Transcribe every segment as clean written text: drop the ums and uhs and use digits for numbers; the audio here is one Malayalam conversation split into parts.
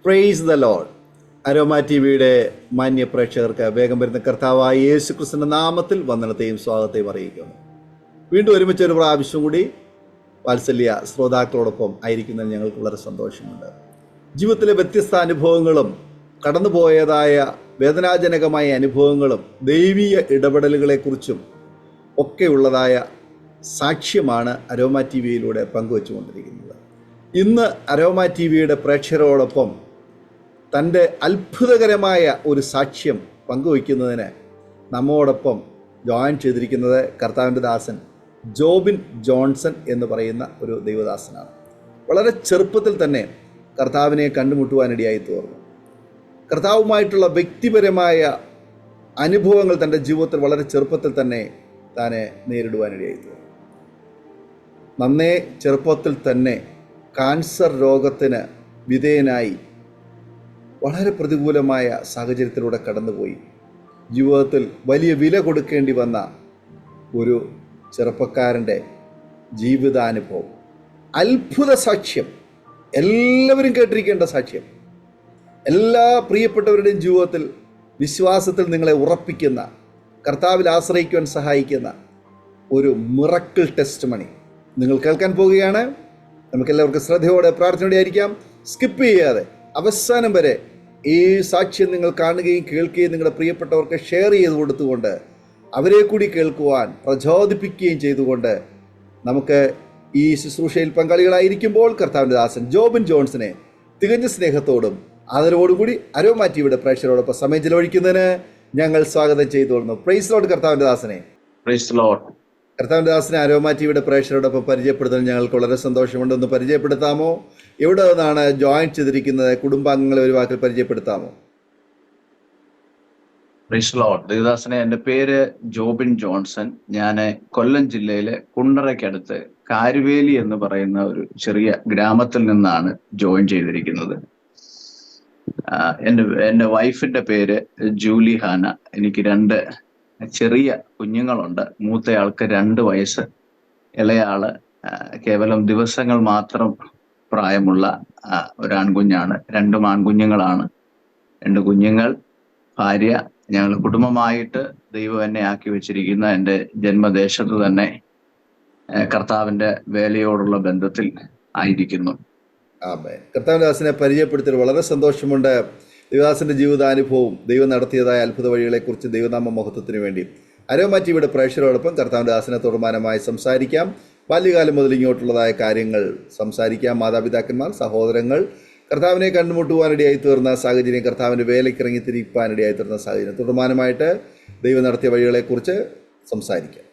Praise the Lord. Aroma T വിയുടെ മാന്യ പ്രേക്ഷകർക്ക് വേഗം വരുന്ന കർത്താവായ യേശു ക്രിസ്തുവിന്റെ നാമത്തിൽ വന്ദനത്തെയും സ്വാഗതത്തെയും അറിയിക്കുന്നു. വീണ്ടും ഒരുമിച്ച് ഒരു പ്രാവശ്യം കൂടി വാത്സല്യ ശ്രോതാക്കളോടൊപ്പം ആയിരിക്കുന്നതിൽ ഞങ്ങൾക്ക് വളരെ സന്തോഷമുണ്ട്. ജീവിതത്തിലെ വ്യത്യസ്ത അനുഭവങ്ങളും കടന്നുപോയതായ വേദനാജനകമായ അനുഭവങ്ങളും ദൈവീയ ഇടപെടലുകളെക്കുറിച്ചും ഒക്കെയുള്ളതായ സാക്ഷ്യമാണ് അരോമ ടി വിയിലൂടെ പങ്കുവച്ചുകൊണ്ടിരിക്കുന്നത്. ഇന്ന് അരോമ ടി വിയുടെ പ്രേക്ഷകരോടൊപ്പം തൻ്റെ അത്ഭുതകരമായ ഒരു സാക്ഷ്യം പങ്കുവയ്ക്കുന്നതിന് നമ്മോടൊപ്പം ജോയിൻ ചെയ്തിരിക്കുന്നത് കർത്താവിൻ്റെ ദാസൻ ജോബിൻ ജോൺസൺ എന്ന് പറയുന്ന ഒരു ദൈവദാസനാണ്. വളരെ ചെറുപ്പത്തിൽ തന്നെ കർത്താവിനെ കണ്ടുമുട്ടുവാനിടയായി തീർന്നു. കർത്താവുമായിട്ടുള്ള വ്യക്തിപരമായ അനുഭവങ്ങൾ തൻ്റെ ജീവിതത്തിൽ വളരെ ചെറുപ്പത്തിൽ തന്നെ താനെ നേരിടുവാനിടയായി തീർന്നു. നന്നേ ചെറുപ്പത്തിൽ തന്നെ കാൻസർ രോഗത്തിന് വിധേയനായി വളരെ പ്രതികൂലമായ സാഹചര്യത്തിലൂടെ കടന്നുപോയി. ജീവിതത്തിൽ വലിയ വില കൊടുക്കേണ്ടി വന്ന ഒരു ചെറുപ്പക്കാരൻ്റെ ജീവിതാനുഭവം, അത്ഭുത സാക്ഷ്യം, എല്ലാവരും കേട്ടിരിക്കേണ്ട സാക്ഷ്യം, എല്ലാ പ്രിയപ്പെട്ടവരുടെയും ജീവിതത്തിൽ വിശ്വാസത്തിൽ നിങ്ങളെ ഉറപ്പിക്കുന്ന, കർത്താവിൽ ആശ്രയിക്കുവാൻ സഹായിക്കുന്ന ഒരു മിറക്കിൾ ടെസ്റ്റിമണി നിങ്ങൾ കേൾക്കാൻ പോവുകയാണ്. നമുക്കെല്ലാവർക്കും ശ്രദ്ധയോടെ പ്രാർത്ഥനയോടെ ആയിരിക്കാം. സ്കിപ്പ് ചെയ്യാതെ അവസാനം വരെ ഈ സാക്ഷ്യം നിങ്ങൾ കാണുകയും കേൾക്കുകയും നിങ്ങളുടെ പ്രിയപ്പെട്ടവർക്ക് ഷെയർ ചെയ്ത് കൊടുത്തുകൊണ്ട് അവരെ കൂടി കേൾക്കുവാൻ പ്രചോദിപ്പിക്കുകയും ചെയ്തുകൊണ്ട് നമുക്ക് ഈ ശുശ്രൂഷയിൽ പങ്കാളികളായിരിക്കുമ്പോൾ കർത്താവിൻ്റെ ദാസൻ ജോബിൻ ജോൺസനെ തികഞ്ഞ സ്നേഹത്തോടും ആദരവോടും കൂടി അരോമ ടിവിയുടെ പ്രേക്ഷകരോടൊപ്പം സമയം ചെലവഴിക്കുന്നതിന് ഞങ്ങൾ സ്വാഗതം ചെയ്തുകൊള്ളുന്നു. Praise Lord. കർത്താവിൻ്റെ ദാസനെ പ്രൈസ് ലോർഡ്. കർത്താവിൻ്റെ ദാസനെ അരോമ ടിവിയുടെ പ്രേക്ഷകരോടൊപ്പം പരിചയപ്പെടുത്താൻ ഞങ്ങൾക്ക് വളരെ സന്തോഷമുണ്ട്. ഒന്ന് പരിചയപ്പെടുത്താമോ? എവിടെ നിന്നാണ് ജോയിൻ ചെയ്തിരിക്കുന്നത്? കുടുംബാംഗങ്ങളെ ഒരു വാക്കിൽ പരിചയപ്പെടുത്താമോ? Praise Lord. ദേവദാസനെ, എൻ്റെ പേര് ജോബിൻ ജോൺസൺ. ഞാൻ കൊല്ലം ജില്ലയിലെ കുണ്ടറയ്ക്കടുത്ത് കാരുവേലി എന്ന് പറയുന്ന ഒരു ചെറിയ ഗ്രാമത്തിൽ നിന്നാണ് ജോയിൻ ചെയ്തിരിക്കുന്നത്. എൻ്റെ വൈഫിന്റെ പേര് ജൂലി ഹാന. എനിക്ക് 2 ചെറിയ കുഞ്ഞുങ്ങളുണ്ട്. മൂത്തയാൾക്ക് 2 വയസ്സ്, ഇളയാള് കേവലം ദിവസങ്ങൾ മാത്രം പ്രായമുള്ള ഒരു ആൺകുഞ്ഞാണ്. 2 ആൺകുഞ്ഞുങ്ങളാണ്. 2 കുഞ്ഞുങ്ങൾ, ഭാര്യ. ഞങ്ങൾ കുടുംബമായിട്ട് ദൈവം എന്നെ ആക്കി വെച്ചിരിക്കുന്ന എൻ്റെ ജന്മദേശത്ത് തന്നെ കർത്താവിൻ്റെ വേലയോടുള്ള ബന്ധത്തിൽ ആയിരിക്കുന്നു. കർത്താവിൻ്റെ ദാസനെ പരിചയപ്പെടുത്തി വളരെ സന്തോഷമുണ്ട്. ദേവദാസന്റെ ജീവിതാനുഭവവും ദൈവം നടത്തിയതായ അത്ഭുത വഴികളെക്കുറിച്ച് ദൈവനാമ മഹത്വത്തിന് വേണ്ടി അരോമ ടിവിയുടെ പ്രേക്ഷകരോടൊപ്പം കർത്താവിൻ്റെ ദാസനെ തുടർമാനമായി സംസാരിക്കാം. ബാല്യകാലം മുതൽ ഇങ്ങോട്ടുള്ളതായ കാര്യങ്ങൾ സംസാരിക്കാം. മാതാപിതാക്കന്മാർ, സഹോദരങ്ങൾ, കർത്താവിനെ കണ്ടുമുട്ടുവാനിടയായി തീർന്ന സാഹചര്യം, കർത്താവിൻ്റെ വേലയ്ക്കിറങ്ങി തിരിപ്പാനിടയായി തീർന്ന സാഹചര്യം, തുടർമാനമായിട്ട് ദൈവം നടത്തിയ വഴികളെക്കുറിച്ച് സംസാരിക്കാം.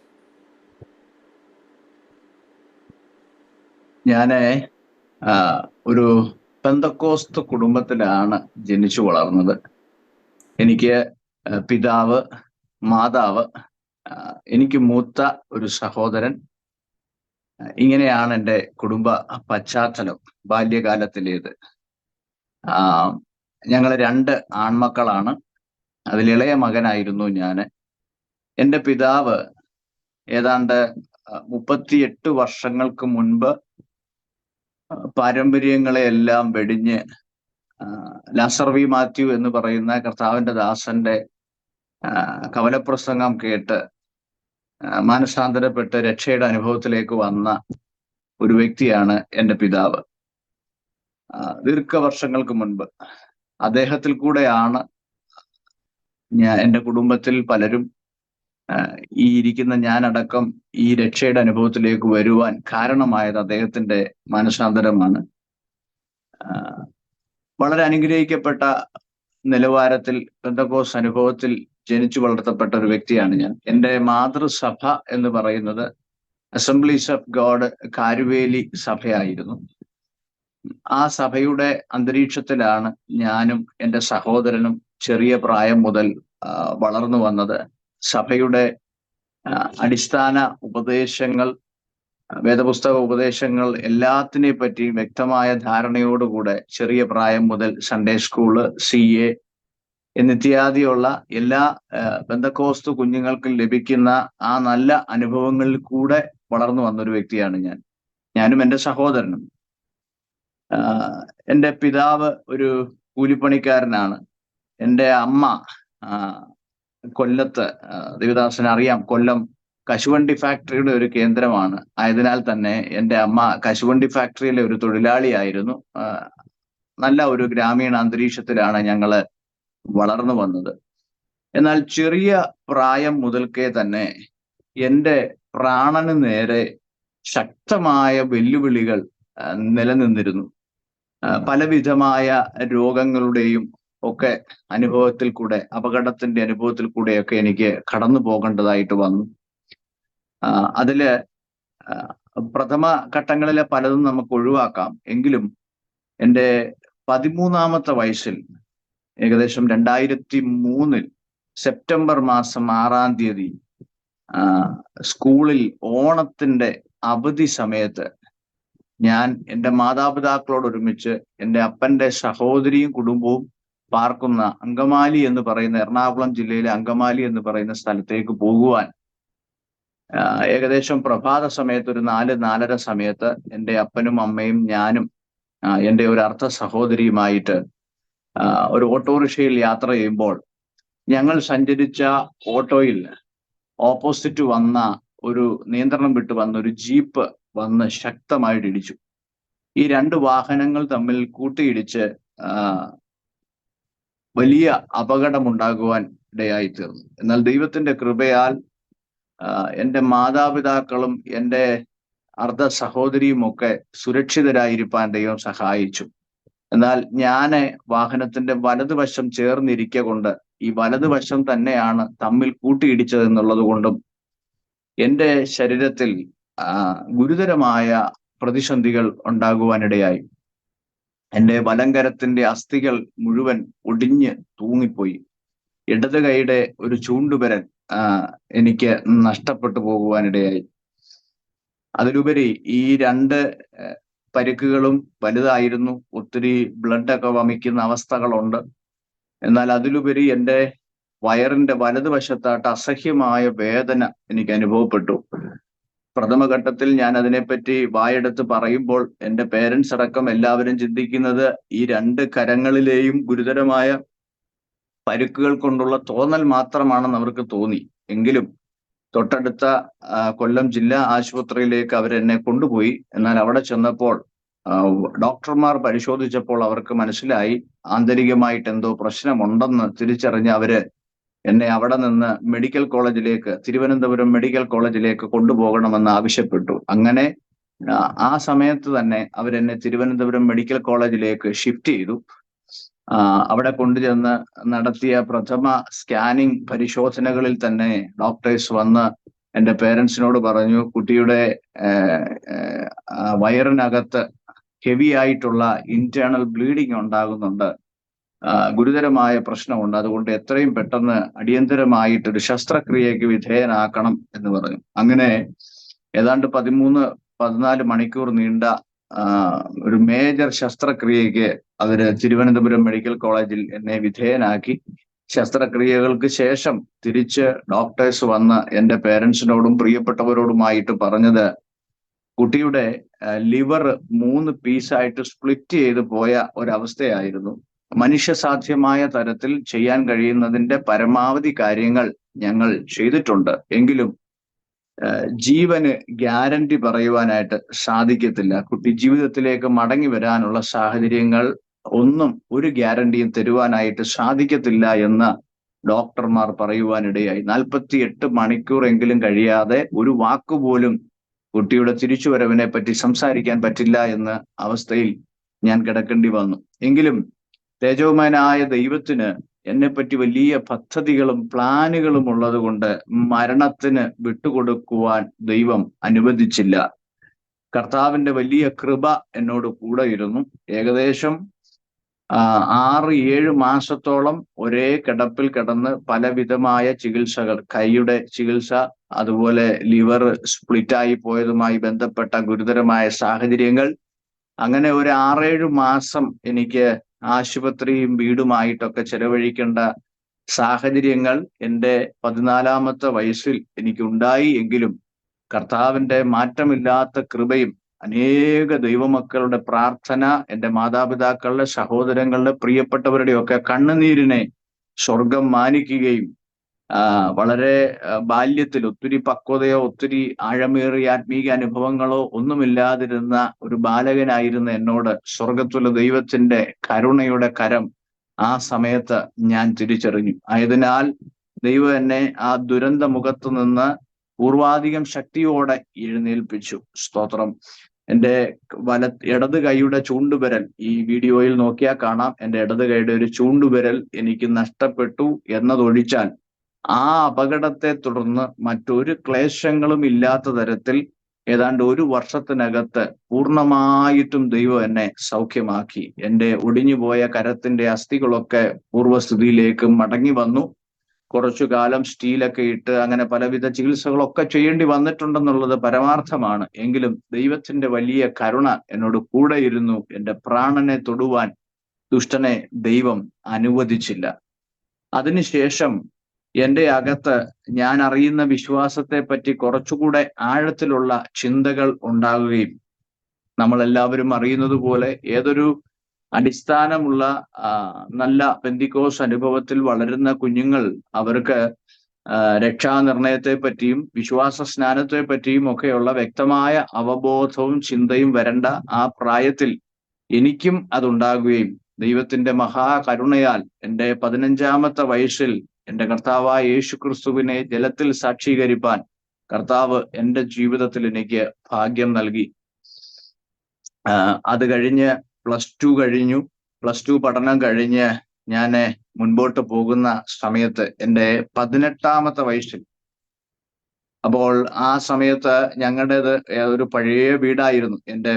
ഞാൻ ഒരു പെന്തക്കോസ്ത് കുടുംബത്തിലാണ് ജനിച്ചു വളർന്നത്. എനിക്ക് പിതാവ്, മാതാവ്, എനിക്ക് മൂത്ത ഒരു സഹോദരൻ. ഇങ്ങനെയാണ് എൻ്റെ കുടുംബ പശ്ചാത്തലം ബാല്യകാലത്തിലേത്. ഞങ്ങൾ 2 ആൺമക്കളാണ്. അതിലിളയ മകനായിരുന്നു ഞാൻ. എൻ്റെ പിതാവ് ഏതാണ്ട് 38 വർഷങ്ങൾക്ക് മുൻപ് പാരമ്പര്യങ്ങളെയെല്ലാം വെടിഞ്ഞ് ലാസർ വി മാത്യു എന്ന് പറയുന്ന കർത്താവിൻ്റെ ദാസന്റെ കവലപ്രസംഗം കേട്ട് മാനസാന്തരപ്പെട്ട് രക്ഷയുടെ അനുഭവത്തിലേക്ക് വന്ന ഒരു വ്യക്തിയാണ് എൻ്റെ പിതാവ്. ദീർഘവർഷങ്ങൾക്ക് മുൻപ് അദ്ദേഹത്തിൽ കൂടെയാണ് എൻ്റെ കുടുംബത്തിൽ പലരും, ഈ ഇരിക്കുന്ന ഞാനടക്കം, ഈ രക്ഷയുടെ അനുഭവത്തിലേക്ക് വരുവാൻ കാരണമായത് അദ്ദേഹത്തിന്റെ മാനസാന്തരമാണ്. വളരെ അനുഗ്രഹിക്കപ്പെട്ട നിലവാരത്തിൽ പെന്തക്കോസ്ത് അനുഭവത്തിൽ ജനിച്ചു വളർത്തപ്പെട്ട ഒരു വ്യക്തിയാണ് ഞാൻ. എൻ്റെ മാതൃസഭ എന്ന് പറയുന്നത് അസംബ്ലീസ് ഓഫ് ഗോഡ് കാരുവേലി സഭയായിരുന്നു. ആ സഭയുടെ അന്തരീക്ഷത്തിലാണ് ഞാനും എൻ്റെ സഹോദരനും ചെറിയ പ്രായം മുതൽ വളർന്നു വന്നത്. സഭയുടെ അടിസ്ഥാന ഉപദേശങ്ങൾ, വേദപുസ്തക ഉപദേശങ്ങൾ, എല്ലാത്തിനെ പറ്റിയും വ്യക്തമായ ധാരണയോടുകൂടെ ചെറിയ പ്രായം മുതൽ സൺഡേ സ്കൂള്, CA എന്നിത്യാദിയുള്ള എല്ലാ പെന്തക്കോസ്ത് കുഞ്ഞുങ്ങൾക്കും ലഭിക്കുന്ന ആ നല്ല അനുഭവങ്ങളിൽ കൂടെ വളർന്നു വന്നൊരു വ്യക്തിയാണ് ഞാനും എൻ്റെ സഹോദരനും. എൻ്റെ പിതാവ് ഒരു കൂലിപ്പണിക്കാരനാണ്. എൻ്റെ അമ്മ ആ, കൊല്ലത്ത്, ദേവദാസന് അറിയാം, കൊല്ലം കശുവണ്ടി ഫാക്ടറിയുടെ ഒരു കേന്ദ്രമാണ്. ആയതിനാൽ തന്നെ എൻ്റെ അമ്മ കശുവണ്ടി ഫാക്ടറിയിലെ ഒരു തൊഴിലാളിയായിരുന്നു. നല്ല ഒരു ഗ്രാമീണ അന്തരീക്ഷത്തിലാണ് ഞങ്ങള് വളർന്നു വന്നത്. എന്നാൽ ചെറിയ പ്രായം മുതൽക്കേ തന്നെ എൻ്റെ പ്രാണന് നേരെ ശക്തമായ വെല്ലുവിളികൾ നിലനിന്നിരുന്നു. പലവിധമായ രോഗങ്ങളുടെയും ഒക്കെ അനുഭവത്തിൽ കൂടെ, അപകടത്തിന്റെ അനുഭവത്തിൽ കൂടെയൊക്കെ എനിക്ക് കടന്നു പോകേണ്ടതായിട്ട് വന്നു. അതില് പ്രഥമ ഘട്ടങ്ങളിലെ പലതും നമുക്ക് ഒഴിവാക്കാം. എങ്കിലും എൻ്റെ 13-ാമത്തെ വയസ്സിൽ, ഏകദേശം 2003 സെപ്റ്റംബർ മാസം 6-ാം തീയതി സ്കൂളിൽ ഓണത്തിന്റെ അവധി സമയത്ത് ഞാൻ എൻ്റെ മാതാപിതാക്കളോട് ഒരുമിച്ച് എൻ്റെ അപ്പൻ്റെ സഹോദരിയും കുടുംബവും പാർക്കുന്ന അങ്കമാലി എന്ന് പറയുന്ന, എറണാകുളം ജില്ലയിലെ അങ്കമാലി എന്ന് പറയുന്ന സ്ഥലത്തേക്ക് പോകുവാൻ ഏകദേശം പ്രഭാത സമയത്ത് ഒരു 4-4:30 സമയത്ത് എൻ്റെ അപ്പനും അമ്മയും ഞാനും എൻ്റെ ഒരു അർദ്ധ സഹോദരിയുമായിട്ട് ഒരു ഓട്ടോറിക്ഷയിൽ യാത്ര ചെയ്യുമ്പോൾ ഞങ്ങൾ സഞ്ചരിച്ച ഓട്ടോയിൽ ഓപ്പോസിറ്റ് വന്ന ഒരു നിയന്ത്രണം വിട്ട് വന്ന ഒരു ജീപ്പ് വന്ന് ശക്തമായിട്ട് ഇടിച്ചു. ഈ 2 വാഹനങ്ങൾ തമ്മിൽ കൂട്ടിയിടിച്ച് വലിയ അപകടമുണ്ടാകുവാൻ ഇടയായി തീർന്നു. എന്നാൽ ദൈവത്തിന്റെ കൃപയാൽ എൻ്റെ മാതാപിതാക്കളും എൻ്റെ അർദ്ധ സഹോദരിയും ഒക്കെ സുരക്ഷിതരായിരിക്കാൻ ദൈവം സഹായിച്ചു. എന്നാൽ ഞാന് വാഹനത്തിന്റെ വലതുവശം ചേർന്നിരിക്കെ കൊണ്ട്, ഈ വലതുവശം തന്നെയാണ് തമ്മിൽ കൂട്ടിയിടിച്ചത് എന്നുള്ളത് കൊണ്ടും എൻ്റെ ശരീരത്തിൽ ഗുരുതരമായ പ്രതിസന്ധികൾ ഉണ്ടാകുവാനിടയായി. എൻ്റെ വലങ്കരത്തിന്റെ അസ്ഥികൾ മുഴുവൻ ഒടിഞ്ഞ് തൂങ്ങിപ്പോയി. ഇടത് കൈയുടെ ഒരു ചൂണ്ടുവിരൽ എനിക്ക് നഷ്ടപ്പെട്ടു പോകുവാനിടയായി. അതിലുപരി ഈ 2 പരിക്കുകളും വലുതായിരുന്നു. ഒത്തിരി ബ്ലഡൊക്കെ വമിക്കുന്ന അവസ്ഥകളുണ്ട്. എന്നാൽ അതിലുപരി എൻ്റെ വയറിന്റെ വലതുവശത്തായിട്ട് അസഹ്യമായ വേദന എനിക്ക് അനുഭവപ്പെട്ടു. പ്രഥമഘട്ടത്തിൽ ഞാൻ അതിനെപ്പറ്റി വായെടുത്ത് പറയുമ്പോൾ എൻ്റെ പേരൻസ് അടക്കം എല്ലാവരും ചിന്തിക്കുന്നത് ഈ 2 കരങ്ങളിലെയും ഗുരുതരമായ പരുക്കുകൾ കൊണ്ടുള്ള തോന്നൽ മാത്രമാണെന്ന് അവർക്ക് തോന്നി. എങ്കിലും തൊട്ടടുത്ത കൊല്ലം ജില്ലാ ആശുപത്രിയിലേക്ക് അവരെന്നെ കൊണ്ടുപോയി. എന്നാൽ അവിടെ ചെന്നപ്പോൾ ഡോക്ടർമാർ പരിശോധിച്ചപ്പോൾ അവർക്ക് മനസ്സിലായി ആന്തരികമായിട്ട് എന്തോ പ്രശ്നമുണ്ടെന്ന് തിരിച്ചറിഞ്ഞ് അവര് എന്നെ അവിടെ നിന്ന് മെഡിക്കൽ കോളേജിലേക്ക്, തിരുവനന്തപുരം മെഡിക്കൽ കോളേജിലേക്ക് കൊണ്ടുപോകണമെന്ന് ആവശ്യപ്പെട്ടു. അങ്ങനെ ആ സമയത്ത് തന്നെ അവരെന്നെ തിരുവനന്തപുരം മെഡിക്കൽ കോളേജിലേക്ക് ഷിഫ്റ്റ് ചെയ്തു. അവിടെ കൊണ്ടുചെന്ന് നടത്തിയ പ്രഥമ സ്കാനിങ് പരിശോധനകളിൽ തന്നെ ഡോക്ടേഴ്സ് വന്ന് എൻ്റെ പേരൻസിനോട് പറഞ്ഞു, കുട്ടിയുടെ വയറിനകത്ത് ഹെവി ആയിട്ടുള്ള ഇന്റേണൽ ബ്ലീഡിങ് ഉണ്ടാകുന്നുണ്ട്, ഗുരുതരമായ പ്രശ്നമുണ്ട്, അതുകൊണ്ട് എത്രയും പെട്ടെന്ന് അടിയന്തരമായിട്ടൊരു ശസ്ത്രക്രിയക്ക് വിധേയനാക്കണം എന്ന് പറഞ്ഞു. അങ്ങനെ ഏതാണ്ട് 13-14 മണിക്കൂർ നീണ്ട ഒരു മേജർ ശസ്ത്രക്രിയക്ക് അവര് തിരുവനന്തപുരം മെഡിക്കൽ കോളേജിൽ എന്നെ വിധേയനാക്കി. ശസ്ത്രക്രിയകൾക്ക് ശേഷം തിരിച്ച് ഡോക്ടേഴ്സ് വന്ന് എൻ്റെ പേരൻസിനോടും പ്രിയപ്പെട്ടവരോടുമായിട്ട് പറഞ്ഞത്, കുട്ടിയുടെ ലിവർ 3 പീസായിട്ട് സ്പ്ലിറ്റ് ചെയ്ത് പോയ ഒരവസ്ഥയായിരുന്നു. മനുഷ്യസാധ്യമായ തരത്തിൽ ചെയ്യാൻ കഴിയുന്നതിന്റെ പരമാവധി കാര്യങ്ങൾ ഞങ്ങൾ ചെയ്തിട്ടുണ്ട്. എങ്കിലും ജീവന് ഗ്യാരണ്ടി പറയുവാനായിട്ട് സാധിക്കത്തില്ല. കുട്ടി ജീവിതത്തിലേക്ക് മടങ്ങി വരാനുള്ള സാഹചര്യങ്ങൾ ഒന്നും ഒരു ഗ്യാരണ്ടിയും തരുവാനായിട്ട് സാധിക്കത്തില്ല എന്ന് ഡോക്ടർമാർ പറയുവാനിടയായി. 48 മണിക്കൂറെങ്കിലും കഴിയാതെ ഒരു വാക്കുപോലും കുട്ടിയുടെ തിരിച്ചുവരവിനെ പറ്റി സംസാരിക്കാൻ പറ്റില്ല എന്ന അവസ്ഥയിൽ ഞാൻ കിടക്കേണ്ടി വന്നു. എങ്കിലും തേജോമയനായ ദൈവത്തിന് എന്നെപ്പറ്റി വലിയ പദ്ധതികളും പ്ലാനുകളും ഉള്ളത് കൊണ്ട് മരണത്തിന് വിട്ടുകൊടുക്കുവാൻ ദൈവം അനുവദിച്ചില്ല. കർത്താവിന്റെ വലിയ കൃപ എന്നോട് കൂടെ ഇരുന്നു. ഏകദേശം 6-7 മാസത്തോളം ഒരേ കിടപ്പിൽ കിടന്ന് പലവിധമായ ചികിത്സകൾ, കൈയുടെ ചികിത്സ, അതുപോലെ ലിവർ സ്പ്ലിറ്റായി പോയതുമായി ബന്ധപ്പെട്ട ഗുരുതരമായ സാഹചര്യങ്ങൾ, അങ്ങനെ ഒരു 6-7 മാസം എനിക്ക് ആശുപത്രിയും വീടുമായിട്ടൊക്കെ ചെലവഴിക്കേണ്ട സാഹചര്യങ്ങൾ എൻ്റെ 14-ാമത്തെ വയസ്സിൽ എനിക്കുണ്ടായി. എങ്കിലും കർത്താവിന്റെ മാറ്റമില്ലാത്ത കൃപയും അനേക ദൈവമക്കളുടെ പ്രാർത്ഥന, എൻ്റെ മാതാപിതാക്കളുടെ, സഹോദരങ്ങളുടെ, പ്രിയപ്പെട്ടവരുടെ ഒക്കെ കണ്ണുനീരിനെ സ്വർഗം മാനിക്കുകയും വളരെ ബാല്യത്തിൽ ഒത്തിരി പക്വതയോ ഒത്തിരി ആഴമേറിയ ആത്മീക അനുഭവങ്ങളോ ഒന്നുമില്ലാതിരുന്ന ഒരു ബാലകനായിരുന്ന എന്നോട് സ്വർഗത്തുള്ള ദൈവത്തിന്റെ കരുണയുടെ കരം ആ സമയത്ത് ഞാൻ തിരിച്ചറിഞ്ഞു. ആയതിനാൽ ദൈവം എന്നെ ആ ദുരന്ത മുഖത്ത് നിന്ന് പൂർവാധികം ശക്തിയോടെ എഴുന്നേൽപ്പിച്ചു. സ്തോത്രം. എൻ്റെ ഇടത് കൈയുടെ ചൂണ്ടുവിരൽ, ഈ വീഡിയോയിൽ നോക്കിയാൽ കാണാം, എൻ്റെ ഇടത് കൈയുടെ ഒരു ചൂണ്ടുവിരൽ എനിക്ക് നഷ്ടപ്പെട്ടു എന്നതൊഴിച്ചാൽ ആ അപകടത്തെ തുടർന്ന് മറ്റൊരു ക്ലേശങ്ങളും ഇല്ലാത്ത തരത്തിൽ ഏതാണ്ട് 1 വർഷത്തിനകത്ത് പൂർണ്ണമായിട്ടും ദൈവം എന്നെ സൗഖ്യമാക്കി. എൻ്റെ ഒടിഞ്ഞുപോയ കരത്തിന്റെ അസ്ഥികളൊക്കെ പൂർവ്വസ്ഥിതിയിലേക്ക് മടങ്ങി വന്നു. കുറച്ചു കാലം സ്റ്റീലൊക്കെ ഇട്ട് അങ്ങനെ പലവിധ ചികിത്സകളൊക്കെ ചെയ്യേണ്ടി വന്നിട്ടുണ്ടെന്നുള്ളത് പരമാർത്ഥമാണ്. എങ്കിലും ദൈവത്തിന്റെ വലിയ കരുണ എന്നോട് കൂടെ ഇരുന്നു. എൻ്റെ പ്രാണനെ തൊടുവാൻ ദുഷ്ടനെ ദൈവം അനുവദിച്ചില്ല. അതിനുശേഷം എൻ്റെ അകത്ത് ഞാൻ അറിയുന്ന വിശ്വാസത്തെ പറ്റി കുറച്ചുകൂടെ ആഴത്തിലുള്ള ചിന്തകൾ ഉണ്ടാകുകയും, നമ്മളെല്ലാവരും അറിയുന്നത് പോലെ ഏതൊരു അടിസ്ഥാനമുള്ള നല്ല പെന്തിക്കോസ് അനുഭവത്തിൽ വളരുന്ന കുഞ്ഞുങ്ങൾ അവർക്ക് രക്ഷാനിർണയത്തെ പറ്റിയും വിശ്വാസ സ്നാനത്തെ പറ്റിയും ഒക്കെയുള്ള വ്യക്തമായ അവബോധവും ചിന്തയും വരേണ്ട ആ പ്രായത്തിൽ എനിക്കും അതുണ്ടാകുകയും ദൈവത്തിന്റെ മഹാകരുണയാൽ എൻ്റെ 15-ാമത്തെ വയസ്സിൽ എൻ്റെ കർത്താവായ യേശു ക്രിസ്തുവിനെ ജലത്തിൽ സാക്ഷീകരിപ്പാൻ കർത്താവ് എൻ്റെ ജീവിതത്തിൽ എനിക്ക് ഭാഗ്യം നൽകി. അത് കഴിഞ്ഞ് +2 കഴിഞ്ഞു. +2 പഠനം കഴിഞ്ഞ് ഞാൻ മുൻപോട്ട് പോകുന്ന സമയത്ത് എൻ്റെ 18-ാമത്തെ വയസ്സിൽ, അപ്പോൾ ആ സമയത്ത് ഞങ്ങളുടേത് ഒരു പഴയ വീടായിരുന്നു. എൻ്റെ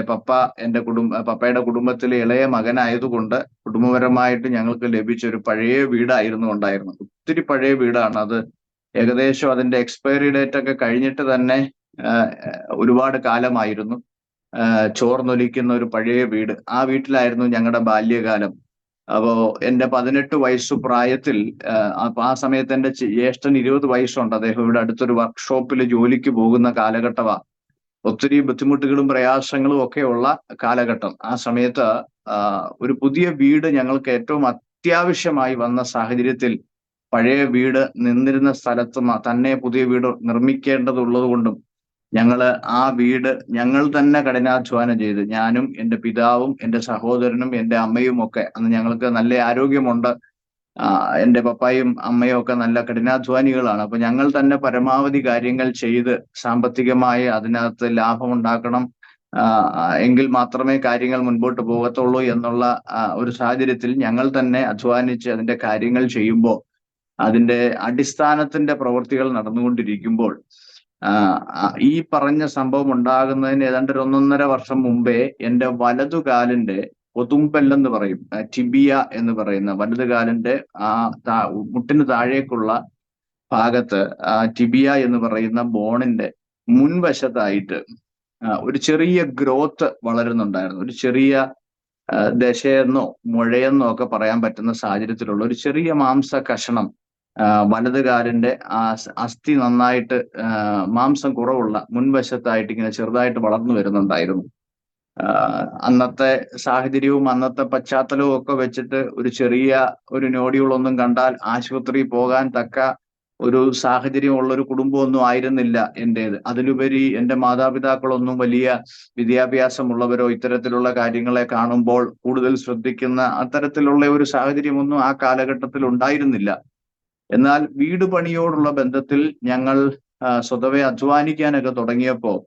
പപ്പയുടെ കുടുംബത്തിലെ ഇളയ മകനായതുകൊണ്ട് കുടുംബപരമായിട്ട് ഞങ്ങൾക്ക് ലഭിച്ച ഒരു പഴയ വീടായിരുന്നു ഉണ്ടായിരുന്നത്. ഒത്തിരി പഴയ വീടാണ് അത്. ഏകദേശം അതിന്റെ എക്സ്പയറി ഡേറ്റ് ഒക്കെ കഴിഞ്ഞിട്ട് തന്നെ ഒരുപാട് കാലമായിരുന്നു. ചോർന്നൊലിക്കുന്ന ഒരു പഴയ വീട്. ആ വീട്ടിലായിരുന്നു ഞങ്ങളുടെ ബാല്യകാലം. അപ്പോ എൻ്റെ 18 വയസ്സു പ്രായത്തിൽ, ആ സമയത്ത് എൻ്റെ ജ്യേഷ്ഠൻ 20 വയസ്സുണ്ട്. അദ്ദേഹം ഇവിടെ അടുത്തൊരു വർക്ക്ഷോപ്പിൽ ജോലിക്ക് പോകുന്ന കാലഘട്ടമാണ്. ഒത്തിരി ബുദ്ധിമുട്ടുകളും പ്രയാസങ്ങളും ഒക്കെയുള്ള കാലഘട്ടം. ആ സമയത്ത് ഒരു പുതിയ വീട് ഞങ്ങൾക്ക് ഏറ്റവും അത്യാവശ്യമായി വന്ന സാഹചര്യത്തിൽ പഴയ വീട് നിന്നിരുന്ന സ്ഥലത്ത് തന്നെ പുതിയ വീട് നിർമ്മിക്കേണ്ടതുള്ളത് കൊണ്ടും ആ വീട് ഞങ്ങൾ തന്നെ കഠിനാധ്വാനം ചെയ്ത്, ഞാനും എൻ്റെ പിതാവും എൻ്റെ സഹോദരനും എൻ്റെ അമ്മയും ഒക്കെ, അന്ന് ഞങ്ങൾക്ക് നല്ല ആരോഗ്യമുണ്ട്, എൻ്റെ പപ്പായും അമ്മയും ഒക്കെ നല്ല കഠിനാധ്വാനികളാണ്. അപ്പൊ ഞങ്ങൾ തന്നെ പരമാവധി കാര്യങ്ങൾ ചെയ്ത് സാമ്പത്തികമായി അതിനകത്ത് ലാഭമുണ്ടാക്കണം, എങ്കിൽ മാത്രമേ കാര്യങ്ങൾ മുൻപോട്ട് പോകത്തുള്ളൂ എന്നുള്ള ഒരു സാഹചര്യത്തിൽ ഞങ്ങൾ തന്നെ അധ്വാനിച്ച് അതിന്റെ കാര്യങ്ങൾ ചെയ്യുമ്പോൾ, അതിന്റെ അടിസ്ഥാനത്തിന്റെ പ്രവൃത്തികൾ നടന്നുകൊണ്ടിരിക്കുമ്പോൾ, ഈ പറഞ്ഞ സംഭവം ഉണ്ടാകുന്നതിന് ഏതാണ്ട് 1.5 വർഷം മുമ്പേ എൻ്റെ വലതുകാലിന്റെ ഒതുമ്പല്ലെന്ന് പറയും, ടിബിയ എന്ന് പറയുന്ന വലതുകാലിന്റെ മുട്ടിന് താഴേക്കുള്ള ഭാഗത്ത് ടിബിയ എന്ന് പറയുന്ന ബോണിന്റെ മുൻവശത്തായിട്ട് ഒരു ചെറിയ ഗ്രോത്ത് വളരുന്നുണ്ടായിരുന്നു. ഒരു ചെറിയ ദശയെന്നോ മുഴയെന്നോ ഒക്കെ പറയാൻ പറ്റുന്ന സാഹചര്യത്തിലുള്ള ഒരു ചെറിയ മാംസ കഷണം വലതുകാലിന്റെ അസ്ഥി നന്നായിട്ട് മാംസം കുറവുള്ള മുൻവശത്തായിട്ട് ഇങ്ങനെ ചെറുതായിട്ട് വളർന്നു വരുന്നുണ്ടായിരുന്നു. അന്നത്തെ സാഹചര്യവും അന്നത്തെ പശ്ചാത്തലവും ഒക്കെ വെച്ചിട്ട് ഒരു നോഡ്യൂളൊന്നും കണ്ടാൽ ആശുപത്രിയിൽ പോകാൻ തക്ക ഒരു സാഹചര്യമുള്ള ഒരു കുടുംബമൊന്നും ആയിരുന്നില്ല എൻ്റേത്. അതിലുപരി എൻ്റെ മാതാപിതാക്കളൊന്നും വലിയ വിദ്യാഭ്യാസമുള്ളവരോ ഇത്തരത്തിലുള്ള കാര്യങ്ങളെ കാണുമ്പോൾ കൂടുതൽ ശ്രദ്ധിക്കുന്ന അത്തരത്തിലുള്ള ഒരു സാഹചര്യമൊന്നും ആ കാലഘട്ടത്തിൽ ഉണ്ടായിരുന്നില്ല. എന്നാൽ വീട് പണിയോടുള്ള ബന്ധത്തിൽ ഞങ്ങൾ സ്വതവേ അധ്വാനിക്കാനൊക്കെ തുടങ്ങിയപ്പോൾ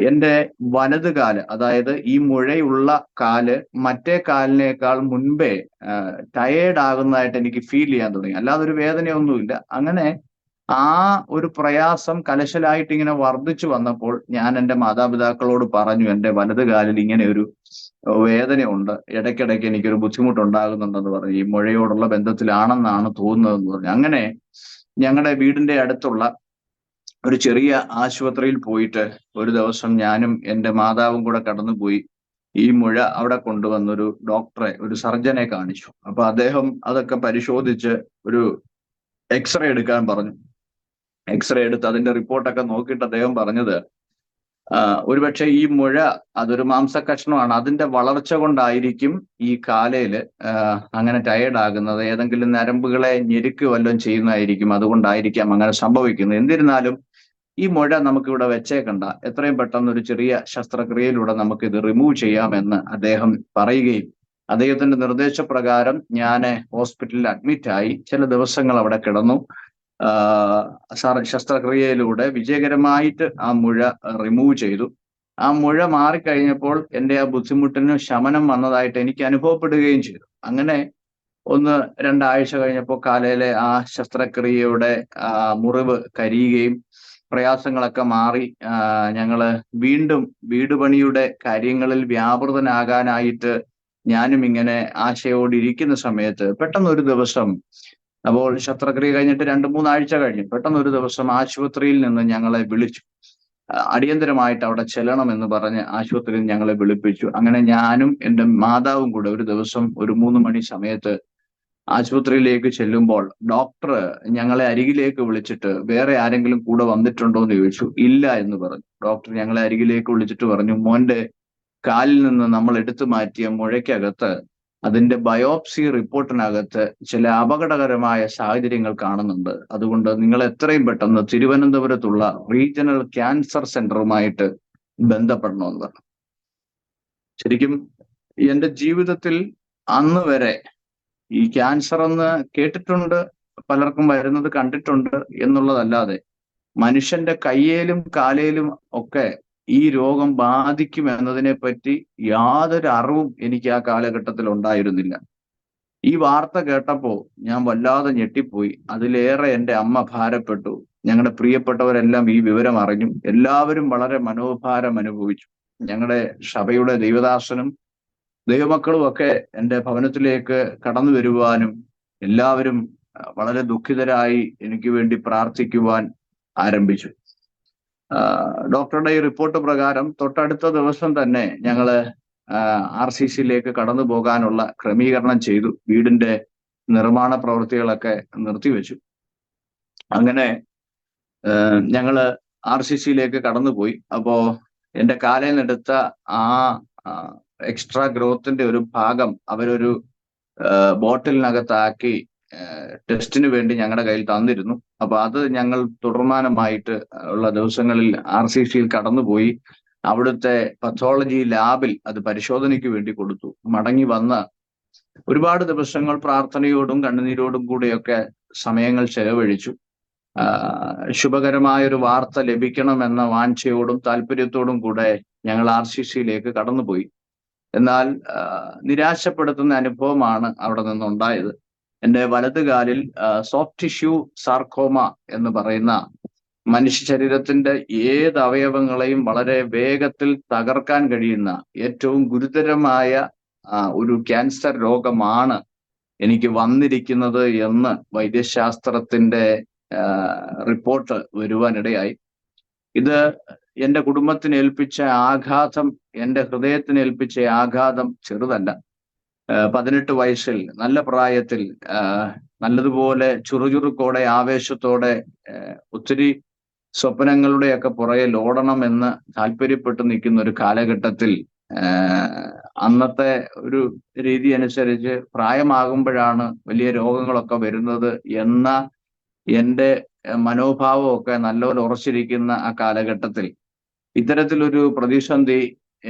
എൻ്റെ വലത് കാല്, അതായത് ഈ മുഴയുള്ള കാല് മറ്റേ കാലിനേക്കാൾ മുൻപേ ടയേർഡ് ആകുന്നതായിട്ട് എനിക്ക് ഫീൽ ചെയ്യാൻ തുടങ്ങി. അല്ലാതെ ഒരു വേദനയൊന്നുമില്ല. അങ്ങനെ ആ ഒരു പ്രയാസം കലശലായിട്ട് ഇങ്ങനെ വർദ്ധിച്ചു വന്നപ്പോൾ ഞാൻ എൻ്റെ മാതാപിതാക്കളോട് പറഞ്ഞു, എൻ്റെ വലത് കാലിൽ ഇങ്ങനെ ഒരു വേദനയുണ്ട്, ഇടയ്ക്കിടയ്ക്ക് എനിക്കൊരു ബുദ്ധിമുട്ടുണ്ടാകുന്നുണ്ടെന്ന് പറഞ്ഞു. ഈ മുഴയോടുള്ള ബന്ധത്തിലാണെന്നാണ് തോന്നുന്നതെന്ന് പറഞ്ഞു. അങ്ങനെ ഞങ്ങളുടെ വീടിന്റെ അടുത്തുള്ള ഒരു ചെറിയ ആശുപത്രിയിൽ പോയിട്ട് ഒരു ദിവസം ഞാനും എൻ്റെ മാതാവും കൂടെ കടന്നുപോയി ഈ മുഴ അവിടെ കൊണ്ടുവന്നൊരു ഡോക്ടറെ, ഒരു സർജനെ കാണിച്ചു. അപ്പൊ അദ്ദേഹം അതൊക്കെ പരിശോധിച്ച് ഒരു എക്സ്റേ എടുക്കാൻ പറഞ്ഞു. എക്സ്റേ എടുത്ത് അതിന്റെ റിപ്പോർട്ടൊക്കെ നോക്കിയിട്ട് അദ്ദേഹം പറഞ്ഞത്, ഒരുപക്ഷെ ഈ മുഴ അതൊരു മാംസകഷ്ണമാണ്, അതിന്റെ വളർച്ച കൊണ്ടായിരിക്കും ഈ കാലയില് അങ്ങനെ ടയേർഡ് ആകുന്നത്. ഏതെങ്കിലും നരമ്പുകളെ ഞെരുക്ക് വല്ലതും ചെയ്യുന്നതായിരിക്കും, അതുകൊണ്ടായിരിക്കാം അങ്ങനെ സംഭവിക്കുന്നത്. എന്നിരുന്നാലും ഈ മുഴ നമുക്കിവിടെ വെച്ചേക്കണ്ട, എത്രയും പെട്ടെന്ന് ഒരു ചെറിയ ശസ്ത്രക്രിയയിലൂടെ നമുക്ക് ഇത് റിമൂവ് ചെയ്യാമെന്ന് അദ്ദേഹം പറയുകയും അദ്ദേഹത്തിന്റെ നിർദ്ദേശപ്രകാരം ഞാൻ ഹോസ്പിറ്റലിൽ അഡ്മിറ്റ് ആയി. ചില ദിവസങ്ങൾ അവിടെ കിടന്നു. ശസ്ത്രക്രിയയിലൂടെ വിജയകരമായിട്ട് ആ മുഴ റിമൂവ് ചെയ്തു. ആ മുഴ മാറിക്കഴിഞ്ഞപ്പോൾ എൻ്റെ ആ ബുദ്ധിമുട്ടിന് ശമനം വന്നതായിട്ട് എനിക്ക് അനുഭവപ്പെടുകയും ചെയ്തു. അങ്ങനെ 1-2 ആഴ്ച കഴിഞ്ഞപ്പോൾ കാലയിലെ ആ ശസ്ത്രക്രിയയുടെ മുറിവ് കരിയുകയും പ്രയാസങ്ങളൊക്കെ മാറി. ഞങ്ങള് വീണ്ടും വീട് പണിയുടെ കാര്യങ്ങളിൽ വ്യാപൃതനാകാനായിട്ട് ഞാനും ഇങ്ങനെ ആശയോടിരിക്കുന്ന സമയത്ത് പെട്ടെന്ന് ഒരു ദിവസം, അപ്പോൾ ശസ്ത്രക്രിയ കഴിഞ്ഞിട്ട് 2-3 ആഴ്ച കഴിഞ്ഞു, പെട്ടെന്ന് ഒരു ദിവസം ആശുപത്രിയിൽ നിന്ന് ഞങ്ങളെ വിളിച്ചു. അടിയന്തരമായിട്ട് അവിടെ ചെല്ലണം എന്ന് പറഞ്ഞ് ആശുപത്രിയിൽ ഞങ്ങളെ വിളിപ്പിച്ചു. അങ്ങനെ ഞാനും എൻ്റെ മാതാവും കൂടെ ഒരു ദിവസം ഒരു 3 മണി സമയത്ത് ആശുപത്രിയിലേക്ക് ചെല്ലുമ്പോൾ ഡോക്ടർ ഞങ്ങളെ അരികിലേക്ക് വിളിച്ചിട്ട് വേറെ ആരെങ്കിലും കൂടെ വന്നിട്ടുണ്ടോ എന്ന് ചോദിച്ചു. ഇല്ല എന്ന് പറഞ്ഞു. ഡോക്ടർ ഞങ്ങളെ അരികിലേക്ക് വിളിച്ചിട്ട് പറഞ്ഞു, മോന്റെ കാലിൽ നിന്ന് നമ്മൾ എടുത്തു മാറ്റിയ മുഴയ്ക്കകത്ത് അതിന്റെ ബയോപ്സി റിപ്പോർട്ടിനകത്ത് ചില അപകടകരമായ സാഹചര്യങ്ങൾ കാണുന്നുണ്ട്. അതുകൊണ്ട് നിങ്ങൾ എത്രയും പെട്ടെന്ന് തിരുവനന്തപുരത്തുള്ള റീജിയണൽ ക്യാൻസർ സെന്ററുമായിട്ട് ബന്ധപ്പെടണമെന്ന് പറഞ്ഞു. ശരിക്കും എൻ്റെ ജീവിതത്തിൽ അന്ന് വരെ ഈ ക്യാൻസർ എന്ന് കേട്ടിട്ടുണ്ട്, പലർക്കും വരുന്നത് കണ്ടിട്ടുണ്ട് എന്നുള്ളതല്ലാതെ മനുഷ്യന്റെ കയ്യേലും കാലേലും ഒക്കെ ഈ രോഗം ബാധിക്കും എന്നതിനെ പറ്റി യാതൊരു അറിവും എനിക്ക് ആ കാലഘട്ടത്തിൽ ഉണ്ടായിരുന്നില്ല. ഈ വാർത്ത കേട്ടപ്പോൾ ഞാൻ വല്ലാതെ ഞെട്ടിപ്പോയി. അതിലേറെ എൻ്റെ അമ്മ ഭാരപ്പെട്ടു. ഞങ്ങളുടെ പ്രിയപ്പെട്ടവരെല്ലാം ഈ വിവരം അറിഞ്ഞു. എല്ലാവരും വളരെ മനോഭാരം അനുഭവിച്ചു. ഞങ്ങളുടെ സഭയുടെ ദൈവദാസനും ദൈവമക്കളും ഒക്കെ എൻ്റെ ഭവനത്തിലേക്ക് കടന്നു വരുവാനും എല്ലാവരും വളരെ ദുഃഖിതരായി എനിക്ക് വേണ്ടി പ്രാർത്ഥിക്കുവാൻ ആരംഭിച്ചു. ഡോക്ടറുടെ ഈ റിപ്പോർട്ട് പ്രകാരം തൊട്ടടുത്ത ദിവസം തന്നെ ഞങ്ങള് RCCയിലേക്ക് കടന്നു പോകാനുള്ള ക്രമീകരണം ചെയ്തു. വീടിന്റെ നിർമ്മാണ പ്രവൃത്തികളൊക്കെ നിർത്തിവെച്ചു. അങ്ങനെ ഞങ്ങള് RCCയിലേക്ക് കടന്നുപോയി. അപ്പോ എൻ്റെ കാലിൽ നിന്നെടുത്ത ആ എക്സ്ട്രാ ഗ്രോത്തിന്റെ ഒരു ഭാഗം അവരൊരു ബോട്ടിലിനകത്താക്കി ടെസ്റ്റിന് വേണ്ടി ഞങ്ങളുടെ കയ്യിൽ തന്നിരുന്നു. അപ്പൊ അത് ഞങ്ങൾ തുടർമാനമായിട്ട് ഉള്ള ദിവസങ്ങളിൽ RCCയിൽ കടന്നുപോയി അവിടുത്തെ പത്തോളജി ലാബിൽ അത് പരിശോധനയ്ക്ക് വേണ്ടി കൊടുത്തു. മടങ്ങി വന്ന് ഒരുപാട് ദിവസങ്ങൾ പ്രാർത്ഥനയോടും കണ്ണുനീരോടും കൂടെയൊക്കെ സമയങ്ങൾ ചെലവഴിച്ചു. ശുഭകരമായൊരു വാർത്ത ലഭിക്കണമെന്ന വാഞ്ഛയോടും താല്പര്യത്തോടും കൂടെ ഞങ്ങൾ RCCയിലേക്ക് കടന്നുപോയി. എന്നാൽ നിരാശപ്പെടുത്തുന്ന അനുഭവമാണ് അവിടെ നിന്നുണ്ടായത്. എൻ്റെ വലത് കാലിൽ സോഫ്റ്റ് ടിഷ്യൂ സാർക്കോമ എന്ന് പറയുന്ന മനുഷ്യ ശരീരത്തിന്റെ ഏത് അവയവങ്ങളെയും വളരെ വേഗത്തിൽ തകർക്കാൻ കഴിയുന്ന ഏറ്റവും ഗുരുതരമായ ഒരു ക്യാൻസർ രോഗമാണ് എനിക്ക് വന്നിരിക്കുന്നത് എന്ന് വൈദ്യശാസ്ത്രത്തിന്റെ റിപ്പോർട്ട് വരുവാനിടയായി. ഇത് എൻ്റെ കുടുംബത്തിന് ഏൽപ്പിച്ച ആഘാതം, എൻ്റെ ഹൃദയത്തിന് ഏൽപ്പിച്ച ആഘാതം ചെറുതല്ല. 18 വയസ്സിൽ നല്ല പ്രായത്തിൽ നല്ലതുപോലെ ചുറുചുറുക്കോടെ ആവേശത്തോടെ ഒത്തിരി സ്വപ്നങ്ങളുടെയൊക്കെ പുറകിൽ ഓടണമെന്ന് താല്പര്യപ്പെട്ടു നിൽക്കുന്ന ഒരു കാലഘട്ടത്തിൽ അന്നത്തെ ഒരു രീതി അനുസരിച്ച് പ്രായമാകുമ്പോഴാണ് വലിയ രോഗങ്ങളൊക്കെ വരുന്നത് എന്ന എൻ്റെ മനോഭാവമൊക്കെ നല്ലപോലെ ഉറച്ചിരിക്കുന്ന ആ കാലഘട്ടത്തിൽ ഇത്തരത്തിലൊരു പ്രതിസന്ധി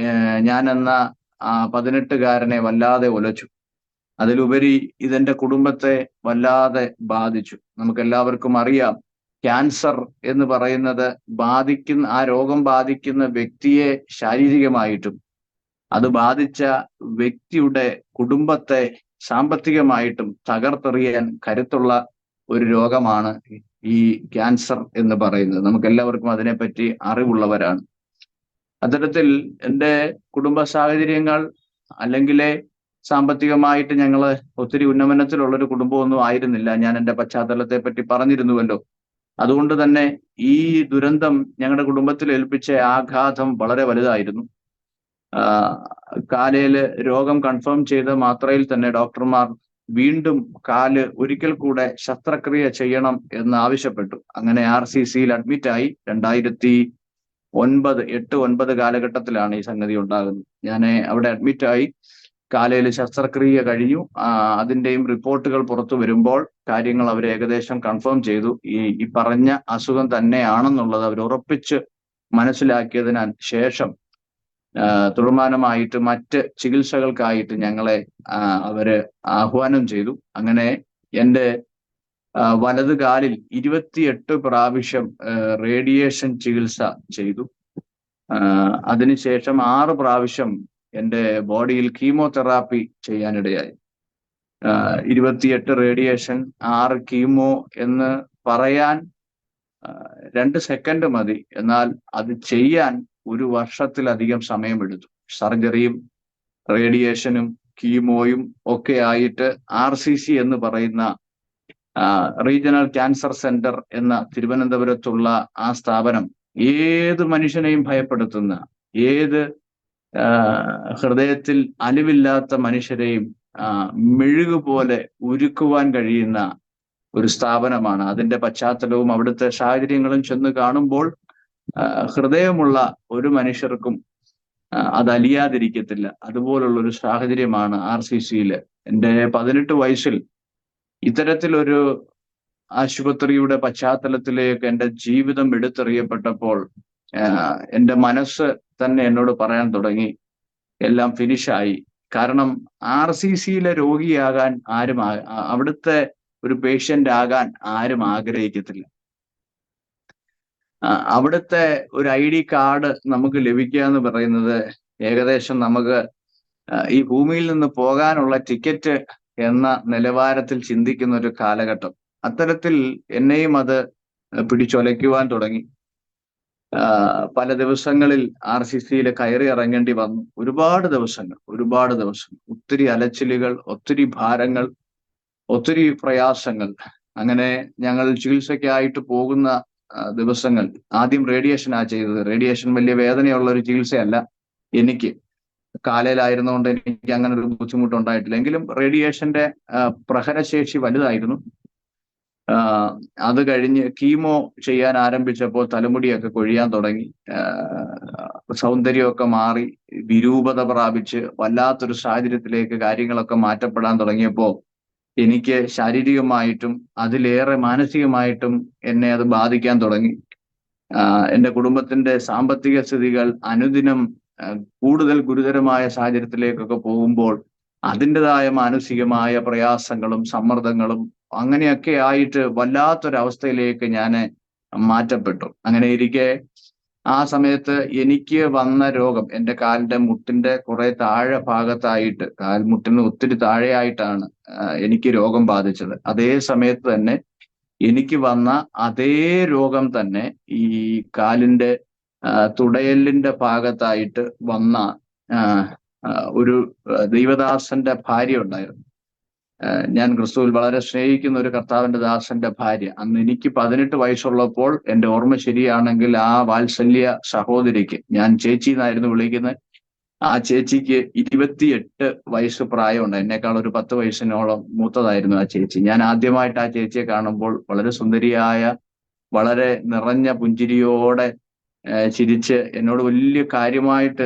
ഞാൻ എന്ന 18-കാരനെ വല്ലാതെ ഉലച്ചു. അതിലുപരി ഇതെന്റെ കുടുംബത്തെ വല്ലാതെ ബാധിച്ചു. നമുക്കെല്ലാവർക്കും അറിയാം, ക്യാൻസർ എന്ന് പറയുന്നത് ആ രോഗം ബാധിക്കുന്ന വ്യക്തിയെ ശാരീരികമായിട്ടും അത് ബാധിച്ച വ്യക്തിയുടെ കുടുംബത്തെ സാമ്പത്തികമായിട്ടും തകർത്തെറിയാൻ കരുത്തുള്ള ഒരു രോഗമാണ് ഈ ക്യാൻസർ എന്ന് പറയുന്നത്. നമുക്കെല്ലാവർക്കും അതിനെപ്പറ്റി അറിവുള്ളവരാണ്. അത്തരത്തിൽ എൻ്റെ കുടുംബ സാഹചര്യങ്ങൾ അല്ലെങ്കിൽ സാമ്പത്തികമായിട്ട് ഞങ്ങൾ ഒത്തിരി ഉന്നമനത്തിലുള്ളൊരു കുടുംബമൊന്നും ആയിരുന്നില്ല. ഞാൻ എൻ്റെ പശ്ചാത്തലത്തെ പറ്റി പറഞ്ഞിരുന്നുവല്ലോ. അതുകൊണ്ട് തന്നെ ഈ ദുരന്തം ഞങ്ങളുടെ കുടുംബത്തിൽ ഏൽപ്പിച്ച ആഘാതം വളരെ വലുതായിരുന്നു. കാലയില് രോഗം കൺഫേം ചെയ്ത മാത്രയിൽ തന്നെ ഡോക്ടർമാർ വീണ്ടും കാല് ഒരിക്കൽ കൂടെ ശസ്ത്രക്രിയ ചെയ്യണം എന്ന് ആവശ്യപ്പെട്ടു. അങ്ങനെ RCCയിൽ അഡ്മിറ്റായി. 8, 9 കാലഘട്ടത്തിലാണ് ഈ സംഗതി ഉണ്ടാകുന്നത്. ഞാൻ അവിടെ അഡ്മിറ്റായി, കാലയിൽ ശസ്ത്രക്രിയ കഴിഞ്ഞു. അതിന്റെയും റിപ്പോർട്ടുകൾ പുറത്തു വരുമ്പോൾ കാര്യങ്ങൾ അവർ ഏകദേശം കൺഫേം ചെയ്തു. ഈ പറഞ്ഞ അസുഖം തന്നെയാണെന്നുള്ളത് അവർ ഉറപ്പിച്ച് മനസ്സിലാക്കിയതിന് ശേഷം തുടർമാനമായിട്ട് മറ്റ് ചികിത്സകൾക്കായിട്ട് ഞങ്ങളെ അവര് ആഹ്വാനം ചെയ്തു. അങ്ങനെ എൻ്റെ വലത് കാലിൽ 28 പ്രാവശ്യം റേഡിയേഷൻ ചികിത്സ ചെയ്തു. അതിനുശേഷം 6 പ്രാവശ്യം എൻ്റെ ബോഡിയിൽ കീമോതെറാപ്പി ചെയ്യാനിടയായി. 28 റേഡിയേഷൻ, 6 കീമോ എന്ന് പറയാൻ 2 സെക്കൻഡ് മതി. എന്നാൽ അത് ചെയ്യാൻ 1 വർഷത്തിലധികം സമയമെടുത്തു. സർജറിയും റേഡിയേഷനും കീമോയും ഒക്കെ ആയിട്ട് RCC എന്ന് പറയുന്ന റീജിയണൽ ക്യാൻസർ സെന്റർ എന്ന തിരുവനന്തപുരത്തുള്ള ആ സ്ഥാപനം ഏത് മനുഷ്യനെയും ഭയപ്പെടുത്തുന്ന, ഏത് ഹൃദയത്തിൽ അലിവില്ലാത്ത മനുഷ്യരെയും മെഴുകുപോലെ ഉരുക്കുവാൻ കഴിയുന്ന ഒരു സ്ഥാപനമാണ്. അതിന്റെ പശ്ചാത്തലവും അവിടുത്തെ സാഹചര്യങ്ങളും ചെന്ന് കാണുമ്പോൾ ഹൃദയമുള്ള ഒരു മനുഷ്യർക്കും അത് അലിയാതിരിക്കത്തില്ല. അതുപോലുള്ള ഒരു സാഹചര്യമാണ് RCCയിൽ. എൻ്റെ 18 വയസ്സിൽ ഇത്തരത്തിലൊരു ആശുപത്രിയുടെ പശ്ചാത്തലത്തിലേക്ക് എൻ്റെ ജീവിതം എടുത്തെറിയപ്പെട്ടപ്പോൾ എൻ്റെ മനസ്സ് തന്നെ എന്നോട് പറയാൻ തുടങ്ങി, എല്ലാം ഫിനിഷായി. കാരണം RCCയിലെ രോഗിയാകാൻ ആരും, അവിടുത്തെ ഒരു പേഷ്യന്റ് ആകാൻ ആരും ആഗ്രഹിക്കത്തില്ല. അവിടുത്തെ ഒരു ID കാർഡ് നമുക്ക് ലഭിക്കുക എന്ന് പറയുന്നത് ഏകദേശം നമുക്ക് ഈ ഭൂമിയിൽ നിന്ന് പോകാനുള്ള ടിക്കറ്റ് എന്ന നിലവാരത്തിൽ ചിന്തിക്കുന്ന ഒരു കാലഘട്ടം. അത്തരത്തിൽ എന്നെയും അത് പിടിച്ചൊലയ്ക്കുവാൻ തുടങ്ങി. പല ദിവസങ്ങളിൽ RCCയിൽ കയറി ഇറങ്ങേണ്ടി വന്നു. ഒരുപാട് ദിവസങ്ങൾ, ഒത്തിരി അലച്ചിലുകൾ, ഒത്തിരി ഭാരങ്ങൾ, ഒത്തിരി പ്രയാസങ്ങൾ. അങ്ങനെ ഞങ്ങൾ ചികിത്സയ്ക്കായിട്ട് പോകുന്ന ദിവസങ്ങൾ, ആദ്യം റേഡിയേഷനാ ചെയ്തത്. റേഡിയേഷൻ വലിയ വേദനയുള്ള ഒരു ചികിത്സയല്ല. എനിക്ക് കാലയിലായിരുന്നുകൊണ്ട് എനിക്ക് അങ്ങനെ ഒരു ബുദ്ധിമുട്ടുണ്ടായിട്ടില്ല. എങ്കിലും റേഡിയേഷന്റെ പ്രഹരശേഷി വലുതായിരുന്നു. അത് കഴിഞ്ഞ് കീമോ ചെയ്യാൻ ആരംഭിച്ചപ്പോൾ തലമുടിയൊക്കെ കൊഴിയാൻ തുടങ്ങി. സൗന്ദര്യമൊക്കെ മാറി, വിരൂപത പ്രാപിച്ച് വല്ലാത്തൊരു സാഹചര്യത്തിലേക്ക് കാര്യങ്ങളൊക്കെ മാറ്റപ്പെടാൻ തുടങ്ങിയപ്പോൾ എനിക്ക് ശാരീരികമായിട്ടും അതിലേറെ മാനസികമായിട്ടും എന്നെ അത് ബാധിക്കാൻ തുടങ്ങി. എൻ്റെ കുടുംബത്തിന്റെ സാമ്പത്തിക സ്ഥിതികൾ അനുദിനം കൂടുതൽ ഗുരുതരമായ സാഹചര്യത്തിലേക്കൊക്കെ പോകുമ്പോൾ അതിൻ്റെതായ മാനസികമായ പ്രയാസങ്ങളും സമ്മർദ്ദങ്ങളും അങ്ങനെയൊക്കെ ആയിട്ട് വല്ലാത്തൊരവസ്ഥയിലേക്ക് ഞാൻ മാറ്റപ്പെട്ടു. അങ്ങനെ ഇരിക്കെ ആ സമയത്ത് എനിക്ക് വന്ന രോഗം എൻ്റെ കാലിന്റെ മുട്ടിന്റെ കുറെ താഴെ ഭാഗത്തായിട്ട്, കാൽമുട്ടിന് ഒത്തിരി താഴെയായിട്ടാണ് എനിക്ക് രോഗം ബാധിച്ചത്. അതേ സമയത്ത് തന്നെ എനിക്ക് വന്ന അതേ രോഗം തന്നെ ഈ കാലിന്റെ തുടയെല്ലിന്റെ ഭാഗത്തായിട്ട് വന്ന ഒരു ദൈവദാസന്റെ ഭാര്യ ഉണ്ടായിരുന്നു. ഞാൻ ക്രിസ്തുവിൽ വളരെ സ്നേഹിക്കുന്ന ഒരു കർത്താവിന്റെ ദാസന്റെ ഭാര്യ. അന്ന് എനിക്ക് 18 വയസ്സുള്ളപ്പോൾ, എൻ്റെ ഓർമ്മ ശരിയാണെങ്കിൽ ആ വാത്സല്യ സഹോദരിക്ക്, ഞാൻ ചേച്ചി എന്നായിരുന്നു വിളിക്കുന്നത്, ആ ചേച്ചിക്ക് 28 വയസ്സ് പ്രായമുണ്ട്. എന്നേക്കാൾ ഒരു 10 വയസ്സിനോളം മൂത്തതായിരുന്നു ആ ചേച്ചി. ഞാൻ ആദ്യമായിട്ട് ആ ചേച്ചിയെ കാണുമ്പോൾ വളരെ സുന്ദരിയായ, വളരെ നിറഞ്ഞ പുഞ്ചിരിയോടെ ചിരിച്ച് എന്നോട് വലിയ കാര്യമായിട്ട്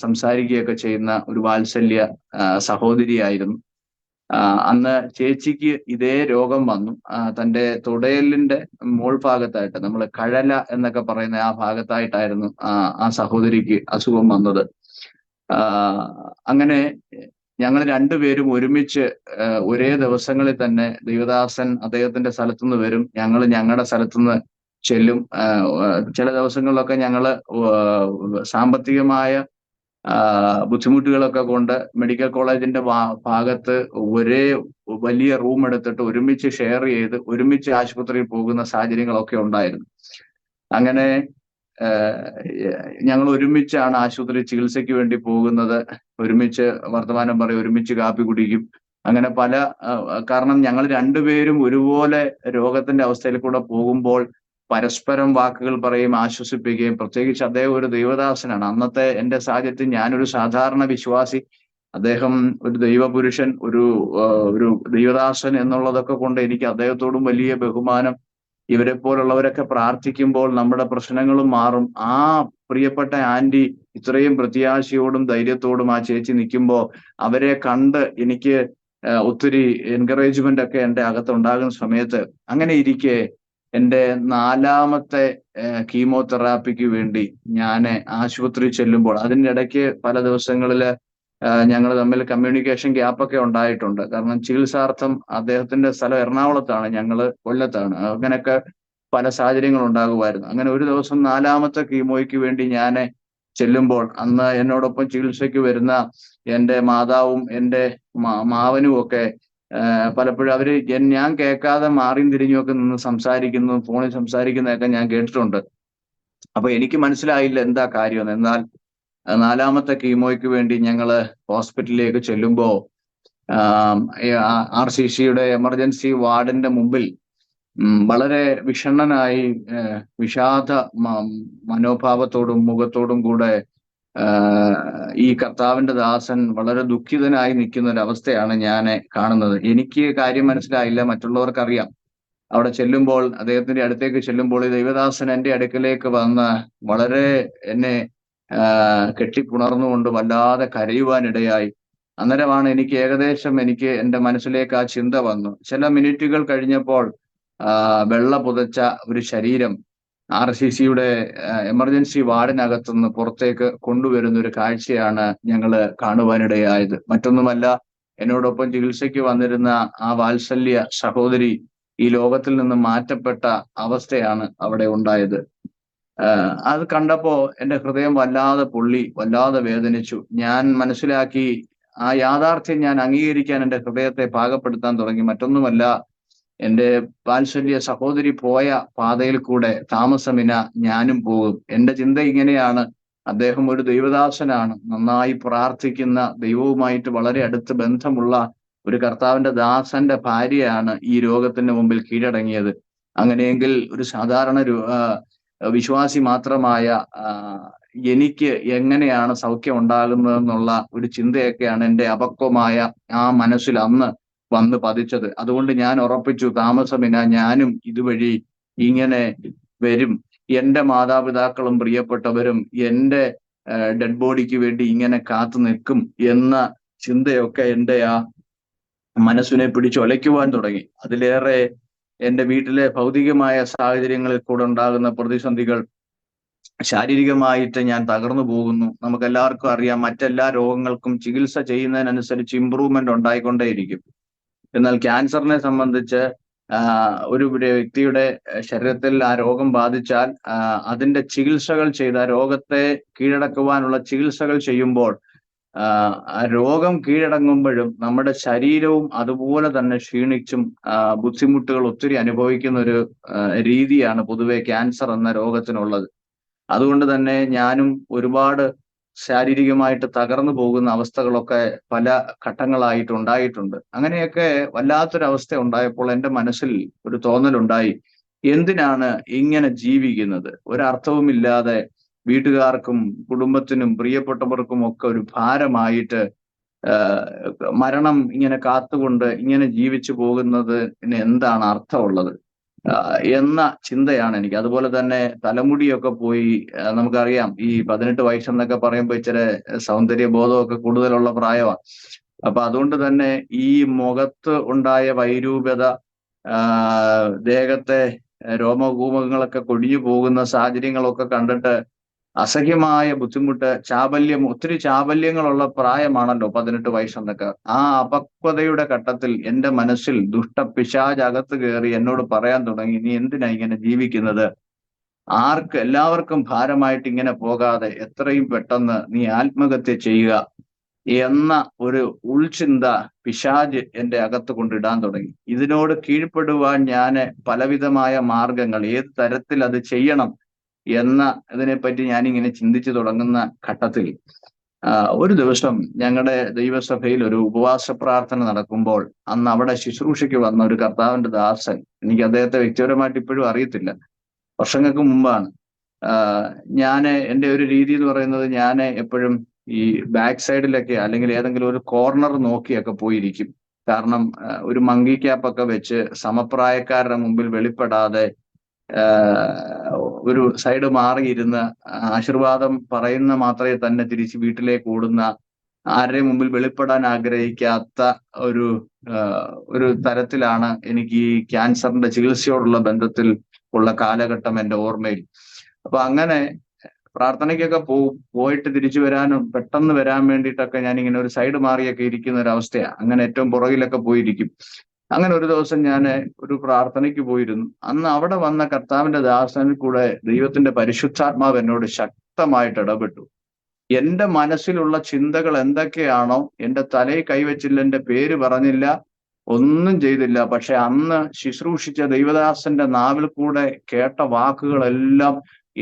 സംസാരിക്കുകയൊക്കെ ചെയ്യുന്ന ഒരു വാത്സല്യ സഹോദരിയായിരുന്നു. അന്ന് ചേച്ചിക്ക് ഇതേ രോഗം വന്നു. തൻ്റെ തുടയെല്ലിന്റെ മോൾ ഭാഗത്തായിട്ട്, നമ്മൾ കഴല എന്നൊക്കെ പറയുന്ന ആ ഭാഗത്തായിട്ടായിരുന്നു ആ സഹോദരിക്ക് അസുഖം വന്നത്. അങ്ങനെ ഞങ്ങൾ രണ്ടുപേരും ഒരുമിച്ച് ഒരേ ദിവസങ്ങളിൽ തന്നെ ദൈവദാസൻ അദ്ദേഹത്തിന്റെ സ്ഥലത്തുനിന്ന് വരും, ഞങ്ങൾ ഞങ്ങളുടെ സ്ഥലത്തുനിന്ന് ചെല്ലും. ചില ദിവസങ്ങളിലൊക്കെ ഞങ്ങള് സാമ്പത്തികമായ ബുദ്ധിമുട്ടുകളൊക്കെ കൊണ്ട് മെഡിക്കൽ കോളേജിന്റെ ഭാഗത്ത് ഒരേ വലിയ റൂം എടുത്തിട്ട് ഒരുമിച്ച് ഷെയർ ചെയ്ത് ഒരുമിച്ച് ആശുപത്രിയിൽ പോകുന്ന സാഹചര്യങ്ങളൊക്കെ ഉണ്ടായിരുന്നു. അങ്ങനെ ഞങ്ങൾ ഒരുമിച്ചാണ് ആശുപത്രി ചികിത്സയ്ക്ക് വേണ്ടി പോകുന്നത്. ഒരുമിച്ച് വർത്തമാനം പറയും, ഒരുമിച്ച് കാപ്പി കുടിക്കും. അങ്ങനെ പല, കാരണം ഞങ്ങൾ രണ്ടുപേരും ഒരുപോലെ രോഗത്തിന്റെ അവസ്ഥയിൽ കൂടെ പോകുമ്പോൾ പരസ്പരം വാക്കുകൾ പറയും, ആശ്വസിപ്പിക്കുകയും. പ്രത്യേകിച്ച് അദ്ദേഹം ഒരു ദൈവദാസനാണ്. അന്നത്തെ എൻ്റെ സാഹചര്യത്തിൽ ഞാനൊരു സാധാരണ വിശ്വാസി, അദ്ദേഹം ഒരു ദൈവപുരുഷൻ, ഒരു ദൈവദാസൻ എന്നുള്ളതൊക്കെ കൊണ്ട് എനിക്ക് അദ്ദേഹത്തോടും വലിയ ബഹുമാനം, ഇവരെ പോലുള്ളവരൊക്കെ പ്രാർത്ഥിക്കുമ്പോൾ നമ്മുടെ പ്രശ്നങ്ങളും മാറും. ആ പ്രിയപ്പെട്ട ആന്റി ഇത്രയും പ്രത്യാശയോടും ധൈര്യത്തോടും ആ ചേച്ചി നിൽക്കുമ്പോൾ അവരെ കണ്ട് എനിക്ക് ഒത്തിരി എൻകറേജ്മെന്റ് ഒക്കെ എൻ്റെ അകത്തുണ്ടാകുന്ന സമയത്ത്, അങ്ങനെ ഇരിക്കെ എൻ്റെ 4ാമത്തെ കീമോതെറാപ്പിക്ക് വേണ്ടി ഞാൻ ആശുപത്രി ചെല്ലുമ്പോൾ, അതിൻ്റെ ഇടയ്ക്ക് പല ദിവസങ്ങളില് ഞങ്ങൾ തമ്മിൽ കമ്മ്യൂണിക്കേഷൻ ഗ്യാപ്പൊക്കെ ഉണ്ടായിട്ടുണ്ട്. കാരണം ചികിത്സാർത്ഥം അദ്ദേഹത്തിന്റെ സ്ഥലം എറണാകുളത്താണ്, ഞങ്ങള് കൊല്ലത്താണ്. അങ്ങനെയൊക്കെ പല സാഹചര്യങ്ങൾ ഉണ്ടാകുമായിരുന്നു. അങ്ങനെ ഒരു ദിവസം 4ാമത്തെ കീമോയ്ക്ക് വേണ്ടി ഞാൻ ചെല്ലുമ്പോൾ, അന്ന് എന്നോടൊപ്പം ചികിത്സയ്ക്ക് വരുന്ന എൻ്റെ മാതാവും എൻ്റെ മാവനും ഒക്കെ പലപ്പോഴും അവര് ഞാൻ കേൾക്കാതെ മാറിയും തിരിഞ്ഞുമൊക്കെ നിന്ന് സംസാരിക്കുന്നു, ഫോണിൽ സംസാരിക്കുന്നതൊക്കെ ഞാൻ കേട്ടിട്ടുണ്ട്. അപ്പൊ എനിക്ക് മനസ്സിലായില്ല എന്താ കാര്യമെന്ന്. എന്നാൽ 4ാമത്തെ കീമോയ്ക്ക് വേണ്ടി ഞങ്ങള് ഹോസ്പിറ്റലിലേക്ക് ചെല്ലുമ്പോ RCCയുടെ എമർജൻസി വാർഡിന്റെ മുമ്പിൽ വളരെ വിഷണ്ണനായി വിഷാദ മനോഭാവത്തോടും മുഖത്തോടും കൂടെ ഈ കർത്താവിന്റെ ദാസൻ വളരെ ദുഃഖിതനായി നിൽക്കുന്ന ഒരു അവസ്ഥയാണ് ഞാൻ കാണുന്നത്. എനിക്ക് കാര്യം മനസ്സിലായില്ല, മറ്റുള്ളവർക്കറിയാം. അവിടെ ചെല്ലുമ്പോൾ, അദ്ദേഹത്തിന്റെ അടുത്തേക്ക് ചെല്ലുമ്പോൾ, ഈ ദൈവദാസൻ എൻ്റെ അടുക്കലേക്ക് വന്ന് വളരെ എന്നെ കെട്ടിപ്പുണർന്നുകൊണ്ട് വല്ലാതെ കരയുവാനിടയായി. അന്നേരമാണ് എനിക്ക് എൻ്റെ മനസ്സിലേക്ക് ആ ചിന്ത വന്നു. ചില മിനിറ്റുകൾ കഴിഞ്ഞപ്പോൾ വെള്ള പുതച്ച ഒരു ശരീരം RCCയുടെ എമർജൻസി വാർഡിനകത്തുനിന്ന് പുറത്തേക്ക് കൊണ്ടുവരുന്ന ഒരു കാഴ്ചയാണ് ഞങ്ങൾ കാണുവാനിടയായത്. മറ്റൊന്നുമല്ല, എന്നോടൊപ്പം ചികിത്സയ്ക്ക് വന്നിരുന്ന ആ വാത്സല്യ സഹോദരി ഈ ലോകത്തിൽ നിന്ന് മാറ്റപ്പെട്ട അവസ്ഥയാണ് അവിടെ ഉണ്ടായത്. അത് കണ്ടപ്പോ എൻ്റെ ഹൃദയം വല്ലാതെ പൊള്ളി, വല്ലാതെ വേദനിച്ചു. ഞാൻ മനസ്സിലാക്കി, ആ യാഥാർത്ഥ്യം ഞാൻ അംഗീകരിക്കാൻ എൻ്റെ ഹൃദയത്തെ പാകപ്പെടുത്താൻ തുടങ്ങി. മറ്റൊന്നുമല്ല, എൻ്റെ വാത്സല്യ സഹോദരി പോയ പാതയിൽ കൂടെ താമസമിന ഞാനും പോകും. എൻ്റെ ചിന്ത ഇങ്ങനെയാണ്: അദ്ദേഹം ഒരു ദൈവദാസനാണ്, നന്നായി പ്രാർത്ഥിക്കുന്ന, ദൈവവുമായിട്ട് വളരെ അടുത്ത് ബന്ധമുള്ള ഒരു കർത്താവിന്റെ ദാസന്റെ ഭാര്യയാണ് ഈ രോഗത്തിന് മുമ്പിൽ കീഴടങ്ങിയത്. അങ്ങനെയെങ്കിൽ ഒരു സാധാരണ വിശ്വാസി മാത്രമായ എനിക്ക് എങ്ങനെയാണ് സൗഖ്യം ഉണ്ടാകുന്നതെന്നുള്ള ഒരു ചിന്തയൊക്കെയാണ് എൻ്റെ അപക്വമായ ആ മനസ്സിൽ അന്ന് വന്ന് പതിച്ചത്. അതുകൊണ്ട് ഞാൻ ഉറപ്പിച്ചു, താമസമിന ഞാനും ഇതുവഴി ഇങ്ങനെ വരും. എൻ്റെ മാതാപിതാക്കളും പ്രിയപ്പെട്ടവരും എൻ്റെ ഡെഡ് ബോഡിക്ക് വേണ്ടി ഇങ്ങനെ കാത്തു നിൽക്കും എന്ന ചിന്തയൊക്കെ എൻ്റെ ആ മനസ്സിനെ പിടിച്ചൊലയ്ക്കുവാൻ തുടങ്ങി. അതിലേറെ എൻ്റെ വീട്ടിലെ ഭൗതികമായ സാഹചര്യങ്ങളിൽ കൂടെ ഉണ്ടാകുന്ന പ്രതിസന്ധികൾ, ശാരീരികമായിട്ട് ഞാൻ തകർന്നു പോകുന്നു. നമുക്കെല്ലാവർക്കും അറിയാം, മറ്റെല്ലാ രോഗങ്ങൾക്കും ചികിത്സ ചെയ്യുന്നതിനനുസരിച്ച് ഇമ്പ്രൂവ്മെന്റ് ഉണ്ടായിക്കൊണ്ടേയിരിക്കും. എന്നാൽ ക്യാൻസറിനെ സംബന്ധിച്ച് ഒരു വ്യക്തിയുടെ ശരീരത്തിൽ ആ രോഗം ബാധിച്ചാൽ അതിന്റെ ചികിത്സകൾ ചെയ്ത് ആ രോഗത്തെ കീഴടക്കുവാനുള്ള ചികിത്സകൾ ചെയ്യുമ്പോൾ രോഗം കീഴടങ്ങുമ്പോഴും നമ്മുടെ ശരീരവും അതുപോലെ തന്നെ ക്ഷീണിച്ചും ബുദ്ധിമുട്ടുകൾ ഒത്തിരി അനുഭവിക്കുന്ന ഒരു രീതിയാണ് പൊതുവെ ക്യാൻസർ എന്ന രോഗത്തിനുള്ളത്. അതുകൊണ്ട് തന്നെ ഞാനും ഒരുപാട് ശാരീരികമായിട്ട് തകർന്നു പോകുന്ന അവസ്ഥകളൊക്കെ പല ഘട്ടങ്ങളായിട്ട് ഉണ്ടായിട്ടുണ്ട്. അങ്ങനെയൊക്കെ വല്ലാത്തൊരവസ്ഥ ഉണ്ടായപ്പോൾ എൻ്റെ മനസ്സിൽ ഒരു തോന്നലുണ്ടായി, എന്തിനാണ് ഇങ്ങനെ ജീവിക്കുന്നത്? ഒരർത്ഥവുമില്ലാതെ വീട്ടുകാർക്കും കുടുംബത്തിനും പ്രിയപ്പെട്ടവർക്കും ഒക്കെ ഒരു ഭാരമായിട്ട് മരണം ഇങ്ങനെ കാത്തുകൊണ്ട് ഇങ്ങനെ ജീവിച്ചു പോകുന്നതിന് എന്താണ് അർത്ഥമുള്ളത് എന്ന ചിന്തയാണ് എനിക്ക്. അതുപോലെ തന്നെ തലമുടിയൊക്കെ പോയി, നമുക്കറിയാം ഈ 18 വയസ്സെന്നൊക്കെ പറയുമ്പോൾ ഇച്ചിരി സൗന്ദര്യബോധമൊക്കെ കൂടുതലുള്ള പ്രായമാണ്. അപ്പൊ അതുകൊണ്ട് തന്നെ ഈ മുഖത്ത് ഉണ്ടായ വൈരൂപ്യത, ദേഹത്തെ രോമകൂപങ്ങളൊക്കെ കൊഴിഞ്ഞു പോകുന്ന സാഹചര്യങ്ങളൊക്കെ കണ്ടിട്ട് അസഹ്യമായ ബുദ്ധിമുട്ട്, ചാബല്യം, ഒത്തിരി ചാബല്യങ്ങളുള്ള പ്രായമാണല്ലോ 18 വയസ്സെന്നൊക്കെ. ആ അപക്വതയുടെ ഘട്ടത്തിൽ എൻ്റെ മനസ്സിൽ ദുഷ്ടപിശാച് അകത്ത് കയറി എന്നോട് പറയാൻ തുടങ്ങി, നീ എന്തിനാ ഇങ്ങനെ ജീവിക്കുന്നത്? എല്ലാവർക്കും ഭാരമായിട്ട് ഇങ്ങനെ പോകാതെ എത്രയും പെട്ടെന്ന് നീ ആത്മഹത്യ ചെയ്യുക എന്ന ഒരു ഉൾചിന്ത പിശാച് എൻ്റെ അകത്ത് കൊണ്ടിടാൻ തുടങ്ങി. ഇതിനോട് കീഴ്പ്പെടുവാൻ ഞാൻ പലവിധമായ മാർഗങ്ങൾ, ഏത് തരത്തിൽ അത് ചെയ്യണം എന്ന ഇതിനെപ്പറ്റി ഞാനിങ്ങനെ ചിന്തിച്ചു തുടങ്ങുന്ന ഘട്ടത്തിൽ ഒരു ദിവസം ഞങ്ങളുടെ ദൈവസഭയിൽ ഒരു ഉപവാസ പ്രാർത്ഥന നടക്കുമ്പോൾ അന്ന് അവിടെ ശുശ്രൂഷയ്ക്ക് വന്ന ഒരു കർത്താവിന്റെ ദാസൻ, എനിക്ക് അദ്ദേഹത്തെ വ്യക്തിപരമായിട്ട് ഇപ്പോഴും അറിയത്തില്ല, വർഷങ്ങൾക്ക് മുമ്പാണ്. എൻ്റെ ഒരു രീതി എന്ന് പറയുന്നത്, ഞാൻ എപ്പോഴും ഈ ബാക്ക് സൈഡിലൊക്കെ അല്ലെങ്കിൽ ഏതെങ്കിലും ഒരു കോർണർ നോക്കിയൊക്കെ പോയിരിക്കും. കാരണം ഒരു മങ്കി ക്യാപ്പൊക്കെ വെച്ച് സമപ്രായക്കാരുടെ മുമ്പിൽ വെളിപ്പെടാതെ ഒരു സൈഡ് മാറിയിരുന്ന് ആശീർവാദം പറയുന്ന മാത്രമേ തന്നെ തിരിച്ച് വീട്ടിലേക്ക് ഓടുന്ന, ആരുടെയും മുമ്പിൽ വെളിപ്പെടാൻ ആഗ്രഹിക്കാത്ത ഒരു ഒരു തരത്തിലാണ് എനിക്ക് ഈ ക്യാൻസറിന്റെ ചികിത്സയോടുള്ള ബന്ധത്തിൽ ഉള്ള കാലഘട്ടം എൻ്റെ ഓർമ്മയിൽ. അപ്പൊ അങ്ങനെ പ്രാർത്ഥനയ്ക്കൊക്കെ പോയിട്ട് തിരിച്ചു വരാനും പെട്ടെന്ന് വരാൻ വേണ്ടിയിട്ടൊക്കെ ഞാൻ ഇങ്ങനെ ഒരു സൈഡ് മാറിയൊക്കെ ഇരിക്കുന്ന ഒരു അവസ്ഥയാണ്. അങ്ങനെ ഏറ്റവും പുറകിലൊക്കെ പോയിരിക്കും. അങ്ങനെ ഒരു ദിവസം ഞാൻ ഒരു പ്രാർത്ഥനയ്ക്ക് പോയിരുന്നു. അന്ന് അവിടെ വന്ന കർത്താവിന്റെ ദാസനിൽ കൂടെ ദൈവത്തിന്റെ പരിശുദ്ധാത്മാവ് എന്നോട് ശക്തമായിട്ട് ഇടപെട്ടു. എന്റെ മനസ്സിലുള്ള ചിന്തകൾ എന്തൊക്കെയാണോ, എന്റെ തലയിൽ കൈവച്ചില്ല, എന്റെ പേര് പറഞ്ഞില്ല, ഒന്നും ചെയ്തില്ല. പക്ഷെ അന്ന് ശുശ്രൂഷിച്ച ദൈവദാസന്റെ നാവിൽ കൂടെ കേട്ട വാക്കുകളെല്ലാം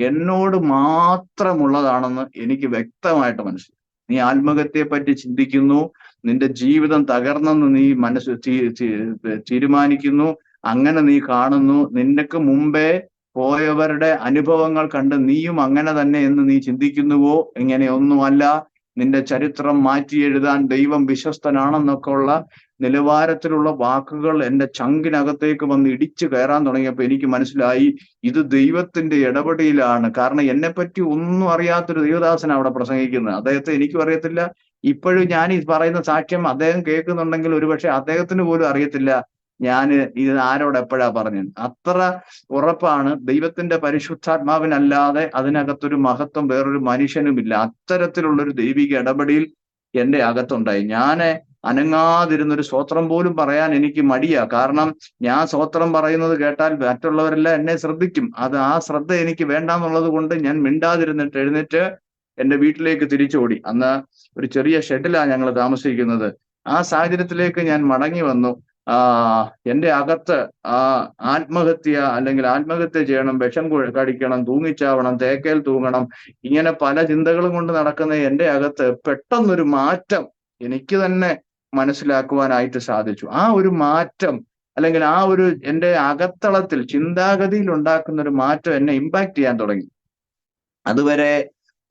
എന്നോട് മാത്രമുള്ളതാണെന്ന് എനിക്ക് വ്യക്തമായിട്ട് മനസ്സിലായി. നീ ആത്മഹത്യയെ പറ്റി ചിന്തിക്കുന്നു, നിന്റെ ജീവിതം തകർന്നെന്ന് നീ തീരുമാനിക്കുന്നു, അങ്ങനെ നീ കാണുന്നു, നിനക്ക് മുമ്പേ പോയവരുടെ അനുഭവങ്ങൾ കണ്ട് നീയും അങ്ങനെ തന്നെ എന്ന് നീ ചിന്തിക്കുന്നുവോ? ഇങ്ങനെയൊന്നുമല്ല, നിന്റെ ചരിത്രം മാറ്റി എഴുതാൻ ദൈവം വിശ്വസ്തനാണെന്നൊക്കെ ഉള്ള നിലവാരത്തിലുള്ള വാക്കുകൾ എൻ്റെ ചങ്കിനകത്തേക്ക് വന്ന് ഇടിച്ചു കയറാൻ തുടങ്ങിയപ്പോൾ എനിക്ക് മനസ്സിലായി, ഇത് ദൈവത്തിന്റെ ഇടപെടലാണ്. കാരണം എന്നെപ്പറ്റി ഒന്നും അറിയാത്തൊരു ദൈവദാസനാണ് അവിടെ പ്രസംഗിക്കുന്നത്. അദ്ദേഹത്തെ എനിക്കും അറിയത്തില്ല. ഇപ്പോഴും ഞാൻ ഈ പറയുന്ന സാക്ഷ്യം അദ്ദേഹം കേൾക്കുന്നുണ്ടെങ്കിൽ ഒരുപക്ഷെ അദ്ദേഹത്തിന് പോലും അറിയത്തില്ല ഞാൻ ഇത് ആരോട് എപ്പോഴാ പറഞ്ഞത്. അത്ര ഉറപ്പാണ്. ദൈവത്തിന്റെ പരിശുദ്ധാത്മാവിനല്ലാതെ അതിനകത്തൊരു മഹത്വം വേറൊരു മനുഷ്യനുമില്ല. അത്തരത്തിലുള്ളൊരു ദൈവിക ഇടപെടൽ എൻ്റെ അകത്തുണ്ടായി. ഞാൻ അനങ്ങാതിരുന്നൊരു സ്തോത്രം പോലും പറയാൻ എനിക്ക് മടിയാ. കാരണം ഞാൻ സ്തോത്രം പറയുന്നത് കേട്ടാൽ മറ്റുള്ളവരെല്ലാം എന്നെ ശ്രദ്ധിക്കും. ആ ശ്രദ്ധ എനിക്ക് വേണ്ടാന്നുള്ളത് കൊണ്ട് ഞാൻ മിണ്ടാതിരുന്നിട്ട് എഴുന്നേറ്റ് എൻ്റെ വീട്ടിലേക്ക് തിരിച്ചോടി. അന്ന് ഒരു ചെറിയ ഷെഡിലാണ് ഞങ്ങൾ താമസിക്കുന്നത്. ആ സാഹചര്യത്തിലേക്ക് ഞാൻ മടങ്ങി വന്നു. എൻ്റെ അകത്ത് ആത്മഹത്യ അല്ലെങ്കിൽ ആത്മഹത്യ ചെയ്യണം, വിഷം കടിക്കണം, തൂങ്ങിച്ചാവണം, തേക്കേൽ തൂങ്ങണം, ഇങ്ങനെ പല ചിന്തകളും കൊണ്ട് നടക്കുന്ന എൻ്റെ അകത്ത് പെട്ടെന്നൊരു മാറ്റം എനിക്ക് തന്നെ മനസ്സിലാക്കുവാനായിട്ട് സാധിച്ചു. ആ ഒരു മാറ്റം അല്ലെങ്കിൽ ആ ഒരു എൻ്റെ അകത്തളത്തിൽ ചിന്താഗതിയിൽ ഉണ്ടാക്കുന്ന ഒരു മാറ്റം എന്നെ ഇമ്പാക്ട് ചെയ്യാൻ തുടങ്ങി. അതുവരെ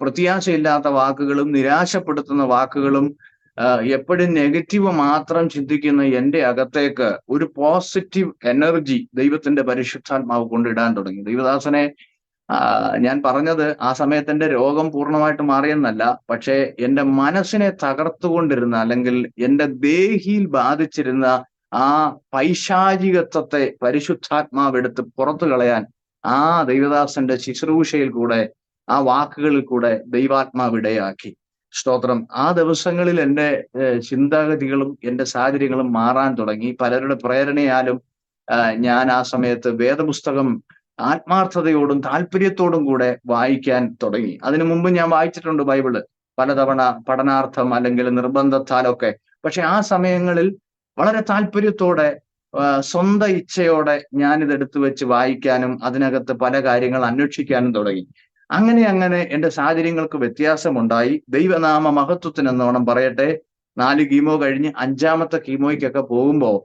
പ്രത്യാശയില്ലാത്ത വാക്കുകളും നിരാശപ്പെടുത്തുന്ന വാക്കുകളും എപ്പോഴും നെഗറ്റീവ് മാത്രം ചിന്തിക്കുന്ന എൻ്റെ അകത്തേക്ക് ഒരു പോസിറ്റീവ് എനർജി ദൈവത്തിന്റെ പരിശുദ്ധാത്മാവ് കൊണ്ടിടാൻ തുടങ്ങി. ദൈവദാസനെ ഞാൻ പറഞ്ഞത് ആ സമയത്ത് എൻ്റെ രോഗം പൂർണ്ണമായിട്ട് മാറിയെന്നല്ല, പക്ഷേ എൻ്റെ മനസ്സിനെ തകർത്തുകൊണ്ടിരുന്ന അല്ലെങ്കിൽ എൻ്റെ ദേഹിയിൽ ബാധിച്ചിരുന്ന ആ പൈശാചികത്വത്തെ പരിശുദ്ധാത്മാവ് എടുത്ത് പുറത്തു കളയാൻ ആ ദൈവദാസന്റെ ശുശ്രൂഷയിൽ കൂടെ, ആ വാക്കുകളിൽ കൂടെ ദൈവാത്മാവ് ഇടയാക്കി. സ്തോത്രം. ആ ദിവസങ്ങളിൽ എൻ്റെ ചിന്താഗതികളും എൻ്റെ സാഹചര്യങ്ങളും മാറാൻ തുടങ്ങി. പലരുടെ പ്രേരണയാലും ഞാൻ ആ സമയത്ത് വേദപുസ്തകം ആത്മാർത്ഥതയോടും താല്പര്യത്തോടും കൂടെ വായിക്കാൻ തുടങ്ങി. അതിനു മുമ്പ് ഞാൻ വായിച്ചിട്ടുണ്ട് ബൈബിള് പലതവണ പഠനാർത്ഥം അല്ലെങ്കിൽ നിർബന്ധത്താലൊക്കെ. പക്ഷെ ആ സമയങ്ങളിൽ വളരെ താല്പര്യത്തോടെ സ്വന്തം ഇച്ഛയോടെ ഞാനിതെടുത്തു വെച്ച് വായിക്കാനും അതിനകത്ത് പല കാര്യങ്ങൾ അന്വേഷിക്കാനും തുടങ്ങി. അങ്ങനെ എൻ്റെ സാഹചര്യങ്ങൾക്ക് വ്യത്യാസമുണ്ടായി. ദൈവനാമ മഹത്വത്തിനെന്നോണം പറയട്ടെ, 4 കീമോ കഴിഞ്ഞ് 5ാമത്തെ കീമോയ്ക്കൊക്കെ പോകുമ്പോൾ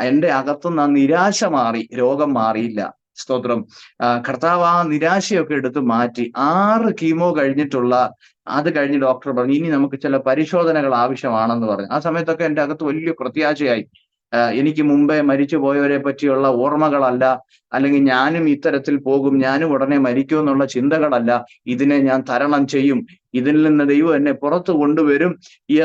എൻ്റെ അകത്തുനിന്ന് ആ നിരാശ മാറി, രോഗം മാറിയില്ല. സ്തോത്രം. കർത്താവ് ആ നിരാശയൊക്കെ എടുത്ത് മാറ്റി. 6 കീമോ കഴിഞ്ഞിട്ടുള്ള അത് കഴിഞ്ഞ് ഡോക്ടർ പറഞ്ഞു ഇനി നമുക്ക് ചില പരിശോധനകൾ ആവശ്യമാണെന്ന് പറഞ്ഞു. ആ സമയത്തൊക്കെ എൻ്റെ അകത്ത് വലിയ പ്രത്യാശയായി. എനിക്ക് മുമ്പേ മരിച്ചു പോയവരെ പറ്റിയുള്ള ഓർമ്മകളല്ല, അല്ലെങ്കിൽ ഞാനും ഇത്തരത്തിൽ പോകും, ഞാനും ഉടനെ മരിക്കും എന്നുള്ള ചിന്തകളല്ല, ഇതിനെ ഞാൻ തരണം ചെയ്യും, ഇതിൽ നിന്ന് ദൈവം എന്നെ പുറത്തു കൊണ്ടുവരും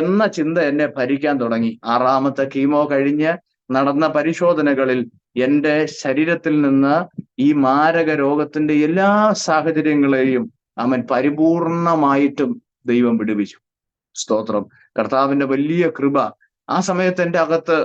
എന്ന ചിന്ത എന്നെ ഭരിക്കാൻ തുടങ്ങി. 6ാമത്തെ കീമോ കഴിഞ്ഞ് നടന്ന പരിശോധനകളിൽ എൻ്റെ ശരീരത്തിൽ നിന്ന് ഈ മാരക രോഗത്തിന്റെ എല്ലാ സാഹചര്യങ്ങളെയും അവൻ പരിപൂർണമായിട്ടും ദൈവം വിടുവിച്ചു. സ്തോത്രം. കർത്താവിന്റെ വലിയ കൃപ. ആ സമയത്ത് എൻ്റെ അകത്ത്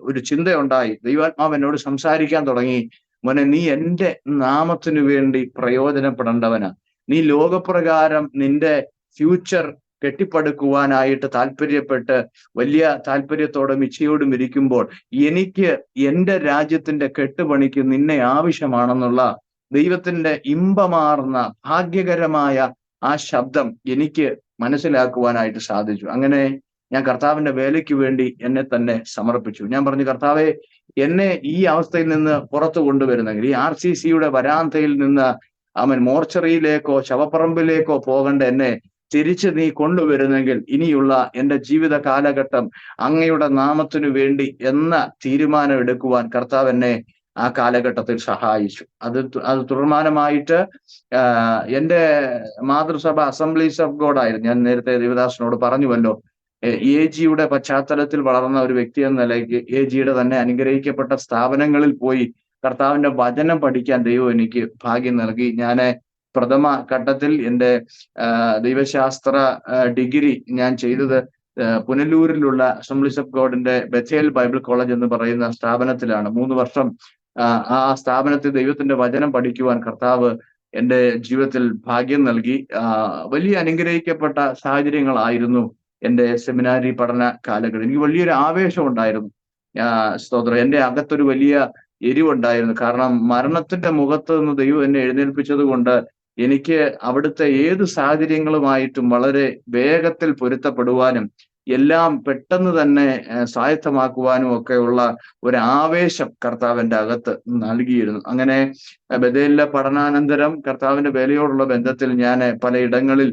ഒരു ചിന്തയുണ്ടായി. ദൈവാത്മാവ് എന്നോട് സംസാരിക്കാൻ തുടങ്ങി, മോനെ, നീ എൻ്റെ നാമത്തിനു വേണ്ടി പ്രയോജനപ്പെടേണ്ടവനാ. നീ ലോകപ്രകാരം നിന്റെ ഫ്യൂച്ചർ കെട്ടിപ്പടുക്കുവാനായിട്ട് താല്പര്യപ്പെട്ട് വലിയ താല്പര്യത്തോടും ഇച്ഛയോടും ഇരിക്കുമ്പോൾ എനിക്ക് എൻ്റെ രാജ്യത്തിന്റെ കെട്ടുപണിക്ക് നിന്നെ ആവശ്യമാണെന്നുള്ള ദൈവത്തിന്റെ ഇമ്പമാർന്ന ഭാഗ്യകരമായ ആ ശബ്ദം എനിക്ക് മനസ്സിലാക്കുവാനായിട്ട് സാധിച്ചു. അങ്ങനെ ഞാൻ കർത്താവിന്റെ വേലയ്ക്ക് വേണ്ടി എന്നെ തന്നെ സമർപ്പിച്ചു. ഞാൻ പറഞ്ഞു, കർത്താവെ, എന്നെ ഈ അവസ്ഥയിൽ നിന്ന് പുറത്തു കൊണ്ടുവരുന്നെങ്കിൽ, ഈ RCCയുടെ വരാന്തയിൽ നിന്ന് മോർച്ചറിയിലേക്കോ ശവപ്പറമ്പിലേക്കോ പോകേണ്ട എന്നെ തിരിച്ച് നീ കൊണ്ടുവരുന്നെങ്കിൽ ഇനിയുള്ള എൻ്റെ ജീവിത കാലഘട്ടം അങ്ങയുടെ നാമത്തിനു വേണ്ടി എന്ന തീരുമാനം എടുക്കുവാൻ കർത്താവ് എന്നെ ആ കാലഘട്ടത്തിൽ സഹായിച്ചു. അത് തുടർമാനമായിട്ട് എൻ്റെ മാതൃസഭ അസംബ്ലീസ് ഓഫ് ഗോഡ് ആയിരുന്നു. ഞാൻ നേരത്തെ ദേവദാസിനോട് പറഞ്ഞുവല്ലോ, AG-യുടെ പശ്ചാത്തലത്തിൽ വളർന്ന ഒരു വ്യക്തി എന്ന നിലയ്ക്ക് AG-യുടെ തന്നെ അനുഗ്രഹിക്കപ്പെട്ട സ്ഥാപനങ്ങളിൽ പോയി കർത്താവിന്റെ വചനം പഠിക്കാൻ ദൈവം എനിക്ക് ഭാഗ്യം നൽകി. ഞാൻ പ്രഥമ ഘട്ടത്തിൽ എൻ്റെ ദൈവശാസ്ത്ര ഡിഗ്രി ഞാൻ ചെയ്തത് പുനലൂരിലുള്ള അസംബ്ലീസ് ഓഫ് ഗോഡിന്റെ ബഥേൽ ബൈബിൾ കോളേജ് എന്ന് പറയുന്ന സ്ഥാപനത്തിലാണ്. 3 വർഷം ആ സ്ഥാപനത്തിൽ ദൈവത്തിന്റെ വചനം പഠിക്കുവാൻ കർത്താവ് എൻ്റെ ജീവിതത്തിൽ ഭാഗ്യം നൽകി. വലിയ അനുഗ്രഹിക്കപ്പെട്ട സാഹചര്യങ്ങളായിരുന്നു എൻ്റെ സെമിനാരി പഠന കാലഘട്ടം. എനിക്ക് വലിയൊരു ആവേശം ഉണ്ടായിരുന്നു. സ്തോത്രം. എൻ്റെ അകത്തൊരു വലിയ എരിവുണ്ടായിരുന്നു. കാരണം മരണത്തിന്റെ മുഖത്ത് നിന്ന് ദൈവം എന്നെ എഴുന്നേൽപ്പിച്ചത് കൊണ്ട് എനിക്ക് അവിടുത്തെ ഏത് സാഹചര്യങ്ങളുമായിട്ടും വളരെ വേഗത്തിൽ പൊരുത്തപ്പെടുവാനും എല്ലാം പെട്ടെന്ന് തന്നെ സ്വായത്തമാക്കുവാനും ഒക്കെയുള്ള ഒരു ആവേശം കർത്താവിന്റെ അകത്ത് നൽകിയിരുന്നു. അങ്ങനെ ബഥേലിലെ പഠനാനന്തരം കർത്താവിന്റെ വേലയോടുള്ള ബന്ധത്തിൽ ഞാൻ പലയിടങ്ങളിൽ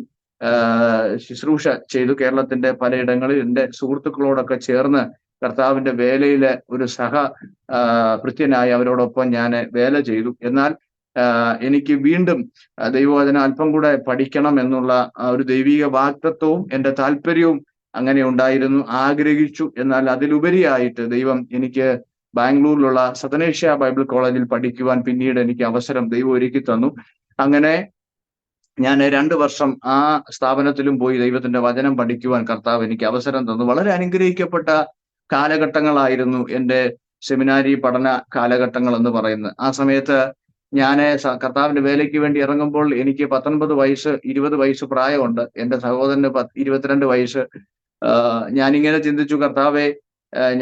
ശുശ്രൂഷ ചെയ്തു. കേരളത്തിന്റെ പലയിടങ്ങളിൽ എൻ്റെ സുഹൃത്തുക്കളോടൊക്കെ ചേർന്ന് കർത്താവിന്റെ വേലയിലെ ഒരു ഭൃത്യനായി അവരോടൊപ്പം ഞാൻ വേല ചെയ്തു. എന്നാൽ എനിക്ക് വീണ്ടും ദൈവവചനം അല്പം കൂടെ പഠിക്കണം എന്നുള്ള ഒരു ദൈവിക വാഗ്ദത്തവും എൻ്റെ താല്പര്യവും അങ്ങനെ ഉണ്ടായിരുന്നു, ആഗ്രഹിച്ചു. എന്നാൽ അതിലുപരിയായിട്ട് ദൈവം എനിക്ക് ബാംഗ്ലൂരിലുള്ള സതനേഷ്യ ബൈബിൾ കോളേജിൽ പഠിക്കുവാൻ പിന്നീട് എനിക്ക് അവസരം ദൈവം ഒരുക്കി തന്നു. അങ്ങനെ ഞാൻ 2 വർഷം ആ സ്ഥാപനത്തിലും പോയി ദൈവത്തിന്റെ വചനം പഠിക്കുവാൻ കർത്താവ് എനിക്ക് അവസരം തന്നു. വളരെ അനുഗ്രഹിക്കപ്പെട്ട കാലഘട്ടങ്ങളായിരുന്നു എൻ്റെ സെമിനാരി പഠന കാലഘട്ടങ്ങൾ എന്ന് പറയുന്നത്. ആ സമയത്ത് ഞാൻ കർത്താവിന്റെ വേലയ്ക്ക് വേണ്ടി ഇറങ്ങുമ്പോൾ എനിക്ക് 19 വയസ്സ് 20 വയസ്സ് പ്രായമുണ്ട്. എൻ്റെ സഹോദരന് 22 വയസ്സ്. ഞാനിങ്ങനെ ചിന്തിച്ചു, കർത്താവെ,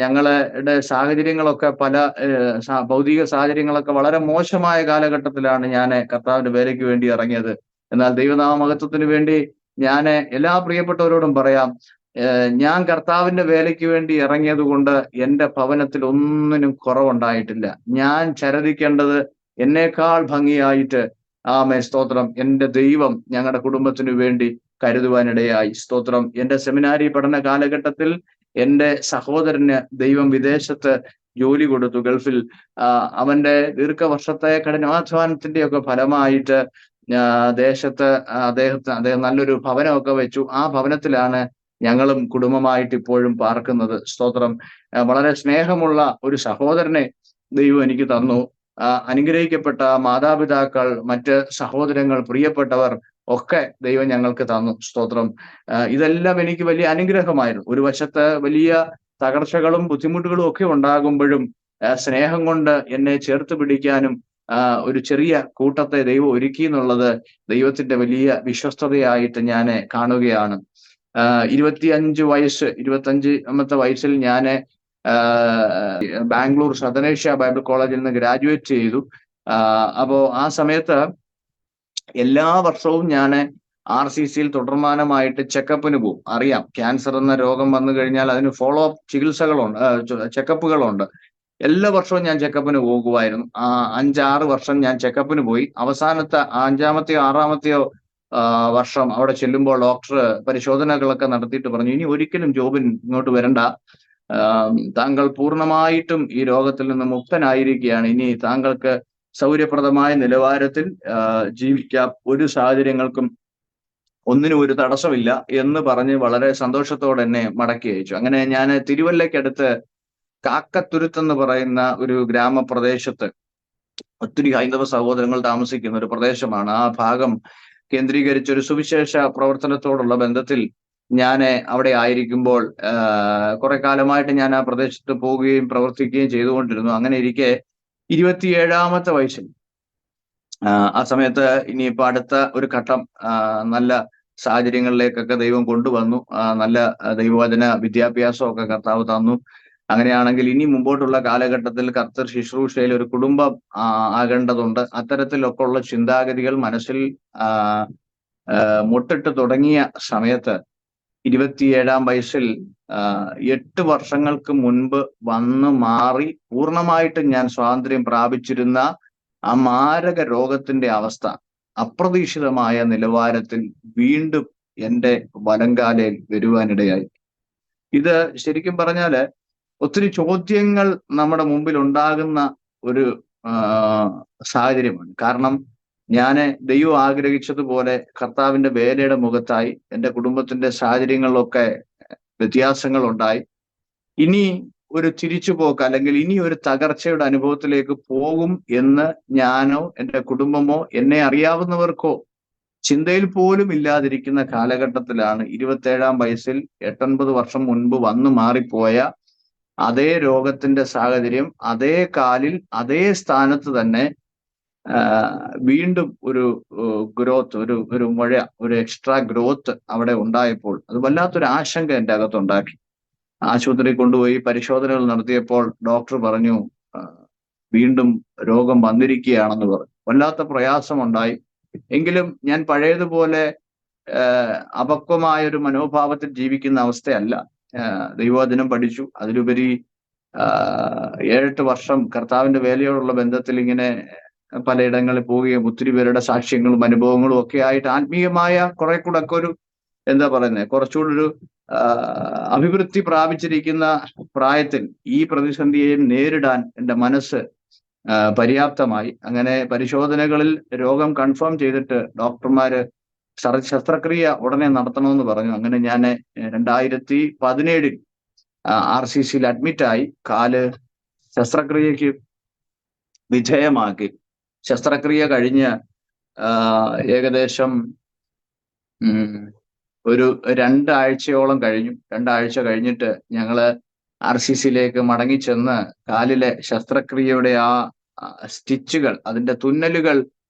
ഞങ്ങളുടെ സാഹചര്യങ്ങളൊക്കെ ഭൗതിക സാഹചര്യങ്ങളൊക്കെ വളരെ മോശമായ കാലഘട്ടത്തിലാണ് ഞാൻ കർത്താവിന്റെ വേലയ്ക്ക് വേണ്ടി ഇറങ്ങിയത്. എന്നാൽ ദൈവനാമ മഹത്വത്തിന് വേണ്ടി ഞാൻ എല്ലാ പ്രിയപ്പെട്ടവരോടും പറയാം, ഞാൻ കർത്താവിന്റെ വേലയ്ക്ക് വേണ്ടി ഇറങ്ങിയത് കൊണ്ട് എൻ്റെ ഭവനത്തിൽ ഒന്നിനും കുറവുണ്ടായിട്ടില്ല. ഞാൻ ചരിക്കേണ്ടത് എന്നേക്കാൾ ഭംഗിയായിട്ട് സ്തോത്രം എൻ്റെ ദൈവം ഞങ്ങളുടെ കുടുംബത്തിനു വേണ്ടി കരുതുവാനിടയായി. സ്തോത്രം. എൻ്റെ സെമിനാരി പഠന കാലഘട്ടത്തിൽ എൻ്റെ സഹോദരന് ദൈവം വിദേശത്ത് ജോലി കൊടുത്തു, ഗൾഫിൽ. അവന്റെ ദീർഘവർഷത്തെ കഠിനാധ്വാനത്തിന്റെ ഒക്കെ ഫലമായിട്ട് ദേശത്ത് അദ്ദേഹം നല്ലൊരു ഭവനമൊക്കെ വെച്ചു. ആ ഭവനത്തിലാണ് ഞങ്ങളും കുടുംബമായിട്ട് ഇപ്പോഴും പാർക്കുന്നത്. സ്തോത്രം. വളരെ സ്നേഹമുള്ള ഒരു സഹോദരനെ ദൈവം എനിക്ക് തന്നു. അനുഗ്രഹിക്കപ്പെട്ട മാതാപിതാക്കൾ, മറ്റ് സഹോദരങ്ങൾ, പ്രിയപ്പെട്ടവർ ഒക്കെ ദൈവം ഞങ്ങൾക്ക് തന്നു. സ്തോത്രം. ഇതെല്ലാം എനിക്ക് വലിയ അനുഗ്രഹമായിരുന്നു. ഒരു വശത്ത് വലിയ തകർച്ചകളും ബുദ്ധിമുട്ടുകളും ഒക്കെ ഉണ്ടാകുമ്പോഴും സ്നേഹം കൊണ്ട് എന്നെ ചേർത്ത് പിടിക്കാനും ഒരു ചെറിയ കൂട്ടത്തെ ദൈവം ഒരുക്കി എന്നുള്ളത് ദൈവത്തിന്റെ വലിയ വിശ്വസ്തതയായിട്ട് ഞാൻ കാണുകയാണ്. 25-ാമത്തെ വയസ്സിൽ ഞാൻ ബാംഗ്ലൂർ സതനേഷ്യ ബൈബിൾ കോളേജിൽ നിന്ന് ഗ്രാജുവേറ്റ് ചെയ്തു. അപ്പോ ആ സമയത്ത് എല്ലാ വർഷവും ഞാൻ RCCയിൽ തുടർമാനമായിട്ട് ചെക്കപ്പിന് പോകും. അറിയാം, ക്യാൻസർ എന്ന രോഗം വന്നു കഴിഞ്ഞാൽ അതിന് ഫോളോ അപ്പ് ചികിത്സകളുണ്ട്, ചെക്കപ്പുകളുണ്ട്. എല്ലാ വർഷവും ഞാൻ ചെക്കപ്പിന് പോകുമായിരുന്നു. 5-6 വർഷം ഞാൻ ചെക്കപ്പിന് പോയി. അവസാനത്തെ 5-ാമത്തെയോ 6-ാമത്തെയോ വർഷം അവിടെ ചെല്ലുമ്പോൾ ഡോക്ടർ പരിശോധനകളൊക്കെ നടത്തിയിട്ട് പറഞ്ഞു, ഇനി ഒരിക്കലും ജോബിൻ ഇങ്ങോട്ട് വരണ്ട, താങ്കൾ പൂർണ്ണമായിട്ടും ഈ രോഗത്തിൽ നിന്ന് മുക്തനായിരിക്കുകയാണ്. ഇനി താങ്കൾക്ക് സൗകര്യപ്രദമായ നിലവാരത്തിൽ ജീവിക്കാം, ഒരു സാഹചര്യങ്ങൾക്കും ഒന്നിനും ഒരു തടസ്സമില്ല എന്ന് പറഞ്ഞ് വളരെ സന്തോഷത്തോടെ എന്നെ മടക്കി അയച്ചു. അങ്ങനെ ഞാൻ തിരുവല്ലയ്ക്കടുത്ത് കാക്കത്തുരുത്ത് എന്ന് പറയുന്ന ഒരു ഗ്രാമപ്രദേശത്ത് ഒത്തിരി ഹൈന്ദവ സഹോദരങ്ങൾ താമസിക്കുന്ന ഒരു പ്രദേശമാണ്. ആ ഭാഗം കേന്ദ്രീകരിച്ച ഒരു സുവിശേഷ പ്രവർത്തനത്തോടുള്ള ബന്ധത്തിൽ ഞാൻ അവിടെ ആയിരിക്കുമ്പോൾ കുറെ കാലമായിട്ട് ഞാൻ ആ പ്രദേശത്ത് പോവുകയും പ്രവർത്തിക്കുകയും ചെയ്തുകൊണ്ടിരുന്നു. അങ്ങനെ ഇരിക്കെ 27-ാമത്തെ വയസ്സിൽ ആ സമയത്ത് ഇനിയിപ്പോ അടുത്ത ഒരു ഘട്ടം നല്ല സാഹചര്യങ്ങളിലേക്കൊക്കെ ദൈവം കൊണ്ടുവന്നു. നല്ല ദൈവവചന വിദ്യാഭ്യാസമൊക്കെ കർത്താവ് തന്നു. അങ്ങനെയാണെങ്കിൽ ഇനി മുമ്പോട്ടുള്ള കാലഘട്ടത്തിൽ കർത്തർ ശുശ്രൂഷയിൽ ഒരു കുടുംബം ആകേണ്ടതുണ്ട്. അത്തരത്തിലൊക്കെ ഉള്ള ചിന്താഗതികൾ മനസ്സിൽ മുട്ടിട്ട് തുടങ്ങിയ സമയത്ത് 27-ാം വയസ്സിൽ 8 വർഷങ്ങൾക്ക് മുൻപ് വന്ന് മാറി പൂർണ്ണമായിട്ട് ഞാൻ സ്വാതന്ത്ര്യം പ്രാപിച്ചിരുന്ന ആ മാരക രോഗത്തിന്റെ അവസ്ഥ അപ്രതീക്ഷിതമായ നിലവാരത്തിൽ വീണ്ടും എൻ്റെ വലങ്കാലയിൽ വരുവാനിടയായി. ഇത് ശരിക്കും പറഞ്ഞാല് ഒത്തിരി ചോദ്യങ്ങൾ നമ്മുടെ മുമ്പിൽ ഉണ്ടാകുന്ന ഒരു സാഹചര്യമാണ്. കാരണം ഞാൻ ദൈവം ആഗ്രഹിച്ചതുപോലെ കർത്താവിന്റെ വേലയുടെ മുഖത്തായി എൻ്റെ കുടുംബത്തിന്റെ സാഹചര്യങ്ങളിലൊക്കെ വ്യത്യാസങ്ങൾ ഉണ്ടായി. ഇനി ഒരു തിരിച്ചുപോക്ക് അല്ലെങ്കിൽ ഇനി ഒരു തകർച്ചയുടെ അനുഭവത്തിലേക്ക് പോകും എന്ന് ഞാനോ എൻ്റെ കുടുംബമോ എന്നെ അറിയാവുന്നവർക്കോ ചിന്തയിൽ പോലും ഇല്ലാതിരിക്കുന്ന കാലഘട്ടത്തിലാണ് 27-ാം വയസ്സിൽ 8-9 വർഷം മുൻപ് വന്നു മാറിപ്പോയ അതേ രോഗത്തിന്റെ സാഹചര്യം അതേ കാലിൽ അതേ സ്ഥാനത്ത് തന്നെ വീണ്ടും ഒരു ഗ്രോത്ത്, ഒരു മുഴ, ഒരു എക്സ്ട്രാ ഗ്രോത്ത് അവിടെ ഉണ്ടായപ്പോൾ അത് വല്ലാത്തൊരു ആശങ്ക എൻ്റെ അകത്തുണ്ടാക്കി. ആശുപത്രിയിൽ കൊണ്ടുപോയി പരിശോധനകൾ നടത്തിയപ്പോൾ ഡോക്ടർ പറഞ്ഞു വീണ്ടും രോഗം വന്നിരിക്കുകയാണെന്ന് പറഞ്ഞു. വല്ലാത്ത പ്രയാസമുണ്ടായി. എങ്കിലും ഞാൻ പഴയതുപോലെ അപക്വമായ ഒരു മനോഭാവത്തിൽ ജീവിക്കുന്ന അവസ്ഥയല്ല. ദൈവവചനം പഠിച്ചു. അതിലുപരി 7-8 വർഷം കർത്താവിന്റെ വേലയോടുള്ള ബന്ധത്തിൽ ഇങ്ങനെ പലയിടങ്ങളിൽ പോവുകയും ഒത്തിരി പേരുടെ സാക്ഷ്യങ്ങളും അനുഭവങ്ങളും ഒക്കെ ആയിട്ട് ആത്മീയമായ കുറെ കൂടെ ഒക്കെ ഒരു എന്താ പറയുന്നത് കുറച്ചുകൂടി ഒരു അഭിവൃദ്ധി പ്രാപിച്ചിരിക്കുന്ന പ്രായത്തിൽ ഈ പ്രതിസന്ധിയെ നേരിടാൻ എൻ്റെ മനസ്സ് പര്യാപ്തമായി. അങ്ങനെ പരിശോധനകളിൽ രോഗം കൺഫേം ചെയ്തിട്ട് ഡോക്ടർമാര് ശസ്ത്രക്രിയ ഉടനെ നടത്തണമെന്ന് പറഞ്ഞു. അങ്ങനെ ഞാൻ 2017 RCCയിൽ അഡ്മിറ്റായി. കാല് ശസ്ത്രക്രിയക്ക് വിധേയമാക്കി. ശസ്ത്രക്രിയ കഴിഞ്ഞ് ഏകദേശം ഒരു 2 ആഴ്ചയോളം കഴിഞ്ഞു. 2 ആഴ്ച കഴിഞ്ഞിട്ട് ഞങ്ങള് RCCയിലേക്ക് മടങ്ങിച്ചെന്ന് കാലിലെ ശസ്ത്രക്രിയയുടെ ആ സ്റ്റിച്ചുകൾ, അതിന്റെ തുന്നലുകൾ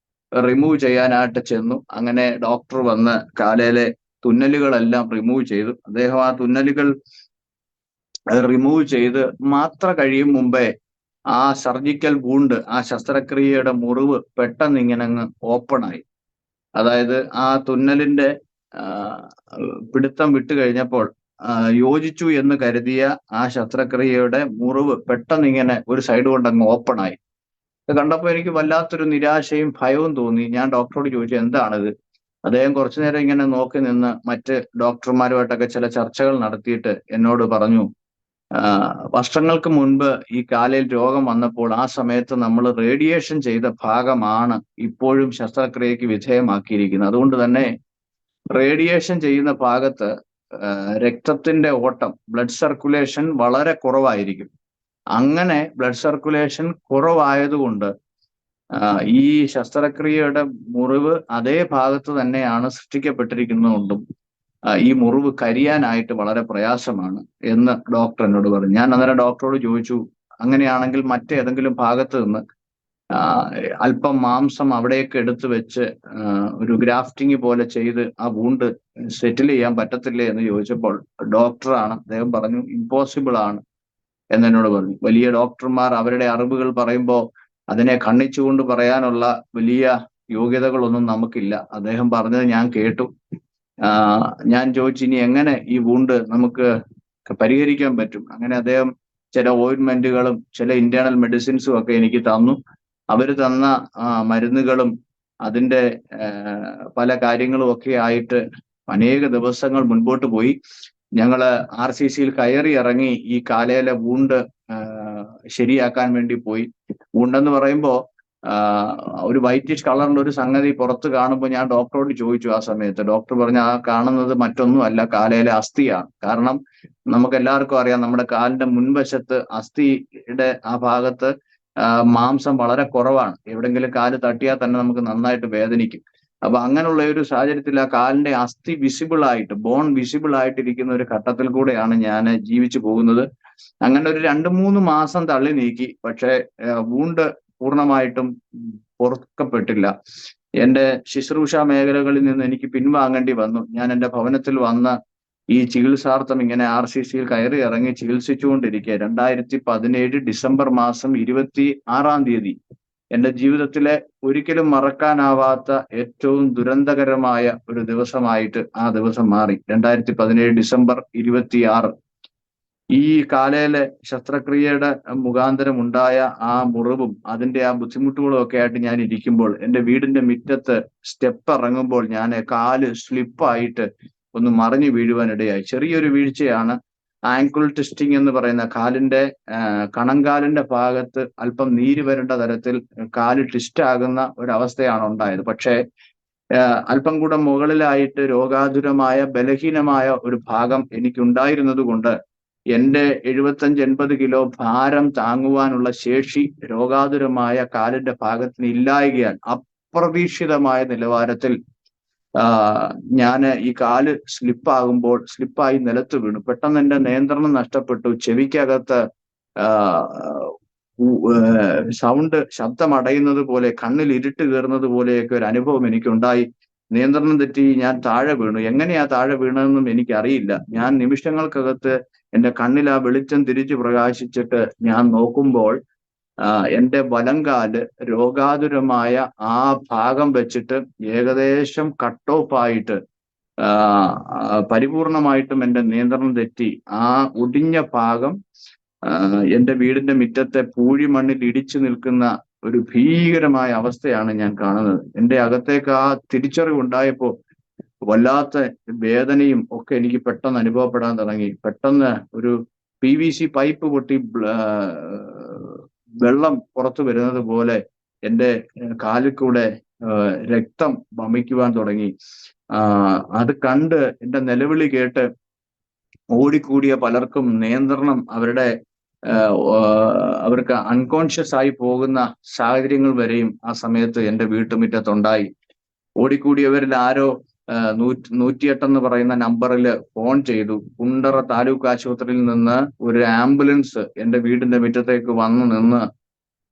റിമൂവ് ചെയ്യാനായിട്ട് ചെന്നു. അങ്ങനെ ഡോക്ടർ വന്ന് കാലിലെ തുന്നലുകളെല്ലാം റിമൂവ് ചെയ്തു. അദ്ദേഹം ആ തുന്നലുകൾ റിമൂവ് ചെയ്ത് മാത്ര കഴിയും മുമ്പേ ആ സർജിക്കൽ വൂണ്ട്, ആ ശസ്ത്രക്രിയയുടെ മുറിവ് പെട്ടെന്ന് ഇങ്ങനെ അങ്ങ് ഓപ്പണായി. അതായത് ആ തുന്നലിന്റെ പിടുത്തം വിട്ടു കഴിഞ്ഞപ്പോൾ യോജിച്ചു എന്ന് കരുതിയ ആ ശസ്ത്രക്രിയയുടെ മുറിവ് പെട്ടെന്ന് ഇങ്ങനെ ഒരു സൈഡ് കൊണ്ട് അങ്ങ് ഓപ്പണായി. ഇത് കണ്ടപ്പോൾ എനിക്ക് വല്ലാത്തൊരു നിരാശയും ഭയവും തോന്നി. ഞാൻ ഡോക്ടറോട് ചോദിച്ചു എന്താണിത്. അദ്ദേഹം കുറച്ചു നേരം ഇങ്ങനെ നോക്കി നിന്ന് മറ്റ് ഡോക്ടർമാരുമായിട്ടൊക്കെ ചില ചർച്ചകൾ നടത്തിയിട്ട് എന്നോട് പറഞ്ഞു, വർഷങ്ങൾക്ക് മുൻപ് ഈ കാലിൽ രോഗം വന്നപ്പോൾ ആ സമയത്ത് നമ്മൾ റേഡിയേഷൻ ചെയ്ത ഭാഗമാണ് ഇപ്പോഴും ശസ്ത്രക്രിയക്ക് വിധേയമാക്കിയിരിക്കുന്നത്. അതുകൊണ്ട് തന്നെ റേഡിയേഷൻ ചെയ്യുന്ന ഭാഗത്ത് രക്തത്തിന്റെ ഓട്ടം, ബ്ലഡ് സർക്കുലേഷൻ വളരെ കുറവായിരിക്കും. അങ്ങനെ ബ്ലഡ് സർക്കുലേഷൻ കുറവായതുകൊണ്ട് ഈ ശസ്ത്രക്രിയയുടെ മുറിവ് അതേ ഭാഗത്ത് തന്നെയാണ് സൃഷ്ടിക്കപ്പെട്ടിരിക്കുന്നതുകൊണ്ടും ഈ മുറിവ് കരിയാനായിട്ട് വളരെ പ്രയാസമാണ് എന്ന് ഡോക്ടർ എന്നോട് പറഞ്ഞു. ഞാൻ അന്നേരം ഡോക്ടറോട് ചോദിച്ചു, അങ്ങനെയാണെങ്കിൽ മറ്റേതെങ്കിലും ഭാഗത്ത് നിന്ന് അല്പം മാംസം അവിടെയൊക്കെ എടുത്തു വെച്ച് ഒരു ഗ്രാഫ്റ്റിംഗ് പോലെ ചെയ്ത് ആ വൂണ്ട് സെറ്റിൽ ചെയ്യാൻ പറ്റത്തില്ലേ എന്ന് ചോദിച്ചപ്പോൾ ഡോക്ടറാണ്, അദ്ദേഹം പറഞ്ഞു ഇമ്പോസിബിൾ ആണ് എന്നോട് പറഞ്ഞു. വലിയ ഡോക്ടർമാർ അവരുടെ അറിവുകൾ പറയുമ്പോൾ അതിനെ ഖണ്ഡിച്ചുകൊണ്ട് പറയാനുള്ള വലിയ യോഗ്യതകളൊന്നും നമുക്കില്ല. അദ്ദേഹം പറഞ്ഞത് ഞാൻ കേട്ടു. ഞാൻ ചോദിച്ചു ഇനി എങ്ങനെ ഈ വൂണ്ട് നമുക്ക് പരിഹരിക്കാൻ പറ്റും. അങ്ങനെ അദ്ദേഹം ചില ഓയിൻമെന്റുകളും ചില ഇന്റേണൽ മെഡിസിൻസും ഒക്കെ എനിക്ക് തന്നു. അവര് തന്ന മരുന്നുകളും അതിൻ്റെ പല കാര്യങ്ങളും ഒക്കെ ആയിട്ട് അനേക ദിവസങ്ങൾ മുൻപോട്ട് പോയി. ഞങ്ങള് RCCയിൽ കയറി ഇറങ്ങി ഈ കാലയിലെ വൂണ്ട് ശരിയാക്കാൻ വേണ്ടി പോയി. വൂണ്ടെന്ന് പറയുമ്പോൾ ഒരു വൈറ്റിഷ് കളറിന്റെ ഒരു സംഗതി പുറത്ത് കാണുമ്പോൾ ഞാൻ ഡോക്ടറോട് ചോദിച്ചു. ആ സമയത്ത് ഡോക്ടർ പറഞ്ഞു ആ കാണുന്നത് മറ്റൊന്നും അല്ല, കാലയിലെ അസ്ഥിയാണ്. കാരണം നമുക്ക് എല്ലാവർക്കും അറിയാം നമ്മുടെ കാലിന്റെ മുൻവശത്ത് അസ്ഥിയുടെ ആ ഭാഗത്ത് മാംസം വളരെ കുറവാണ്. എവിടെങ്കിലും കാല് തട്ടിയാൽ തന്നെ നമുക്ക് നന്നായിട്ട് വേദനിക്കും. അപ്പൊ അങ്ങനെയുള്ള ഒരു സാഹചര്യത്തിൽ ആ കാലിന്റെ അസ്ഥി വിസിബിൾ ആയിട്ട്, ബോൺ വിസിബിൾ ആയിട്ടിരിക്കുന്ന ഒരു ഘട്ടത്തിൽ കൂടെയാണ് ഞാൻ ജീവിച്ചു പോകുന്നത്. അങ്ങനെ ഒരു 2-3 മാസം തള്ളി നീക്കി. പക്ഷെ വൂണ്ട് പൂർണ്ണമായിട്ടും പൊറുക്കപ്പെട്ടില്ല. എൻ്റെ ശുശ്രൂഷ മേഖലകളിൽ നിന്ന് എനിക്ക് പിൻവാങ്ങേണ്ടി വന്നു. ഞാൻ എൻ്റെ ഭവനത്തിൽ വന്ന് ഈ ചികിത്സാർത്ഥം ഇങ്ങനെ RCCയിൽ കയറി ഇറങ്ങി ചികിത്സിച്ചുകൊണ്ടിരിക്കുക. 2017 ഡിസംബർ മാസം 26-ാം തീയതി എൻ്റെ ജീവിതത്തിലെ ഒരിക്കലും മറക്കാനാവാത്ത ഏറ്റവും ദുരന്തകരമായ ഒരു ദിവസമായിട്ട് ആ ദിവസം മാറി. 2017 ഡിസംബർ 26 ഈ കാലയിലെ ശസ്ത്രക്രിയയുടെ മുഖാന്തരം ഉണ്ടായ ആ മുറിവും അതിന്റെ ആ ബുദ്ധിമുട്ടുകളും ഒക്കെ ആയിട്ട് ഞാൻ ഇരിക്കുമ്പോൾ എൻ്റെ വീടിന്റെ മുറ്റത്ത് സ്റ്റെപ്പ് ഇറങ്ങുമ്പോൾ ഞാൻ കാല് സ്ലിപ്പായിട്ട് ഒന്ന് മറിഞ്ഞു വീഴുവാനിടയായി. ചെറിയൊരു വീഴ്ചയാണ്. ആങ്കിൾ ട്വിസ്റ്റിംഗ് എന്ന് പറയുന്ന കാലിന്റെ കണങ്കാലിന്റെ ഭാഗത്ത് അല്പം നീര് വരേണ്ട തരത്തിൽ കാല് ട്വിസ്റ്റ് ആകുന്ന ഒരവസ്ഥയാണ് ഉണ്ടായത്. പക്ഷേ അല്പം കൂടെ മുകളിലായിട്ട് രോഗാതുരമായ ബലഹീനമായ ഒരു ഭാഗം എനിക്കുണ്ടായിരുന്നത് കൊണ്ട് എന്റെ 75-80 കിലോ ഭാരം താങ്ങുവാനുള്ള ശേഷി രോഗാതുരമായ കാലിന്റെ ഭാഗത്തിന് ഇല്ലായകയാൽ അപ്രതീക്ഷിതമായ നിലവാരത്തിൽ ഞാൻ ഈ കാല് സ്ലിപ്പായി നിലത്ത് വീണു. പെട്ടെന്ന് എന്റെ നിയന്ത്രണം നഷ്ടപ്പെട്ടു. ചെവിക്കകത്ത് ശബ്ദം അടയുന്നത് പോലെ, കണ്ണിൽ ഇരുട്ട് കയറുന്നത് പോലെയൊക്കെ ഒരു അനുഭവം എനിക്കുണ്ടായി. നിയന്ത്രണം തെറ്റി ഞാൻ താഴെ വീണു. എങ്ങനെയാ താഴെ വീണതെന്നും എനിക്കറിയില്ല. ഞാൻ നിമിഷങ്ങൾക്കകത്ത് എന്റെ കണ്ണിൽ ആ വെളിച്ചം തിരിച്ചു പ്രകാശിച്ചിട്ട് ഞാൻ നോക്കുമ്പോൾ എന്റെ വലങ്കാല് രോഗാതുരമായ ആ ഭാഗം വെച്ചിട്ട് ഏകദേശം കട്ട് ഓഫ് ആയിട്ട് പരിപൂർണമായിട്ടും എന്റെ നിയന്ത്രണം തെറ്റി ആ ഒടിഞ്ഞ ഭാഗം എന്റെ വീടിന്റെ മുറ്റത്തെ പൂഴിമണ്ണിൽ ഇടിച്ചു നിൽക്കുന്ന ഒരു ഭീകരമായ അവസ്ഥയാണ് ഞാൻ കാണുന്നത്. എന്റെ അകത്തേക്ക് ആ തിരിച്ചറിവുണ്ടായപ്പോൾ വല്ലാത്ത വേദനയും ഒക്കെ എനിക്ക് പെട്ടെന്ന് അനുഭവപ്പെടാൻ തുടങ്ങി. പെട്ടെന്ന് ഒരു PVC പൈപ്പ് പൊട്ടി വെള്ളം പുറത്തു വരുന്നത് പോലെ എൻ്റെ കാലിൽ കൂടെ രക്തം വമിക്കുവാൻ തുടങ്ങി. അത് കണ്ട് എൻ്റെ നിലവിളി കേട്ട് ഓടിക്കൂടിയ പലർക്കും നിയന്ത്രണം അവർക്ക് അൺകോൺഷ്യസ് ആയി പോകുന്ന സാഹചര്യങ്ങൾ വരെയും ആ സമയത്ത് എൻ്റെ വീട്ടുമുറ്റത്തുണ്ടായി. ഓടിക്കൂടിയവരിൽ ആരോ 108 എന്ന് പറയുന്ന നമ്പറിൽ ഫോൺ ചെയ്തു. കുണ്ടറ താലൂക്ക് ആശുപത്രിയിൽ നിന്ന് ഒരു ആംബുലൻസ് എൻ്റെ വീടിന്റെ മുറ്റത്തേക്ക് വന്നു നിന്ന്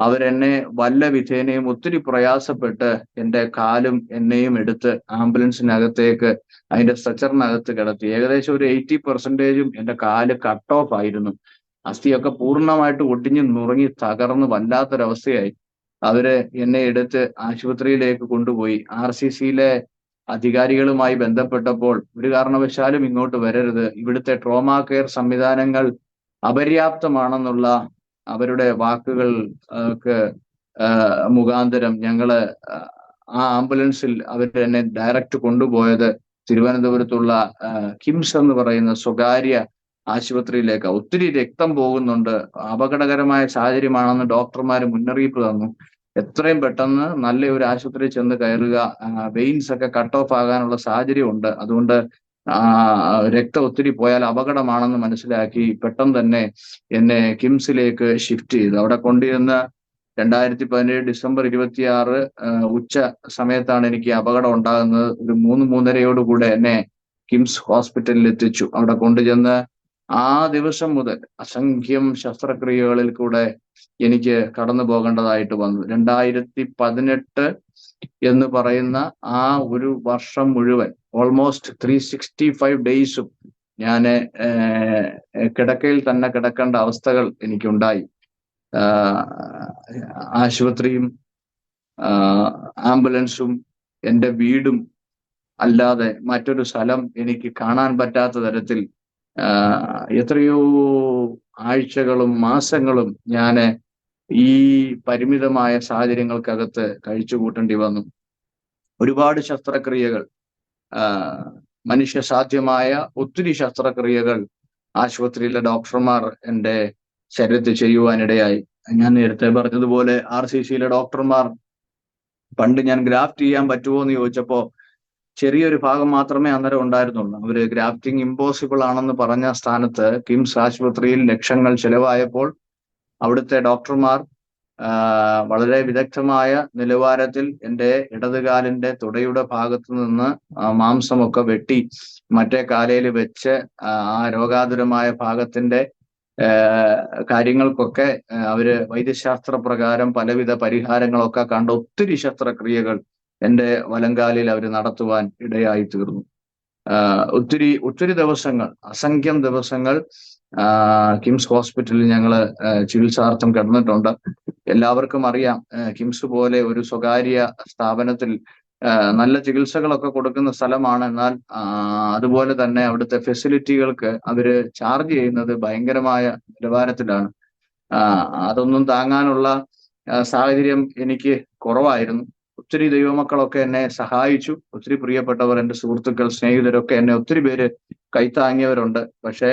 അവരെന്നെ വല്ല വിധേനയും ഒത്തിരി പ്രയാസപ്പെട്ട് എൻ്റെ കാലും എന്നെയും എടുത്ത് ആംബുലൻസിനകത്തേക്ക് അതിന്റെ സ്ട്രെച്ചറിനകത്ത് കിടത്തി. ഏകദേശം ഒരു 80% എൻ്റെ കാല് കട്ട് ഓഫ് ആയിരുന്നു. അസ്ഥിയൊക്കെ പൂർണ്ണമായിട്ട് ഒടിഞ്ഞു നുറുങ്ങി തകർന്ന് വല്ലാത്തൊരവസ്ഥയായി. അവര് എന്നെ എടുത്ത് ആശുപത്രിയിലേക്ക് കൊണ്ടുപോയി. RCCയിലെ അധികാരികളുമായി ബന്ധപ്പെട്ടപ്പോൾ ഒരു കാരണവശാലും ഇങ്ങോട്ട് വരരുത്, ഇവിടുത്തെ ട്രോമാ കെയർ സംവിധാനങ്ങൾ അപര്യാപ്തമാണെന്നുള്ള അവരുടെ വാക്കുകൾക്ക് മുഖാന്തരം ഞങ്ങള് ആ ആംബുലൻസിൽ എന്നെ ഡയറക്റ്റ് കൊണ്ടുപോയത് തിരുവനന്തപുരത്തുള്ള കിംസ് എന്ന് പറയുന്ന സ്വകാര്യ ആശുപത്രിയിലേക്ക്. ഒത്തിരി രക്തം പോകുന്നുണ്ട്, അപകടകരമായ സാഹചര്യമാണെന്ന് ഡോക്ടർമാർ മുന്നറിയിപ്പ് തന്നു. എത്രയും പെട്ടെന്ന് നല്ല ഒരു ആശുപത്രിയിൽ ചെന്ന് കയറുക, വെയിൻസ് ഒക്കെ കട്ട് ഓഫ് ആകാനുള്ള സാഹചര്യമുണ്ട്, അതുകൊണ്ട് രക്തം ഒത്തിരി പോയാൽ അപകടമാണെന്ന് മനസ്സിലാക്കി പെട്ടെന്ന് തന്നെ എന്നെ കിംസിലേക്ക് ഷിഫ്റ്റ് ചെയ്തു. അവിടെ കൊണ്ടുവന്ന് 2017 ഡിസംബർ 26 ഉച്ച സമയത്താണ് എനിക്ക് അപകടം ഉണ്ടാകുന്നത്. ഒരു 3-3:30 എന്നെ കിംസ് ഹോസ്പിറ്റലിൽ എത്തിച്ചു. അവിടെ കൊണ്ടുചെന്ന് ആ ദിവസം മുതൽ അസംഖ്യം ശസ്ത്രക്രിയകളിൽ കൂടെ എനിക്ക് കടന്നു പോകേണ്ടതായിട്ട് വന്നു. 2018 എന്ന് പറയുന്ന ആ ഒരു വർഷം മുഴുവൻ ഓൾമോസ്റ്റ് 365 ഡേയ്സും ഞാൻ കിടക്കയിൽ തന്നെ കിടക്കേണ്ട അവസ്ഥകൾ എനിക്കുണ്ടായി. ആശുപത്രിയും ആംബുലൻസും എൻ്റെ വീടും അല്ലാതെ മറ്റൊരു സ്ഥലം എനിക്ക് കാണാൻ പറ്റാത്ത തരത്തിൽ എത്രയോ ആഴ്ചകളും മാസങ്ങളും ഞാൻ ഈ പരിമിതമായ സാഹചര്യങ്ങൾക്കകത്ത് കഴിച്ചു കൂട്ടേണ്ടി വന്നു. ഒരുപാട് ശസ്ത്രക്രിയകൾ, മനുഷ്യ സാധ്യമായ ഒത്തിരി ശസ്ത്രക്രിയകൾ ആശുപത്രിയിലെ ഡോക്ടർമാർ എൻ്റെ ശരീരത്തിൽ ചെയ്യുവാനിടയായി. ഞാൻ നേരത്തെ പറഞ്ഞതുപോലെ RCCയിലെ ഡോക്ടർമാർ പണ്ട് ഞാൻ ഗ്രാഫ്റ്റ് ചെയ്യാൻ പറ്റുമോ എന്ന് ചോദിച്ചപ്പോൾ ചെറിയൊരു ഭാഗം മാത്രമേ അന്നേരം ഉണ്ടായിരുന്നുള്ളൂ. അവര് ഗ്രാഫ്റ്റിംഗ് ഇമ്പോസിബിൾ ആണെന്ന് പറഞ്ഞ സ്ഥാനത്ത് കിംസ് ആശുപത്രിയിൽ ലക്ഷങ്ങൾ ചെലവായപ്പോൾ അവിടുത്തെ ഡോക്ടർമാർ വളരെ വിദഗ്ധമായ നിലവാരത്തിൽ എൻ്റെ ഇടതുകാലിന്റെ തുടയുടെ ഭാഗത്തു നിന്ന് മാംസമൊക്കെ വെട്ടി മറ്റേ കാലയിൽ വെച്ച് ആ രോഗാതുരമായ ഭാഗത്തിന്റെ കാര്യങ്ങൾക്കൊക്കെ അവര് വൈദ്യശാസ്ത്ര പ്രകാരം പലവിധ പരിഹാരങ്ങളൊക്കെ കണ്ട ഒത്തിരി ശസ്ത്രക്രിയകൾ എൻ്റെ വലങ്കാലിൽ അവർ നടത്തുവാൻ ഇടയായി തീർന്നു. ഒത്തിരി ദിവസങ്ങൾ, അസംഖ്യം ദിവസങ്ങൾ കിംസ് ഹോസ്പിറ്റലിൽ ഞങ്ങള് ചികിത്സാർത്ഥം കിടന്നിട്ടുണ്ട്. എല്ലാവർക്കും അറിയാം, കിംസ് പോലെ ഒരു സ്വകാര്യ സ്ഥാപനത്തിൽ നല്ല ചികിത്സകളൊക്കെ കൊടുക്കുന്ന സ്ഥലമാണ്. എന്നാൽ അതുപോലെ തന്നെ അവിടുത്തെ ഫെസിലിറ്റികൾക്ക് അവര് ചാർജ് ചെയ്യുന്നത് ഭയങ്കരമായ നിലവാരത്തിലാണ്. അതൊന്നും താങ്ങാനുള്ള സാഹചര്യം എനിക്ക് കുറവായിരുന്നു. ഒത്തിരി ദൈവമക്കളൊക്കെ എന്നെ സഹായിച്ചു. ഒത്തിരി പ്രിയപ്പെട്ടവർ, എൻ്റെ സുഹൃത്തുക്കൾ, സ്നേഹിതരൊക്കെ എന്നെ ഒത്തിരി പേര് കൈത്താങ്ങിയവരുണ്ട്. പക്ഷേ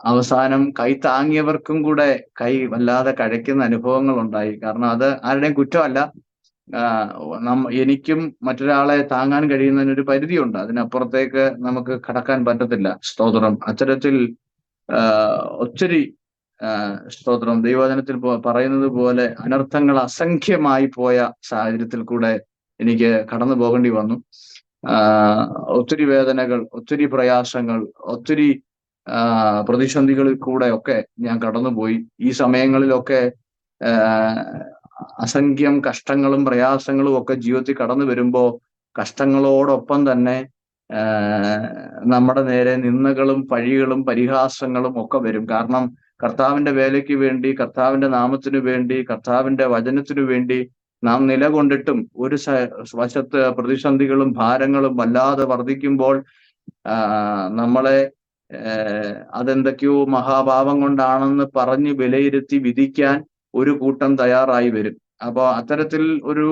അവസാനം കൈ താങ്ങിയവർക്കും കൂടെ കൈ വല്ലാതെ കഴയ്ക്കുന്ന അനുഭവങ്ങൾ ഉണ്ടായി. കാരണം അത് ആരുടെയും കുറ്റമല്ല. എനിക്കും മറ്റൊരാളെ താങ്ങാൻ കഴിയുന്നതിനൊരു പരിധിയുണ്ട്. അതിനപ്പുറത്തേക്ക് നമുക്ക് കടക്കാൻ പറ്റത്തില്ല. സ്തോത്രം. അത്തരത്തിൽ ഒത്തിരി സ്തോത്രം, ദൈവവചനത്തിൽ പറയുന്നത് പോലെ അനർത്ഥങ്ങൾ അസംഖ്യമായി പോയ സാഹചര്യത്തിൽ കൂടെ എനിക്ക് കടന്നു പോകേണ്ടി വന്നു. ഒത്തിരി വേദനകൾ, ഒത്തിരി പ്രയാസങ്ങൾ, ഒത്തിരി പ്രതിസന്ധികളിൽ കൂടെ ഒക്കെ ഞാൻ കടന്നുപോയി. ഈ സമയങ്ങളിലൊക്കെ അസംഖ്യം കഷ്ടങ്ങളും പ്രയാസങ്ങളും ഒക്കെ ജീവിതത്തിൽ കടന്നു വരുമ്പോൾ കഷ്ടങ്ങളോടൊപ്പം തന്നെ നമ്മുടെ നേരെ നിന്ദകളും പഴികളും പരിഹാസങ്ങളും ഒക്കെ വരും. കാരണം കർത്താവിന്റെ വേലയ്ക്ക് വേണ്ടി, കർത്താവിന്റെ നാമത്തിനു വേണ്ടി, കർത്താവിന്റെ വചനത്തിനു വേണ്ടി നാം നിലകൊണ്ടിട്ടും ഒരു വശത്ത് പ്രതിസന്ധികളും ഭാരങ്ങളും വല്ലാതെ വർദ്ധിക്കുമ്പോൾ നമ്മളെ അതെന്തൊക്കെയോ മഹാപാപം കൊണ്ടാണെന്ന് പറഞ്ഞ് വിലയിരുത്തി വിധിക്കാൻ ഒരു കൂട്ടം തയ്യാറായി വരും. അപ്പൊ അത്തരത്തിൽ ഒരു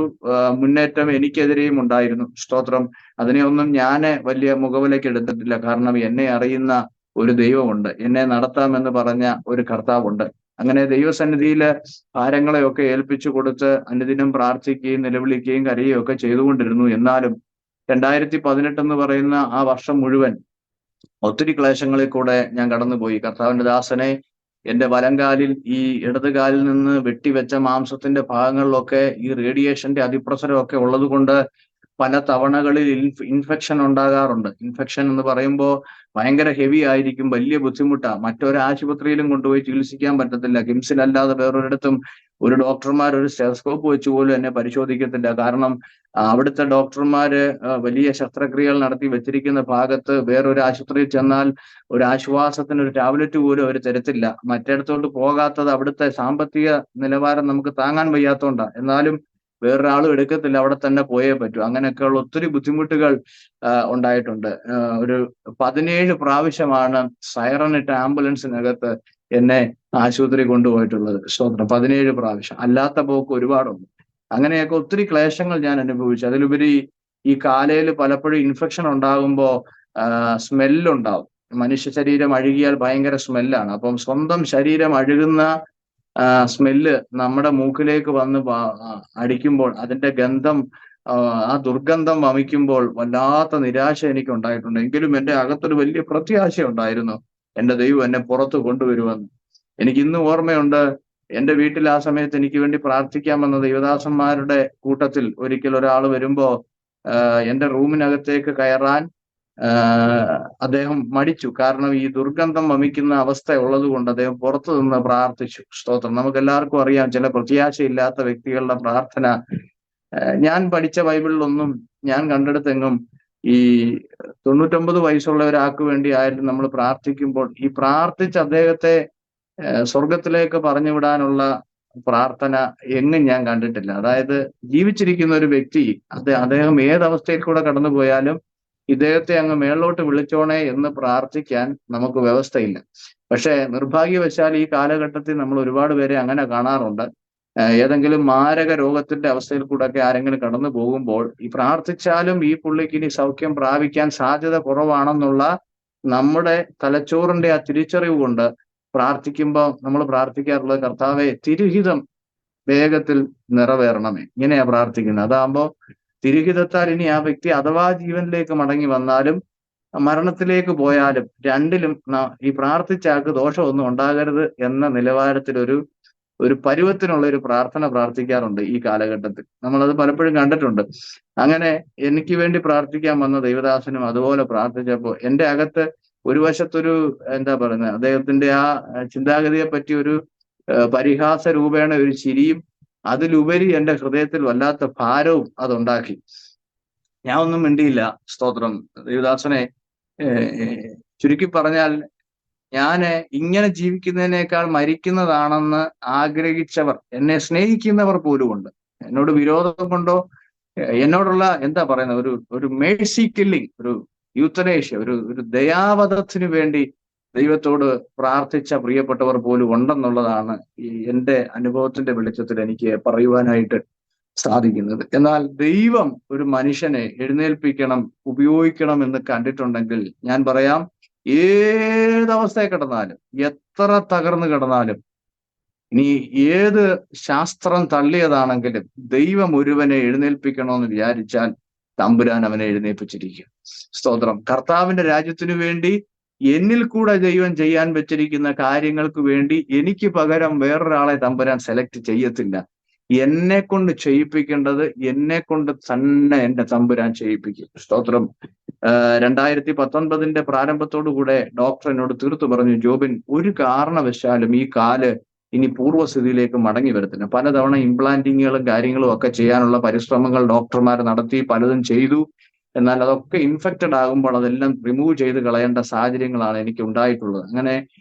മുന്നേറ്റം എനിക്കെതിരെയും ഉണ്ടായിരുന്നു. സ്തോത്രം. അതിനെയൊന്നും ഞാൻ വലിയ മുഖവിലേക്ക് എടുത്തിട്ടില്ല. കാരണം എന്നെ അറിയുന്ന ഒരു ദൈവമുണ്ട്, എന്നെ നടത്താമെന്ന് പറഞ്ഞ ഒരു കർത്താവുണ്ട്. അങ്ങനെ ദൈവസന്നിധിയില് ഭാരങ്ങളെയൊക്കെ ഏൽപ്പിച്ചു കൊടുത്ത് അനുദിനം പ്രാർത്ഥിക്കുകയും നിലവിളിക്കുകയും കരയുകയും ഒക്കെ ചെയ്തുകൊണ്ടിരുന്നു. എന്നാലും 2018 എന്ന് പറയുന്ന ആ വർഷം മുഴുവൻ ഒത്തിരി ക്ലേശങ്ങളിൽ കൂടെ ഞാൻ കടന്നുപോയി. കർത്താവിന്റെ ദാസനെ എന്റെ വലംകാലിൽ, ഈ ഇടതുകാലിൽ നിന്ന് വെട്ടിവെച്ച മാംസത്തിന്റെ ഭാഗങ്ങളിലൊക്കെ ഈ റേഡിയേഷന്റെ അതിപ്രസരമൊക്കെ ഉള്ളത് കൊണ്ട് പല തവണകളിൽ ഇൻഫെക്ഷൻ ഉണ്ടാകാറുണ്ട്. ഇൻഫെക്ഷൻ എന്ന് പറയുമ്പോൾ ഭയങ്കര ഹെവി ആയിരിക്കും, വലിയ ബുദ്ധിമുട്ടാണ്. മറ്റൊരു ആശുപത്രിയിലും കൊണ്ടുപോയി ചികിത്സിക്കാൻ പറ്റത്തില്ല. കിംസിലല്ലാതെ വേറൊരിടത്തും ഒരു ഡോക്ടർമാർ ഒരു സ്റ്റെതസ്കോപ്പ് വെച്ച് പോലും എന്നെ പരിശോധിക്കത്തില്ല. കാരണം അവിടുത്തെ ഡോക്ടർമാര് വലിയ ശസ്ത്രക്രിയകൾ നടത്തി വെച്ചിരിക്കുന്ന ഭാഗത്ത് വേറൊരു ആശുപത്രിയിൽ ചെന്നാൽ ഒരു ആശ്വാസത്തിന് ഒരു ടാബ്ലറ്റ് പോലും അവർ തരത്തില്ല. മറ്റിടത്തോട്ട് പോകാത്തത് അവിടുത്തെ സാമ്പത്തിക നിലവാരം നമുക്ക് താങ്ങാൻ വയ്യാത്തോണ്ടാണ്. എന്നാലും വേറൊരാളും എടുക്കത്തില്ല, അവിടെ തന്നെ പോയേ പറ്റൂ. അങ്ങനെയൊക്കെയുള്ള ഒത്തിരി ബുദ്ധിമുട്ടുകൾ ഉണ്ടായിട്ടുണ്ട്. ഒരു 17 പ്രാവശ്യമാണ് സൈറണിട്ട് ആംബുലൻസിനകത്ത് എന്നെ ആശുപത്രി കൊണ്ടുപോയിട്ടുള്ളത്. സ്തോത്രം. 17 പ്രാവശ്യം. അല്ലാത്ത പോക്ക് ഒരുപാടുണ്ട്. അങ്ങനെയൊക്കെ ഒത്തിരി ക്ലേശങ്ങൾ ഞാൻ അനുഭവിച്ചു. അതിലുപരി ഈ കാലയിൽ പലപ്പോഴും ഇൻഫെക്ഷൻ ഉണ്ടാകുമ്പോൾ സ്മെല്ലുണ്ടാവും. മനുഷ്യ ശരീരം അഴുകിയാൽ ഭയങ്കര സ്മെല്ലാണ്. അപ്പം സ്വന്തം ശരീരം അഴുകുന്ന സ്മെല്ല് നമ്മുടെ മൂക്കിലേക്ക് വന്ന് അടിക്കുമ്പോൾ അതിന്റെ ഗന്ധം, ആ ദുർഗന്ധം വമിക്കുമ്പോൾ വല്ലാത്ത നിരാശ എനിക്ക് ഉണ്ടായിട്ടുണ്ട്. എങ്കിലും എൻ്റെ അകത്തൊരു വലിയ പ്രത്യാശ ഉണ്ടായിരുന്നു, എൻ്റെ ദൈവം എന്നെ പുറത്ത് കൊണ്ടുവരുമെന്ന്. എനിക്ക് ഇന്നും ഓർമ്മയുണ്ട്, എൻ്റെ വീട്ടിൽ ആ സമയത്ത് എനിക്ക് വേണ്ടി പ്രാർത്ഥിക്കാമെന്ന ദൈവദാസന്മാരുടെ കൂട്ടത്തിൽ ഒരിക്കൽ ഒരാൾ വരുമ്പോ എൻ്റെ റൂമിനകത്തേക്ക് കയറാൻ അദ്ദേഹം മടിച്ചു. കാരണം ഈ ദുർഗന്ധം വമിക്കുന്ന അവസ്ഥ ഉള്ളത് കൊണ്ട് അദ്ദേഹം പുറത്തു നിന്ന് പ്രാർത്ഥിച്ചു. സ്തോത്രം. നമുക്ക് എല്ലാവർക്കും അറിയാം, ചില പ്രത്യാശയില്ലാത്ത വ്യക്തികളുടെ പ്രാർത്ഥന. ഞാൻ പഠിച്ച ബൈബിളിലൊന്നും ഞാൻ കണ്ടെടുത്തെങ്ങും ഈ 99 വയസ്സുള്ള ഒരാൾക്ക് വേണ്ടി ആയാലും നമ്മൾ പ്രാർത്ഥിക്കുമ്പോൾ ഈ പ്രാർത്ഥിച്ച് അദ്ദേഹത്തെ സ്വർഗത്തിലേക്ക് പറഞ്ഞു വിടാനുള്ള പ്രാർത്ഥന എങ്ങും ഞാൻ കണ്ടിട്ടില്ല. അതായത് ജീവിച്ചിരിക്കുന്ന ഒരു വ്യക്തി അദ്ദേഹം ഏതവസ്ഥയിൽ കൂടെ കടന്നു പോയാലും ഇദ്ദേഹത്തെ അങ്ങ് മേളിലോട്ട് വിളിച്ചോണേ എന്ന് പ്രാർത്ഥിക്കാൻ നമുക്ക് വ്യവസ്ഥയില്ല. പക്ഷെ നിർഭാഗ്യവശാൽ ഈ കാലഘട്ടത്തിൽ നമ്മൾ ഒരുപാട് പേരെ അങ്ങനെ കാണാറുണ്ട്. ഏതെങ്കിലും മാരക രോഗത്തിന്റെ അവസ്ഥയിൽ കൂടെ ഒക്കെ ആരെങ്കിലും കടന്നു പോകുമ്പോൾ ഈ പ്രാർത്ഥിച്ചാലും ഈ പുള്ളിക്ക് ഇനി സൗഖ്യം പ്രാപിക്കാൻ സാധ്യത കുറവാണെന്നുള്ള നമ്മുടെ തലച്ചോറിന്റെ ആ തിരിച്ചറിവ് കൊണ്ട് പ്രാർത്ഥിക്കുമ്പോൾ നമ്മൾ പ്രാർത്ഥിക്കാറുള്ളത്, കർത്താവെ തിരുഹിതം വേഗത്തിൽ നിറവേറണമേ. ഇങ്ങനെയാ പ്രാർത്ഥിക്കുന്നത്. അതാകുമ്പോൾ തിരുഹിതത്താൽ ഇനി ആ വ്യക്തി അഥവാ ജീവനിലേക്ക് മടങ്ങി വന്നാലും മരണത്തിലേക്ക് പോയാലും രണ്ടിലും ഈ പ്രാർത്ഥിച്ചാൾക്ക് ദോഷമൊന്നും ഉണ്ടാകരുത് എന്ന നിലവാരത്തിൽ ഒരു പരുവത്തിനുള്ള ഒരു പ്രാർത്ഥന പ്രാർത്ഥിക്കാറുണ്ട് ഈ കാലഘട്ടത്തിൽ. നമ്മളത് പലപ്പോഴും കണ്ടിട്ടുണ്ട്. അങ്ങനെ എനിക്ക് വേണ്ടി പ്രാർത്ഥിക്കാൻ വന്ന ദൈവദാസനും അതുപോലെ പ്രാർത്ഥിച്ചപ്പോൾ എൻ്റെ അകത്ത് ഒരു വശത്തൊരു എന്താ പറയുന്നത്, അദ്ദേഹത്തിന്റെ ആ ചിന്താഗതിയെ പറ്റി ഒരു പരിഹാസ രൂപേണ ഒരു ചിരിയും, അതിലുപരി എൻ്റെ ഹൃദയത്തിൽ വല്ലാത്ത ഭാരവും അതുണ്ടാക്കി. ഞാൻ ഒന്നും മിണ്ടിയില്ല. സ്തോത്രം. ദൈവദാസനെ ചുരുക്കി പറഞ്ഞാൽ, ഞാന് ഇങ്ങനെ ജീവിക്കുന്നതിനേക്കാൾ മരിക്കുന്നതാണെന്ന് ആഗ്രഹിച്ചവർ, എന്നെ സ്നേഹിക്കുന്നവർ പോലുമുണ്ട്. എന്നോട് വിരോധം കൊണ്ടോ എന്നോടുള്ള എന്താ പറയുന്നത് ഒരു മേഴ്സി കില്ലിങ്, ഒരു യൂത്തനേഷ്യ, ഒരു ദയാവധത്തിന് വേണ്ടി ദൈവത്തോട് പ്രാർത്ഥിച്ച പ്രിയപ്പെട്ടവർ പോലും ഉണ്ടെന്നുള്ളതാണ് ഈ എൻ്റെ അനുഭവത്തിന്റെ വെളിച്ചത്തിൽ എനിക്ക് പറയുവാനായിട്ട് സാധിക്കുന്നത്. എന്നാൽ ദൈവം ഒരു മനുഷ്യനെ എഴുന്നേൽപ്പിക്കണം, ഉപയോഗിക്കണം എന്ന് കണ്ടിട്ടുണ്ടെങ്കിൽ ഞാൻ പറയാം, ഏതവസ്ഥയിൽ കിടന്നാലും, എത്ര തകർന്നു കിടന്നാലും, ഇനി ഏത് ശാസ്ത്രം തള്ളിയതാണെങ്കിലും ദൈവം ഒരുവനെ എഴുന്നേൽപ്പിക്കണമെന്ന് വിചാരിച്ചാൽ തമ്പുരാൻ അവനെ എഴുന്നേൽപ്പിച്ചിരിക്കും. സ്തോത്രം. കർത്താവിന്റെ രാജ്യത്തിനു വേണ്ടി എന്നിൽ കൂടെ ദൈവം ചെയ്യാൻ വെച്ചിരിക്കുന്ന കാര്യങ്ങൾക്ക് വേണ്ടി എനിക്ക് പകരം വേറൊരാളെ തമ്പുരാൻ സെലക്ട് ചെയ്യത്തില്ല. എന്നെ കൊണ്ട് ചെയ്യിപ്പിക്കേണ്ടത് എന്നെ കൊണ്ട് തന്നെ എന്റെ തമ്പുരാൻ ചെയ്യിപ്പിക്കും. സ്തോത്രം. 2019 പ്രാരംഭത്തോടു കൂടെ ഡോക്ടർ എന്നോട് തീർത്തു പറഞ്ഞു, ജോബിൻ, ഒരു കാരണവശാലും ഈ കാല് ഇനി പൂർവ്വസ്ഥിതിയിലേക്ക് മടങ്ങി വരത്തില്ല. പലതവണ ഇംപ്ലാന്റിങ്ങുകളും കാര്യങ്ങളും ഒക്കെ ചെയ്യാനുള്ള പരിശ്രമങ്ങൾ ഡോക്ടർമാർ നടത്തി, പലതും ചെയ്തു. എന്നാൽ അതൊക്കെ ഇൻഫെക്റ്റഡ് ആകുമ്പോൾ അതെല്ലാം റിമൂവ് ചെയ്ത് കളയേണ്ട സാഹചര്യങ്ങളാണ് എനിക്ക് ഉണ്ടായിട്ടുള്ളത്. അങ്ങനെ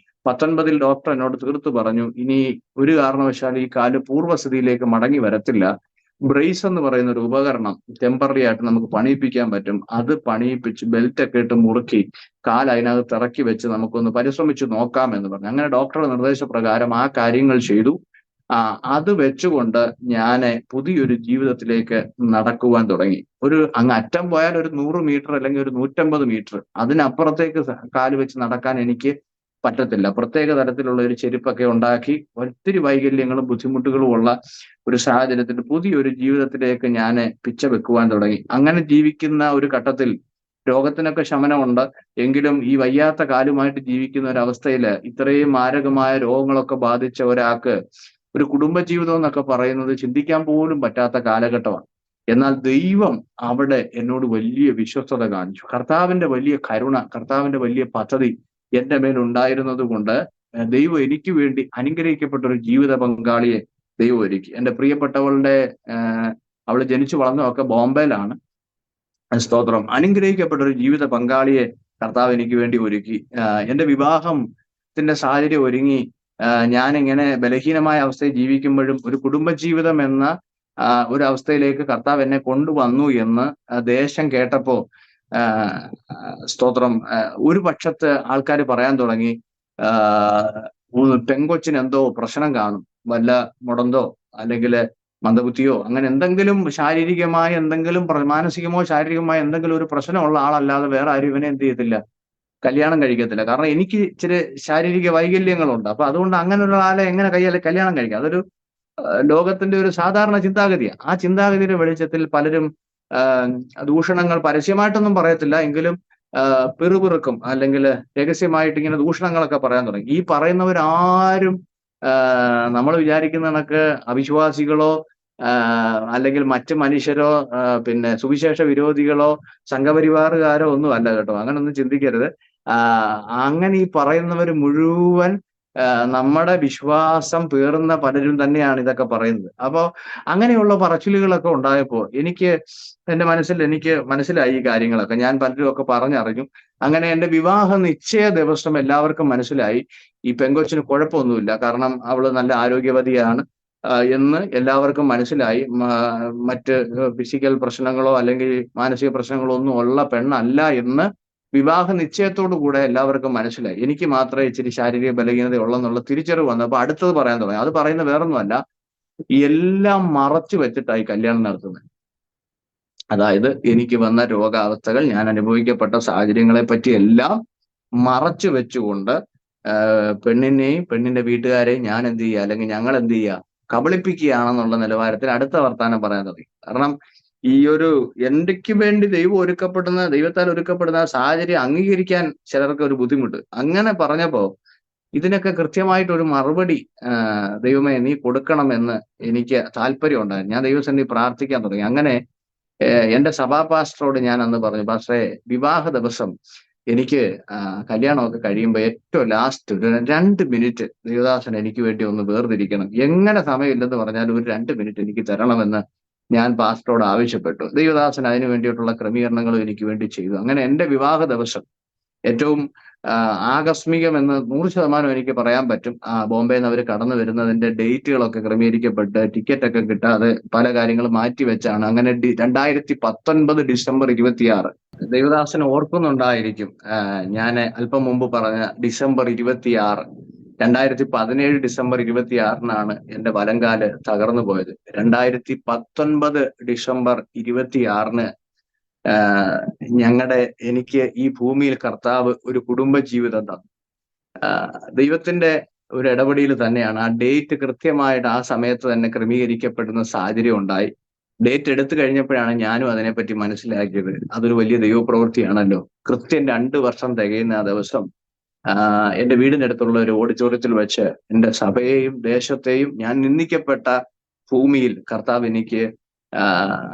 19 ഡോക്ടർ എന്നോട് തീർത്തു പറഞ്ഞു, ഇനി ഒരു കാരണവശാലും ഈ കാല് പൂർവ്വസ്ഥിതിയിലേക്ക് മടങ്ങി വരത്തില്ല. ബ്രേസ് എന്ന് പറയുന്ന ഒരു ഉപകരണം ടെമ്പററി ആയിട്ട് നമുക്ക് പണിയിപ്പിക്കാൻ പറ്റും. അത് പണിയിപ്പിച്ച് ബെൽറ്റ് ഒക്കെ ഇട്ട് മുറുക്കി കാൽ അതിനകത്ത് ഇറക്കി വെച്ച് നമുക്കൊന്ന് പരിശ്രമിച്ചു നോക്കാം എന്ന് പറഞ്ഞു. അങ്ങനെ ഡോക്ടറുടെ നിർദ്ദേശപ്രകാരം ആ കാര്യങ്ങൾ ചെയ്തു. അത് വെച്ചുകൊണ്ട് ഞാൻ പുതിയൊരു ജീവിതത്തിലേക്ക് നടക്കുവാൻ തുടങ്ങി. അങ്ങ് അറ്റം പോയാൽ ഒരു 100 മീറ്റർ അല്ലെങ്കിൽ ഒരു 150 മീറ്റർ, അതിനപ്പുറത്തേക്ക് കാല് വെച്ച് നടക്കാൻ എനിക്ക് പറ്റത്തില്ല. പ്രത്യേക തരത്തിലുള്ള ഒരു ചെരുപ്പൊക്കെ ഉണ്ടാക്കി ഒത്തിരി വൈകല്യങ്ങളും ബുദ്ധിമുട്ടുകളും ഉള്ള ഒരു സാഹചര്യത്തിൽ പുതിയൊരു ജീവിതത്തിലേക്ക് ഞാൻ പിച്ച വെക്കുവാൻ തുടങ്ങി. അങ്ങനെ ജീവിക്കുന്ന ഒരു ഘട്ടത്തിൽ രോഗത്തിനൊക്കെ ശമനമുണ്ട്, എങ്കിലും ഈ വയ്യാത്ത കാലുമായിട്ട് ജീവിക്കുന്ന ഒരവസ്ഥയിൽ ഇത്രയും മാരകമായ രോഗങ്ങളൊക്കെ ബാധിച്ച ഒരാൾക്ക് ഒരു കുടുംബജീവിതം എന്നൊക്കെ പറയുന്നത് ചിന്തിക്കാൻ പോലും പറ്റാത്ത കാലഘട്ടമാണ്. എന്നാൽ ദൈവം അവിടെ എന്നോട് വലിയ വിശ്വസ്തത കാണിച്ചു. കർത്താവിന്റെ വലിയ കരുണ, കർത്താവിന്റെ വലിയ പദ്ധതി എന്റെ മേൽ ഉണ്ടായിരുന്നത് കൊണ്ട് ദൈവം എനിക്ക് വേണ്ടി അനുഗ്രഹിക്കപ്പെട്ട ഒരു ജീവിത പങ്കാളിയെ ദൈവം ഒരുക്കി. എന്റെ പ്രിയപ്പെട്ടവളുടെ അവള് ജനിച്ചു വളർന്നതൊക്കെ ബോംബെയിലാണ്. സ്തോത്രം. അനുഗ്രഹിക്കപ്പെട്ട ഒരു ജീവിത പങ്കാളിയെ കർത്താവ് എനിക്ക് വേണ്ടി ഒരുക്കി. എന്റെ വിവാഹത്തിന്റെ സാഹചര്യം ഒരുങ്ങി. ഞാനിങ്ങനെ ബലഹീനമായ അവസ്ഥയിൽ ജീവിക്കുമ്പോഴും ഒരു കുടുംബജീവിതം എന്ന ഒരു അവസ്ഥയിലേക്ക് കർത്താവ് എന്നെ കൊണ്ടുവന്നു എന്ന് ദേശം കേട്ടപ്പോ, സ്തോത്രം, ഒരു പക്ഷത്ത് ആൾക്കാർ പറയാൻ തുടങ്ങി, പെങ്കൊച്ചിന് എന്തോ പ്രശ്നം കാണും, വല്ല മുടന്തോ അല്ലെങ്കിൽ മന്ദബുദ്ധിയോ അങ്ങനെ എന്തെങ്കിലും ശാരീരികമായ എന്തെങ്കിലും മാനസികമോ ശാരീരികമായ എന്തെങ്കിലും ഒരു പ്രശ്നമുള്ള ആളല്ലാതെ വേറെ ആരും ഇവനെ എന്ത് ചെയ്യത്തില്ല, കല്യാണം കഴിക്കത്തില്ല. കാരണം എനിക്ക് ഇച്ചിരി ശാരീരിക വൈകല്യങ്ങളുണ്ട്. അപ്പൊ അതുകൊണ്ട് അങ്ങനെയുള്ള ആളെ എങ്ങനെ കല്യാണം കഴിക്കാം? അതൊരു ലോകത്തിന്റെ ഒരു സാധാരണ ചിന്താഗതിയാണ്. ആ ചിന്താഗതിയുടെ വെളിച്ചത്തിൽ പലരും ദൂഷണങ്ങൾ പരസ്യമായിട്ടൊന്നും പറയത്തില്ല, എങ്കിലും പിറുപിറുക്കും അല്ലെങ്കിൽ രഹസ്യമായിട്ട് ഇങ്ങനെ ദൂഷണങ്ങളൊക്കെ പറയാൻ തുടങ്ങി. ഈ പറയുന്നവരാരും നമ്മൾ വിചാരിക്കുന്ന കണക്ക് അവിശ്വാസികളോ അല്ലെങ്കിൽ മറ്റ് മനുഷ്യരോ പിന്നെ സുവിശേഷ വിരോധികളോ സംഘപരിവാറുകാരോ ഒന്നും അല്ല കേട്ടോ. അങ്ങനൊന്നും ചിന്തിക്കരുത്. അങ്ങനെ ഈ പറയുന്നവർ മുഴുവൻ നമ്മുടെ വിശ്വാസം പേറുന്ന പലരും തന്നെയാണ് ഇതൊക്കെ പറയുന്നത്. അപ്പോ അങ്ങനെയുള്ള പറച്ചിലുകളൊക്കെ ഉണ്ടായപ്പോൾ എന്റെ എനിക്ക് മനസ്സിലായി ഈ കാര്യങ്ങളൊക്കെ. ഞാൻ പലരും ഒക്കെ പറഞ്ഞറിഞ്ഞു. അങ്ങനെ എന്റെ വിവാഹ നിശ്ചയ ദിവസം എല്ലാവർക്കും മനസ്സിലായി ഈ പെങ്കൊച്ചിന് കുഴപ്പമൊന്നുമില്ല, കാരണം അവള് നല്ല ആരോഗ്യവതിയാണ് എന്ന് എല്ലാവർക്കും മനസ്സിലായി. മറ്റ് ഫിസിക്കൽ പ്രശ്നങ്ങളോ അല്ലെങ്കിൽ മാനസിക പ്രശ്നങ്ങളോ ഒന്നും ഉള്ള പെണ്ണല്ല എന്ന് വിവാഹ നിശ്ചയത്തോടു കൂടെ എല്ലാവർക്കും മനസ്സിലായി. എനിക്ക് മാത്രമേ ഇച്ചിരി ശാരീരിക ബലഹീനത ഉള്ളെന്നുള്ള തിരിച്ചറിവ് വന്നു. അപ്പൊ അടുത്തത് പറയാൻ തുടങ്ങി. അത് പറയുന്നത് വേറൊന്നുമല്ല, എല്ലാം മറച്ചു വെച്ചിട്ടായി കല്യാണം നടത്തുന്നത്. അതായത് എനിക്ക് വന്ന രോഗാവസ്ഥകൾ, ഞാൻ അനുഭവിക്കപ്പെട്ട സാഹചര്യങ്ങളെ പറ്റി എല്ലാം മറച്ചു വെച്ചുകൊണ്ട് പെണ്ണിനെയും പെണ്ണിന്റെ വീട്ടുകാരെയും ഞാൻ എന്ത് ചെയ്യുക, അല്ലെങ്കിൽ ഞങ്ങൾ എന്ത് ചെയ്യുക, കബളിപ്പിക്കുകയാണെന്നുള്ള നിലവാരത്തിൽ അടുത്ത വർത്താനം പറയാൻ തുടങ്ങി. കാരണം ഈ ഒരു എന്റെക്ക് വേണ്ടി ദൈവത്താൽ ഒരുക്കപ്പെടുന്ന സാഹചര്യം അംഗീകരിക്കാൻ ചിലർക്ക് ഒരു ബുദ്ധിമുട്ട്. അങ്ങനെ പറഞ്ഞപ്പോ ഇതിനൊക്കെ കൃത്യമായിട്ടൊരു മറുപടി ദൈവമേ നീ കൊടുക്കണമെന്ന് എനിക്ക് താല്പര്യം ഉണ്ടായിരുന്നു. ഞാൻ ദൈവസന്നിധി പ്രാർത്ഥിക്കാൻ തുടങ്ങി. അങ്ങനെ എന്റെ സഭാ പാസ്റ്ററോട് ഞാൻ അന്ന് പറഞ്ഞു, പാസ്റ്ററെ, വിവാഹ ദിവസം എനിക്ക് കല്യാണമൊക്കെ കഴിയുമ്പോൾ ഏറ്റവും ലാസ്റ്റ് ഒരു 2 മിനിറ്റ് ദേവദാസൻ എനിക്ക് വേണ്ടി ഒന്ന് വേർതിരിക്കണം, എങ്ങനെ സമയമില്ലെന്ന് പറഞ്ഞാലും ഒരു 2 മിനിറ്റ് എനിക്ക് തരണമെന്ന് ഞാൻ പാസ്റ്ററോട് ആവശ്യപ്പെട്ടു. ദൈവദാസൻ അതിനു വേണ്ടിയിട്ടുള്ള ക്രമീകരണങ്ങളും എനിക്ക് വേണ്ടി ചെയ്തു. അങ്ങനെ എന്റെ വിവാഹ ദിവസം ഏറ്റവും ആകസ്മികമെന്ന് 100% എനിക്ക് പറയാൻ പറ്റും. ബോംബെയിൽ നിന്ന് അവർ കടന്നു വരുന്നതിന്റെ ഡേറ്റുകളൊക്കെ ക്രമീകരിക്കപ്പെട്ട് ടിക്കറ്റ് ഒക്കെ കിട്ടാതെ പല കാര്യങ്ങളും മാറ്റിവെച്ചാണ്. അങ്ങനെ 2019 ഡിസംബർ 26, ദൈവദാസൻ ഓർക്കുന്നുണ്ടായിരിക്കും, ഞാൻ അല്പം മുമ്പ് പറഞ്ഞ ഡിസംബർ 26, 2017 ഡിസംബർ 26-നാണ് എന്റെ വലങ്കാല് തകർന്നു പോയത്. 2019 ഡിസംബർ 26-ന് എനിക്ക് ഈ ഭൂമിയിൽ കർത്താവ് ഒരു കുടുംബ ജീവിതം തന്നു. ദൈവത്തിന്റെ ഒരു ഇടപെടൽ തന്നെയാണ്. ആ ഡേറ്റ് കൃത്യമായിട്ട് ആ സമയത്ത് തന്നെ ക്രമീകരിക്കപ്പെടുന്ന സാഹചര്യം ഉണ്ടായി. ഡേറ്റ് എടുത്തു കഴിഞ്ഞപ്പോഴാണ് ഞാനും അതിനെപ്പറ്റി മനസ്സിലാക്കിയത്. അതൊരു വലിയ ദൈവപ്രവൃത്തിയാണല്ലോ. കൃത്യം 2 വർഷം തികയുന്ന ആ ദിവസം എന്റെ വീടിനടുത്തുള്ള ഒരു ഓഡിറ്റോറിയത്തിൽ വെച്ച് എന്റെ സഭയെയും ദേശത്തെയും ഞാൻ നിന്ദിക്കപ്പെട്ട ഭൂമിയിൽ കർത്താവ് എനിക്ക്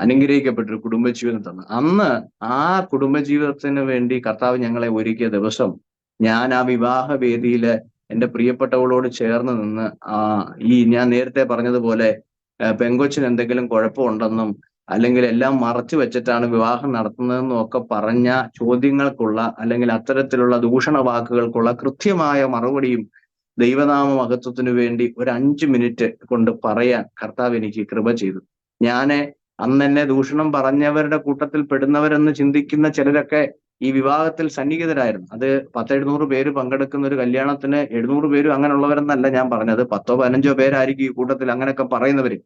അനുഗ്രഹിക്കപ്പെട്ട ഒരു കുടുംബജീവിതം തന്നു. അന്ന് ആ കുടുംബജീവിതത്തിന് വേണ്ടി കർത്താവ് ഞങ്ങളെ ഒരുക്കിയ ദിവസം ഞാൻ ആ വിവാഹ വേദിയില് എന്റെ പ്രിയപ്പെട്ടവളോട് ചേർന്ന് നിന്ന് ഞാൻ നേരത്തെ പറഞ്ഞതുപോലെ പെങ്കൊച്ചിന് എന്തെങ്കിലും കുഴപ്പമുണ്ടെന്നും അല്ലെങ്കിൽ എല്ലാം മറച്ചു വെച്ചിട്ടാണ് വിവാഹം നടത്തുന്നതെന്നും ഒക്കെ പറഞ്ഞ ചോദ്യങ്ങൾക്കുള്ള അല്ലെങ്കിൽ അത്തരത്തിലുള്ള ദൂഷണ വാക്കുകൾക്കുള്ള കൃത്യമായ മറുപടിയും ദൈവനാമ മഹത്വത്തിനു വേണ്ടി ഒരു 5 മിനിറ്റ് കൊണ്ട് പറയാൻ കർത്താവ് എനിക്ക് കൃപ ചെയ്തു. അന്ന് എന്നെ ദൂഷണം പറഞ്ഞവരുടെ കൂട്ടത്തിൽ പെടുന്നവരെന്ന് ചിന്തിക്കുന്ന ചിലരൊക്കെ ഈ വിവാഹത്തിൽ സന്നിഹിതരായിരുന്നു. അത് 10-700 പേര് പങ്കെടുക്കുന്ന ഒരു കല്യാണത്തിന് 700 പേരും അങ്ങനെയുള്ളവരെന്നല്ല ഞാൻ പറഞ്ഞത്. 10-15 പേരായിരിക്കും ഈ കൂട്ടത്തിൽ അങ്ങനെയൊക്കെ പറയുന്നവര്.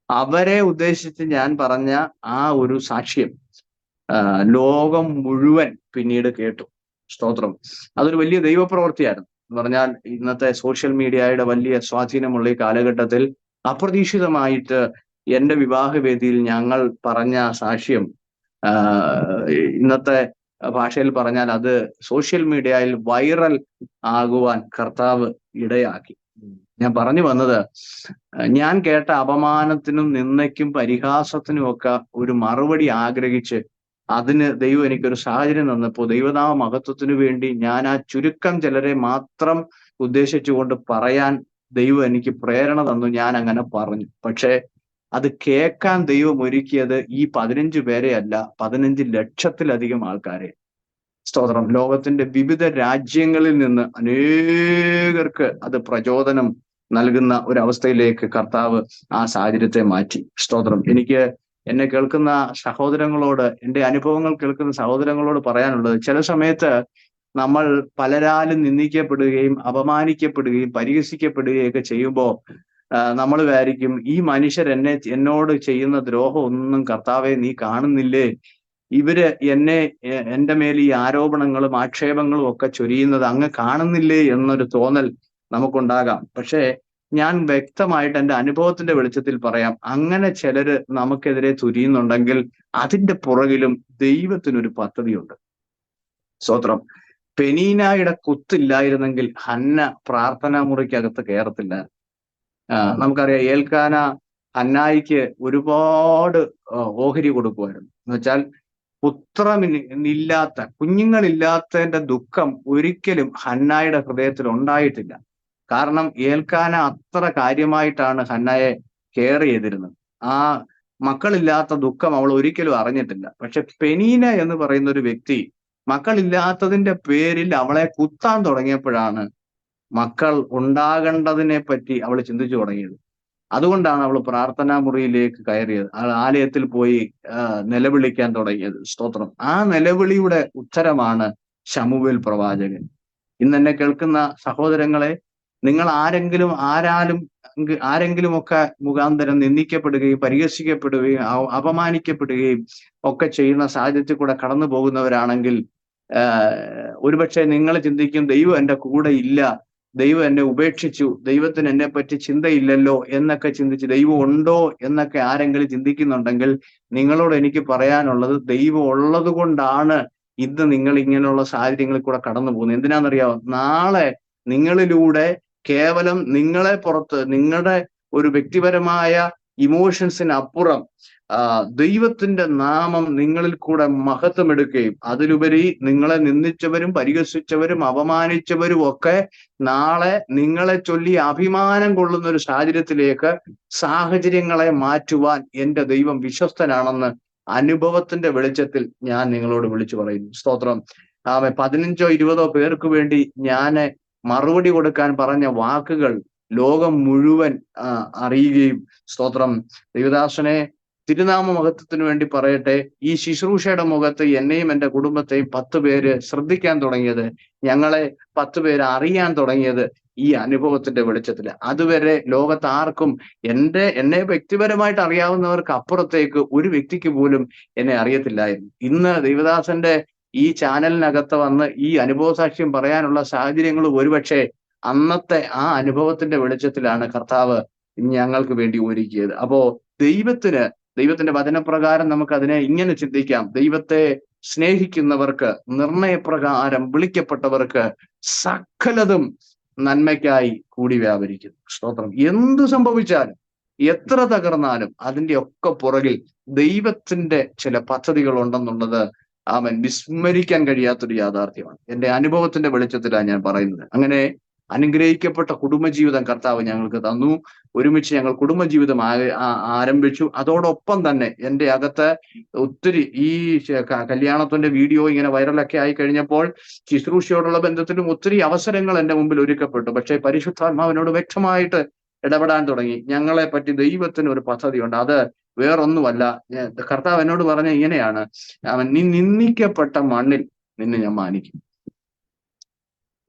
അവരെ ഉദ്ദേശിച്ച് ഞാൻ പറഞ്ഞ ആ ഒരു സാക്ഷ്യം ലോകം മുഴുവൻ പിന്നീട് കേട്ടു. സ്തോത്രം. അതൊരു വലിയ ദൈവപ്രവൃത്തിയായിരുന്നു. എന്ന് പറഞ്ഞാൽ ഇന്നത്തെ സോഷ്യൽ മീഡിയയുടെ വലിയ സ്വാധീനമുള്ള ഈ കാലഘട്ടത്തിൽ അപ്രതീക്ഷിതമായിട്ട് എന്റെ വിവാഹ വേദിയിൽ ഞങ്ങൾ പറഞ്ഞ സാക്ഷ്യം ഇന്നത്തെ ഭാഷയിൽ പറഞ്ഞാൽ അത് സോഷ്യൽ മീഡിയയിൽ വൈറൽ ആകുവാൻ കർത്താവ് ഇടയാക്കി. ഞാൻ പറഞ്ഞു വന്നത്, ഞാൻ കേട്ട അപമാനത്തിനും നിന്ദയ്ക്കും പരിഹാസത്തിനും ഒക്കെ ഒരു മറുപടി ആഗ്രഹിച്ച് അതിന് ദൈവം എനിക്കൊരു സാഹചര്യം തന്നപ്പോൾ ദൈവനാമ മഹത്വത്തിനു വേണ്ടി ഞാൻ ആ ചുരുക്കം ചിലരെ മാത്രം ഉദ്ദേശിച്ചുകൊണ്ട് പറയാൻ ദൈവം എനിക്ക് പ്രേരണ തന്നു. ഞാൻ അങ്ങനെ പറഞ്ഞു. പക്ഷേ അത് കേൾക്കാൻ ദൈവം ഒരുക്കിയത് ഈ 15 പേരെ അല്ല, 15 ലക്ഷത്തിലധികം ആൾക്കാരെ. സ്തോത്രം. ലോകത്തിന്റെ വിവിധ രാജ്യങ്ങളിൽ നിന്ന് അനേകർക്ക് അത് പ്രചോദനം നൽകുന്ന ഒരു അവസ്ഥയിലേക്ക് കർത്താവ് ആ സാഹചര്യത്തെ മാറ്റി. സ്തോത്രം. എനിക്ക് എന്നെ കേൾക്കുന്ന സഹോദരങ്ങളോട്, എന്റെ അനുഭവങ്ങൾ കേൾക്കുന്ന സഹോദരങ്ങളോട് പറയാനുള്ളത്, ചില സമയത്ത് നമ്മൾ പലരാലും നിന്ദിക്കപ്പെടുകയും അപമാനിക്കപ്പെടുകയും പരിഹസിക്കപ്പെടുകയും ഒക്കെ ചെയ്യുമ്പോൾ നമ്മൾ വിചാരിക്കും, ഈ മനുഷ്യർ എന്നോട് ചെയ്യുന്ന ദ്രോഹം ഒന്നും കർത്താവെ നീ കാണുന്നില്ലേ? ഇവര് എന്റെ മേൽ ഈ ആരോപണങ്ങളും ആക്ഷേപങ്ങളും ഒക്കെ ചൊരിയുന്നത് അങ്ങ് കാണുന്നില്ലേ എന്നൊരു തോന്നൽ നമുക്കുണ്ടാകാം. പക്ഷേ ഞാൻ വ്യക്തമായിട്ട് എന്റെ അനുഭവത്തിന്റെ വെളിച്ചത്തിൽ പറയാം, അങ്ങനെ ചിലര് നമുക്കെതിരെ ചൊരിയുന്നുണ്ടെങ്കിൽ അതിന്റെ പുറകിലും ദൈവത്തിനൊരു പദ്ധതിയുണ്ട്. സ്തോത്രം. പെനീനായുടെ കുത്തില്ലായിരുന്നെങ്കിൽ ഹന്ന പ്രാർത്ഥനാ മുറിക്കകത്ത് കയറത്തില്ല. നമുക്കറിയാം, ഏൽക്കാന ഹന്നായിക്ക് ഒരുപാട് ഓഹരി കൊടുക്കുമായിരുന്നു. എന്ന് വെച്ചാൽ പുത്രമില്ലാത്ത കുഞ്ഞുങ്ങളില്ലാത്തതിന്റെ ദുഃഖം ഒരിക്കലും ഹന്നായുടെ ഹൃദയത്തിൽ ഉണ്ടായിട്ടില്ല. കാരണം ഏൽക്കാന അത്ര കാര്യമായിട്ടാണ് ഹന്നയെ കെയർ ചെയ്തിരുന്നത്. ആ മക്കളില്ലാത്ത ദുഃഖം അവൾ ഒരിക്കലും അറിഞ്ഞിട്ടില്ല. പക്ഷെ പെനീന എന്ന് പറയുന്ന ഒരു വ്യക്തി മക്കളില്ലാത്തതിന്റെ പേരിൽ അവളെ കുത്താൻ തുടങ്ങിയപ്പോഴാണ് മക്കൾ ഉണ്ടാകേണ്ടതിനെ പറ്റി അവൾ ചിന്തിച്ചു തുടങ്ങിയത്. അതുകൊണ്ടാണ് അവൾ പ്രാർത്ഥനാ മുറിയിലേക്ക് കയറിയത്, ആലയത്തിൽ പോയി നിലവിളിക്കാൻ തുടങ്ങിയത്. സ്തോത്രം. ആ നിലവിളിയുടെ ഉത്തരമാണ് ശമൂവേൽ പ്രവാചകൻ. ഇന്ന് എന്നെ കേൾക്കുന്ന സഹോദരങ്ങളെ, നിങ്ങൾ ആരെങ്കിലും ഒക്കെ മുഖാന്തരം നിന്ദിക്കപ്പെടുകയും പരിഹസിക്കപ്പെടുകയും അപമാനിക്കപ്പെടുകയും ഒക്കെ ചെയ്യുന്ന സാഹചര്യത്തിൽ കൂടെ കടന്നു പോകുന്നവരാണെങ്കിൽ ഒരുപക്ഷെ നിങ്ങൾ ചിന്തിക്കും, ദൈവം എൻ്റെ കൂടെ ഇല്ല, ദൈവം എന്നെ ഉപേക്ഷിച്ചു, ദൈവത്തിന് എന്നെ പറ്റി ചിന്തയില്ലല്ലോ എന്നൊക്കെ ചിന്തിച്ച്, ദൈവം ഉണ്ടോ എന്നൊക്കെ ആരെങ്കിലും ചിന്തിക്കുന്നുണ്ടെങ്കിൽ നിങ്ങളോട് എനിക്ക് പറയാനുള്ളത്, ദൈവം ഉള്ളത് കൊണ്ടാണ് ഇന്ന് നിങ്ങൾ ഇങ്ങനെയുള്ള സാഹചര്യങ്ങളിൽ കൂടെ കടന്നു പോകുന്നത്. എന്തിനാണെന്നറിയാമോ? നാളെ നിങ്ങളിലൂടെ കേവലം നിങ്ങളുടെ ഒരു വ്യക്തിപരമായ ഇമോഷൻസിനപ്പുറം ദൈവത്തിന്റെ നാമം നിങ്ങളിൽ കൂടെ മഹത്വമെടുക്കുകയും അതിലുപരി നിങ്ങളെ നിന്ദിച്ചവരും പരിഹസിച്ചവരും അപമാനിച്ചവരും ഒക്കെ നാളെ നിങ്ങളെ ചൊല്ലി അഭിമാനം കൊള്ളുന്ന ഒരു സാഹചര്യങ്ങളെ മാറ്റുവാൻ എൻ്റെ ദൈവം വിശ്വസ്തനാണെന്ന് അനുഭവത്തിന്റെ വെളിച്ചത്തിൽ ഞാൻ നിങ്ങളോട് വിളിച്ചു പറയുന്നു. സ്തോത്രം. 15-20 പേർക്ക് വേണ്ടി ഞാൻ മറുപടി കൊടുക്കാൻ പറഞ്ഞ വാക്കുകൾ ലോകം മുഴുവൻ അറിയുകയും, സ്തോത്രം, ദൈവദാസനെ തിരുനാമ മഹത്വത്തിന് വേണ്ടി പറയട്ടെ, ഈ ശുശ്രൂഷയുടെ മുഖത്ത് എന്നെയും എൻ്റെ കുടുംബത്തെയും 10 പേര് ശ്രദ്ധിക്കാൻ തുടങ്ങിയത്, ഞങ്ങളെ 10 പേര് അറിയാൻ തുടങ്ങിയത് ഈ അനുഭവത്തിന്റെ വെളിച്ചത്തിൽ. അതുവരെ ലോകത്ത് ആർക്കും എന്നെ വ്യക്തിപരമായിട്ട് അറിയാവുന്നവർക്ക് അപ്പുറത്തേക്ക് ഒരു വ്യക്തിക്ക് പോലും എന്നെ അറിയത്തില്ലായിരുന്നു. ഇന്ന് ദൈവദാസന്റെ ഈ ചാനലിനകത്ത് വന്ന് ഈ അനുഭവ സാക്ഷ്യം പറയാനുള്ള സാഹചര്യങ്ങൾ ഒരുപക്ഷെ അന്നത്തെ ആ അനുഭവത്തിന്റെ വെളിച്ചത്തിലാണ് കർത്താവ് ഞങ്ങൾക്ക് വേണ്ടി ഒരുക്കിയത്. അപ്പോ ദൈവത്തിന്റെ വചനപ്രകാരം നമുക്ക് അതിനെ ഇങ്ങനെ ചിന്തിക്കാം: ദൈവത്തെ സ്നേഹിക്കുന്നവർക്ക്, നിർണയപ്രകാരം വിളിക്കപ്പെട്ടവർക്ക് സകലതും നന്മയ്ക്കായി കൂടി വ്യാപരിക്കുന്നു. സ്തോത്രം. എന്തു സംഭവിച്ചാലും, എത്ര തകർന്നാലും അതിന്റെ ഒക്കെ പുറകിൽ ദൈവത്തിന്റെ ചില പദ്ധതികൾ ഉണ്ടെന്നുള്ളത് വിസ്മരിക്കാൻ കഴിയാത്തൊരു യാഥാർത്ഥ്യമാണ്. എന്റെ അനുഭവത്തിന്റെ വെളിച്ചത്തിലാണ് ഞാൻ പറയുന്നത്. അങ്ങനെ അനുഗ്രഹിക്കപ്പെട്ട കുടുംബജീവിതം കർത്താവ് ഞങ്ങൾക്ക് തന്നു. ഒരുമിച്ച് ഞങ്ങൾ കുടുംബജീവിതം ആരംഭിച്ചു. അതോടൊപ്പം തന്നെ എൻ്റെ അകത്ത് ഒത്തിരി ഈ കല്യാണത്തിന്റെ വീഡിയോ ഇങ്ങനെ വൈറലൊക്കെ ആയി കഴിഞ്ഞപ്പോൾ ശുശ്രൂഷയോടുള്ള ബന്ധത്തിലും ഒത്തിരി അവസരങ്ങൾ എൻ്റെ മുമ്പിൽ ഒരുക്കപ്പെട്ടു. പക്ഷേ പരിശുദ്ധാത്മാവിനോട് വ്യക്തമായിട്ട് ഇടപെടാൻ തുടങ്ങി. ഞങ്ങളെ പറ്റി ദൈവത്തിന് ഒരു പദ്ധതിയുണ്ട്. അത് വേറൊന്നുമല്ല. കർത്താവ് എന്നോട് പറഞ്ഞ ഇങ്ങനെയാണ്: നീ നിന്ദിക്കപ്പെട്ട മണ്ണിൽ നിന്നെ ഞാൻ മാനിക്കും.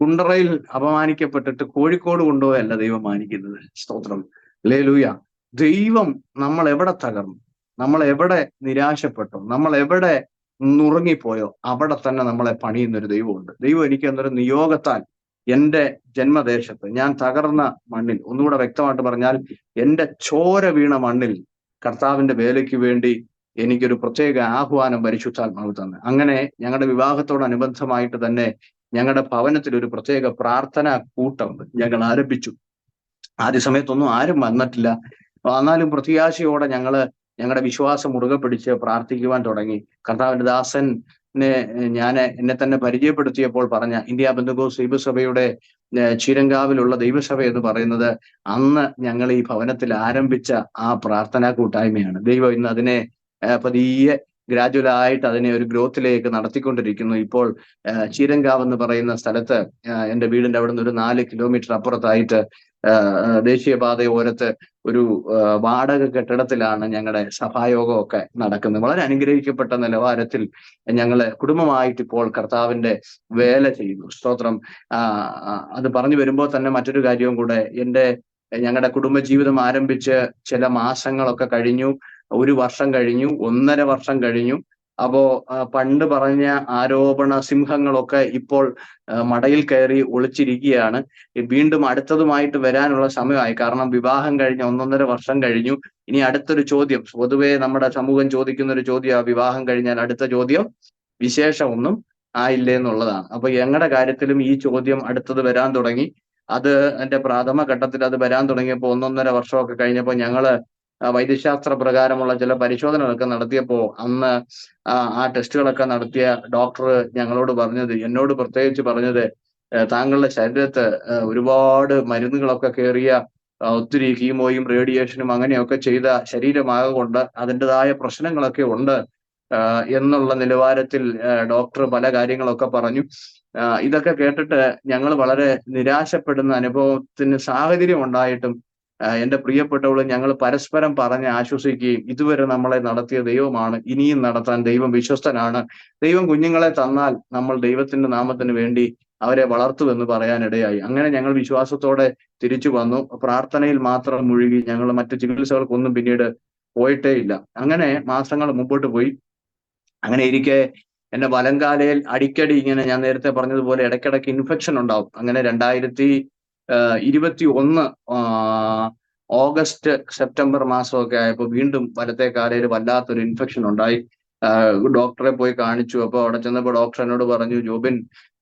കുണ്ടറയിൽ അപമാനിക്കപ്പെട്ടിട്ട് കോഴിക്കോട് കൊണ്ടുപോയല്ല ദൈവം മാനിക്കുന്നത്. സ്തോത്രം. ഹല്ലേലൂയ. ദൈവം നമ്മൾ എവിടെ തകർന്നു, നമ്മൾ എവിടെ നിരാശപ്പെട്ടോ, നമ്മൾ എവിടെ നുറുങ്ങിപ്പോയോ അവിടെ തന്നെ നമ്മളെ പണിയുന്നൊരു ദൈവമുണ്ട്. ദൈവം എനിക്ക് എന്നൊരു നിയോഗത്താൽ എൻ്റെ ജന്മദേശത്ത്, ഞാൻ തകർന്ന മണ്ണിൽ, ഒന്നുകൂടെ വ്യക്തമായിട്ട് പറഞ്ഞാൽ എൻ്റെ ചോര വീണ മണ്ണിൽ കർത്താവിന്റെ വേലയ്ക്ക് വേണ്ടി എനിക്കൊരു പ്രത്യേക ആഹ്വാനം പരിശുദ്ധാത്മാവ് തന്നെ. അങ്ങനെ ഞങ്ങളുടെ വിവാഹത്തോടനുബന്ധമായിട്ട് തന്നെ ഞങ്ങളുടെ ഭവനത്തിൽ ഒരു പ്രത്യേക പ്രാർത്ഥന കൂട്ടം ഞങ്ങൾ ആരംഭിച്ചു. ആദ്യ സമയത്തൊന്നും ആരും വന്നിട്ടില്ല. എന്നാലും പ്രത്യാശയോടെ ഞങ്ങളുടെ വിശ്വാസം മുറുകെ പിടിച്ച് പ്രാർത്ഥിക്കുവാൻ തുടങ്ങി. കർത്താവിന്റെ ദാസനെ എന്നെ തന്നെ പരിചയപ്പെടുത്തിയപ്പോൾ പറഞ്ഞ ഇന്ത്യ പെന്തക്കോസ്ത് ദൈവസഭയുടെ ചീരങ്കാവിലുള്ള ദൈവസഭ എന്ന് പറയുന്നത് അന്ന് ഞങ്ങൾ ഈ ഭവനത്തിൽ ആരംഭിച്ച ആ പ്രാർത്ഥനാ കൂട്ടായ്മയാണ്. ദൈവം ഇന്ന് അതിനെ പതിയെ ഗ്രാജുവലായിട്ട് അതിനെ ഒരു ഗ്രോത്തിലേക്ക് നടത്തിക്കൊണ്ടിരിക്കുന്നു. ഇപ്പോൾ ചീരങ്കാവ് എന്ന് പറയുന്ന സ്ഥലത്ത് എൻ്റെ വീടിന്റെ അവിടെ നിന്ന് ഒരു 4 കിലോമീറ്റർ അപ്പുറത്തായിട്ട് ദേശീയപാത ഓരത്ത് ഒരു വാടക കെട്ടിടത്തിലാണ് ഞങ്ങളുടെ സഭായോഗമൊക്കെ നടക്കുന്നത്. വളരെ അനുഗ്രഹിക്കപ്പെട്ട നിലവാരത്തിൽ ഞങ്ങള് കുടുംബമായിട്ട് ഇപ്പോൾ കർത്താവിന്റെ വേല ചെയ്യുന്നു. സ്തോത്രം. അത് പറഞ്ഞു വരുമ്പോൾ തന്നെ മറ്റൊരു കാര്യവും കൂടെ, ഞങ്ങളുടെ കുടുംബജീവിതം ആരംഭിച്ച് ചില മാസങ്ങളൊക്കെ കഴിഞ്ഞു. 1 വർഷം കഴിഞ്ഞു, 1.5 വർഷം കഴിഞ്ഞു. അപ്പോ പണ്ട് പറഞ്ഞ ആരോപണ സിംഹങ്ങളൊക്കെ ഇപ്പോൾ മടയിൽ കയറി ഒളിച്ചിരിക്കുകയാണ്. വീണ്ടും അടുത്തതുമായിട്ട് വരാനുള്ള സമയമായി. കാരണം വിവാഹം കഴിഞ്ഞ 1.5 വർഷം കഴിഞ്ഞു. ഇനി അടുത്തൊരു ചോദ്യം, പൊതുവെ നമ്മുടെ സമൂഹം ചോദിക്കുന്ന ഒരു ചോദ്യം, വിവാഹം കഴിഞ്ഞാൽ അടുത്ത ചോദ്യം വിശേഷമൊന്നും ആയില്ലേ എന്നുള്ളതാണ്. അപ്പൊ ഞങ്ങളുടെ കാര്യത്തിലും ഈ ചോദ്യം അടുത്തത് വരാൻ തുടങ്ങി. അത് എന്റെ പ്രാഥമ ഘട്ടത്തിൽ അത് വരാൻ തുടങ്ങിയപ്പോൾ 1.5 വർഷമൊക്കെ കഴിഞ്ഞപ്പോൾ ഞങ്ങള് വൈദ്യശാസ്ത്ര പ്രകാരമുള്ള ചില പരിശോധനകളൊക്കെ നടത്തിയപ്പോൾ അന്ന് ആ ടെസ്റ്റുകളൊക്കെ നടത്തിയ ഡോക്ടർ എന്നോട് പ്രത്യേകിച്ച് പറഞ്ഞത്, താങ്കളുടെ ശരീരത്ത് ഒരുപാട് മരുന്നുകളൊക്കെ കയറിയ, ഒത്തിരി കീമോയും റേഡിയേഷനും അങ്ങനെയൊക്കെ ചെയ്ത ശരീരമാകൊണ്ട് അതിൻ്റെതായ പ്രശ്നങ്ങളൊക്കെ ഉണ്ട് എന്നുള്ള നിലവാരത്തിൽ ഡോക്ടർ പല കാര്യങ്ങളൊക്കെ പറഞ്ഞു. ഇതൊക്കെ കേട്ടിട്ട് ഞങ്ങൾ വളരെ നിരാശപ്പെടുന്ന അനുഭവത്തിന് സാഹചര്യം ഉണ്ടായിട്ടും എൻ്റെ പ്രിയപ്പെട്ടവള് ഞങ്ങൾ പരസ്പരം പറഞ്ഞ് ആശ്വസിക്കുകയും, ഇതുവരെ നമ്മളെ നടത്തിയ ദൈവമാണ്, ഇനിയും നടത്താൻ ദൈവം വിശ്വസ്തനാണ്, ദൈവം കുഞ്ഞുങ്ങളെ തന്നാൽ നമ്മൾ ദൈവത്തിന്റെ നാമത്തിന് വേണ്ടി അവരെ വളർത്തുമെന്ന് പറയാനിടയായി. അങ്ങനെ ഞങ്ങൾ വിശ്വാസത്തോടെ തിരിച്ചു വന്നു. പ്രാർത്ഥനയിൽ മാത്രം മുഴുകി. ഞങ്ങൾ മറ്റു ചികിത്സകൾക്കൊന്നും പിന്നീട് പോയിട്ടേ ഇല്ല. അങ്ങനെ മാസങ്ങൾ മുമ്പോട്ട് പോയി. അങ്ങനെ ഇരിക്കെ എന്റെ വലങ്കാലയിൽ അടിക്കടി ഇങ്ങനെ, ഞാൻ നേരത്തെ പറഞ്ഞതുപോലെ, ഇടയ്ക്കിടയ്ക്ക് ഇൻഫെക്ഷൻ ഉണ്ടാവും. അങ്ങനെ 2021 ഓഗസ്റ്റ് സെപ്റ്റംബർ മാസമൊക്കെ ആയപ്പോൾ വീണ്ടും വലത്തെ കാലയിൽ വല്ലാത്തൊരു ഇൻഫെക്ഷൻ ഉണ്ടായി. ഡോക്ടറെ പോയി കാണിച്ചു. അപ്പോൾ അവിടെ ചെന്നപ്പോൾ ഡോക്ടർ എന്നോട് പറഞ്ഞു, ജോബിൻ,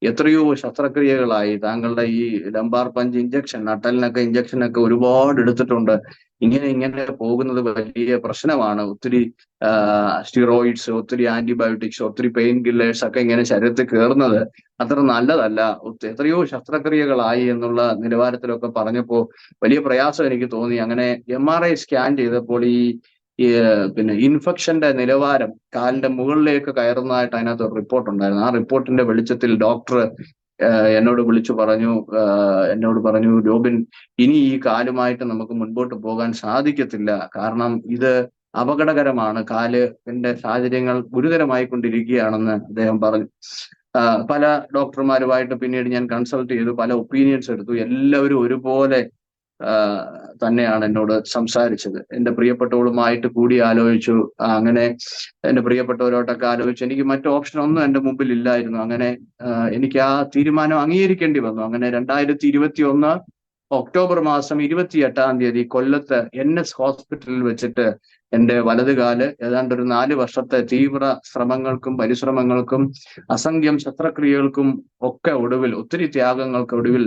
എത്രയോ ശസ്ത്രക്രിയകളായി, താങ്കളുടെ ഈ ലംബാർ പഞ്ച് ഇഞ്ചക്ഷൻ, നട്ടലിനൊക്കെ ഇഞ്ചക്ഷനൊക്കെ ഒരുപാട് എടുത്തിട്ടുണ്ട്, ഇങ്ങനെ പോകുന്നത് വലിയ പ്രശ്നമാണ്. ഒത്തിരി സ്റ്റിറോയിഡ്സ്, ഒത്തിരി ആന്റിബയോട്ടിക്സ്, ഒത്തിരി പെയിൻ കില്ലേഴ്സ് ഒക്കെ ഇങ്ങനെ ശരീരത്തിൽ കയറുന്നത് അത്ര നല്ലതല്ല, എത്രയോ ശസ്ത്രക്രിയകളായി എന്നുള്ള നിലവാരത്തിലൊക്കെ പറഞ്ഞപ്പോൾ വലിയ പ്രയാസം എനിക്ക് തോന്നി. അങ്ങനെ MRI സ്കാൻ ചെയ്തപ്പോൾ ഈ ഇൻഫെക്ഷന്റെ നിലവാരം കാലിന്റെ മുകളിലേക്ക് കയറുന്നതായിട്ട് അതിനകത്ത് ഒരു റിപ്പോർട്ട് ഉണ്ടായിരുന്നു. ആ റിപ്പോർട്ടിന്റെ വെളിച്ചത്തിൽ ഡോക്ടർ എന്നോട് പറഞ്ഞു, ജോബിൻ, ഇനി ഈ കാലുമായിട്ട് നമുക്ക് മുൻപോട്ട് പോകാൻ സാധിക്കത്തില്ല, കാരണം ഇത് അപകടകരമാണ്, കാലിന്റെ സാഹചര്യങ്ങൾ ഗുരുതരമായി കൊണ്ടിരിക്കുകയാണെന്ന് അദ്ദേഹം പറഞ്ഞു. പല ഡോക്ടർമാരുമായിട്ട് പിന്നീട് ഞാൻ കൺസൾട്ട് ചെയ്തു, പല ഒപ്പീനിയൻസ് എടുത്തു. എല്ലാവരും ഒരുപോലെ തന്നെയാണ് എന്നോട് സംസാരിച്ചത്. എന്റെ പ്രിയപ്പെട്ടവളുമായിട്ട് കൂടി ആലോചിച്ചു. അങ്ങനെ എന്റെ പ്രിയപ്പെട്ടവരോട്ടൊക്കെ ആലോചിച്ചു. എനിക്ക് മറ്റു ഓപ്ഷൻ ഒന്നും എന്റെ മുമ്പിൽ ഇല്ലായിരുന്നു. അങ്ങനെ എനിക്ക് ആ തീരുമാനം അംഗീകരിക്കേണ്ടി വന്നു. അങ്ങനെ 2021 ഒക്ടോബർ മാസം 28 കൊല്ലത്ത് NS ഹോസ്പിറ്റലിൽ വെച്ചിട്ട് എന്റെ വലതുകാല് ഏതാണ്ട് ഒരു 4 വർഷത്തെ തീവ്ര ശ്രമങ്ങൾക്കും പരിശ്രമങ്ങൾക്കും അസംഖ്യം ശസ്ത്രക്രിയകൾക്കും ഒക്കെ ഒടുവിൽ, ഒത്തിരി ത്യാഗങ്ങൾക്ക് ഒടുവിൽ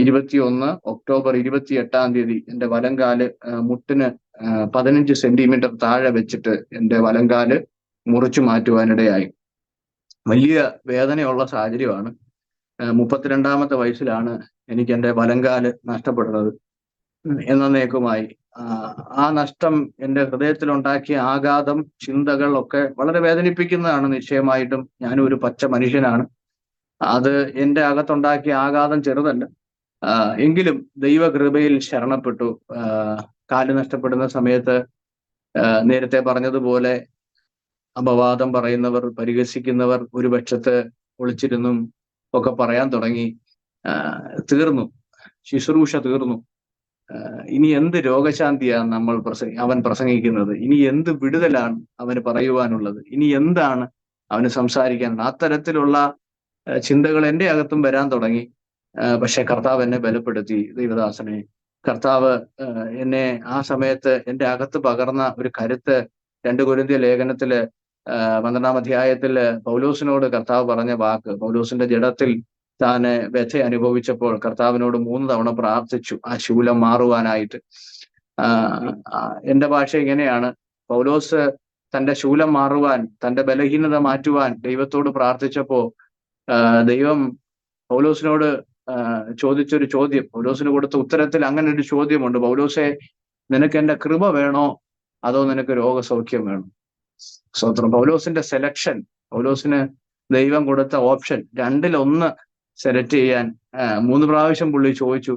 21 ഒക്ടോബർ 28 എന്റെ വലംകാല് മുട്ടിന് 15 സെന്റിമീറ്റർ താഴെ വെച്ചിട്ട് എന്റെ വലംകാല് മുറിച്ചു മാറ്റുവാനിടയായി. വലിയ വേദനയുള്ള സാഹചര്യമാണ്. 32-ാമത്തെ വയസ്സിലാണ് എനിക്ക് എന്റെ വലംകാല് നഷ്ടപ്പെടുന്നത് എന്നേക്കുമായി. ആ നഷ്ടം എന്റെ ഹൃദയത്തിലുണ്ടാക്കിയ ആഘാതം, ചിന്തകൾ ഒക്കെ വളരെ വേദനിപ്പിക്കുന്നതാണ്. നിശ്ചയമായിട്ടും ഞാനും ഒരു പച്ച മനുഷ്യനാണ്. അത് എന്റെ അകത്തുണ്ടാക്കിയ ആഘാതം ചെറുതല്ല. എങ്കിലും ദൈവകൃപയിൽ ശരണപ്പെട്ടു. കാല് നഷ്ടപ്പെടുന്ന സമയത്ത് നേരത്തെ പറഞ്ഞതുപോലെ അപവാദം പറയുന്നവർ, പരിഹസിക്കുന്നവർ ഒരു പക്ഷത്ത് ഒളിച്ചിരുന്നും ഒക്കെ പറയാൻ തുടങ്ങി. തീർന്നു, ശുശ്രൂഷ തീർന്നു. ഇനി എന്ത് രോഗശാന്തിയാണ് അവൻ പ്രസംഗിക്കുന്നത്? ഇനി എന്ത് വിടുതലാണ് അവന് പറയുവാനുള്ളത്? ഇനി എന്താണ് അവന് സംസാരിക്കാനുള്ളത്? അത്തരത്തിലുള്ള ചിന്തകൾ എൻ്റെ അകത്തും വരാൻ തുടങ്ങി. പക്ഷെ കർത്താവ് എന്നെ ബലപ്പെടുത്തി. ദൈവദാസനെ, കർത്താവ് എന്നെ ആ സമയത്ത് എൻ്റെ അകത്ത് പകർന്ന ഒരു കരുത്ത് 2 കൊരിന്ത്യർ ലേഖനത്തില് 12-ാം അധ്യായത്തില് പൗലോസിനോട് കർത്താവ് പറഞ്ഞ വാക്ക്, പൗലോസിന്റെ ജഡത്തിൽ താന് വ്യഥ അനുഭവിച്ചപ്പോൾ കർത്താവിനോട് 3 തവണ പ്രാർത്ഥിച്ചു ആ ശൂലം മാറുവാനായിട്ട്. എന്റെ ഭാഷ ഇങ്ങനെയാണ്: പൗലോസ് തന്റെ ശൂലം മാറുവാൻ, തന്റെ ബലഹീനത മാറ്റുവാൻ ദൈവത്തോട് പ്രാർത്ഥിച്ചപ്പോ ദൈവം പൗലോസിനോട് ചോദിച്ചൊരു ചോദ്യം, പൗലോസിന് കൊടുത്ത ഉത്തരത്തിൽ അങ്ങനെ ഒരു ചോദ്യമുണ്ട്: പൗലോസെ, നിനക്ക് എന്റെ കൃപ വേണോ അതോ നിനക്ക് രോഗസൗഖ്യം വേണോ? സ്വത്രം. പൗലോസിന്റെ സെലക്ഷൻ, പൗലോസിന് ദൈവം കൊടുത്ത ഓപ്ഷൻ 2-ൽ-1 സെലക്ട് ചെയ്യാൻ 3 പ്രാവശ്യം പുള്ളി ചോദിച്ചു.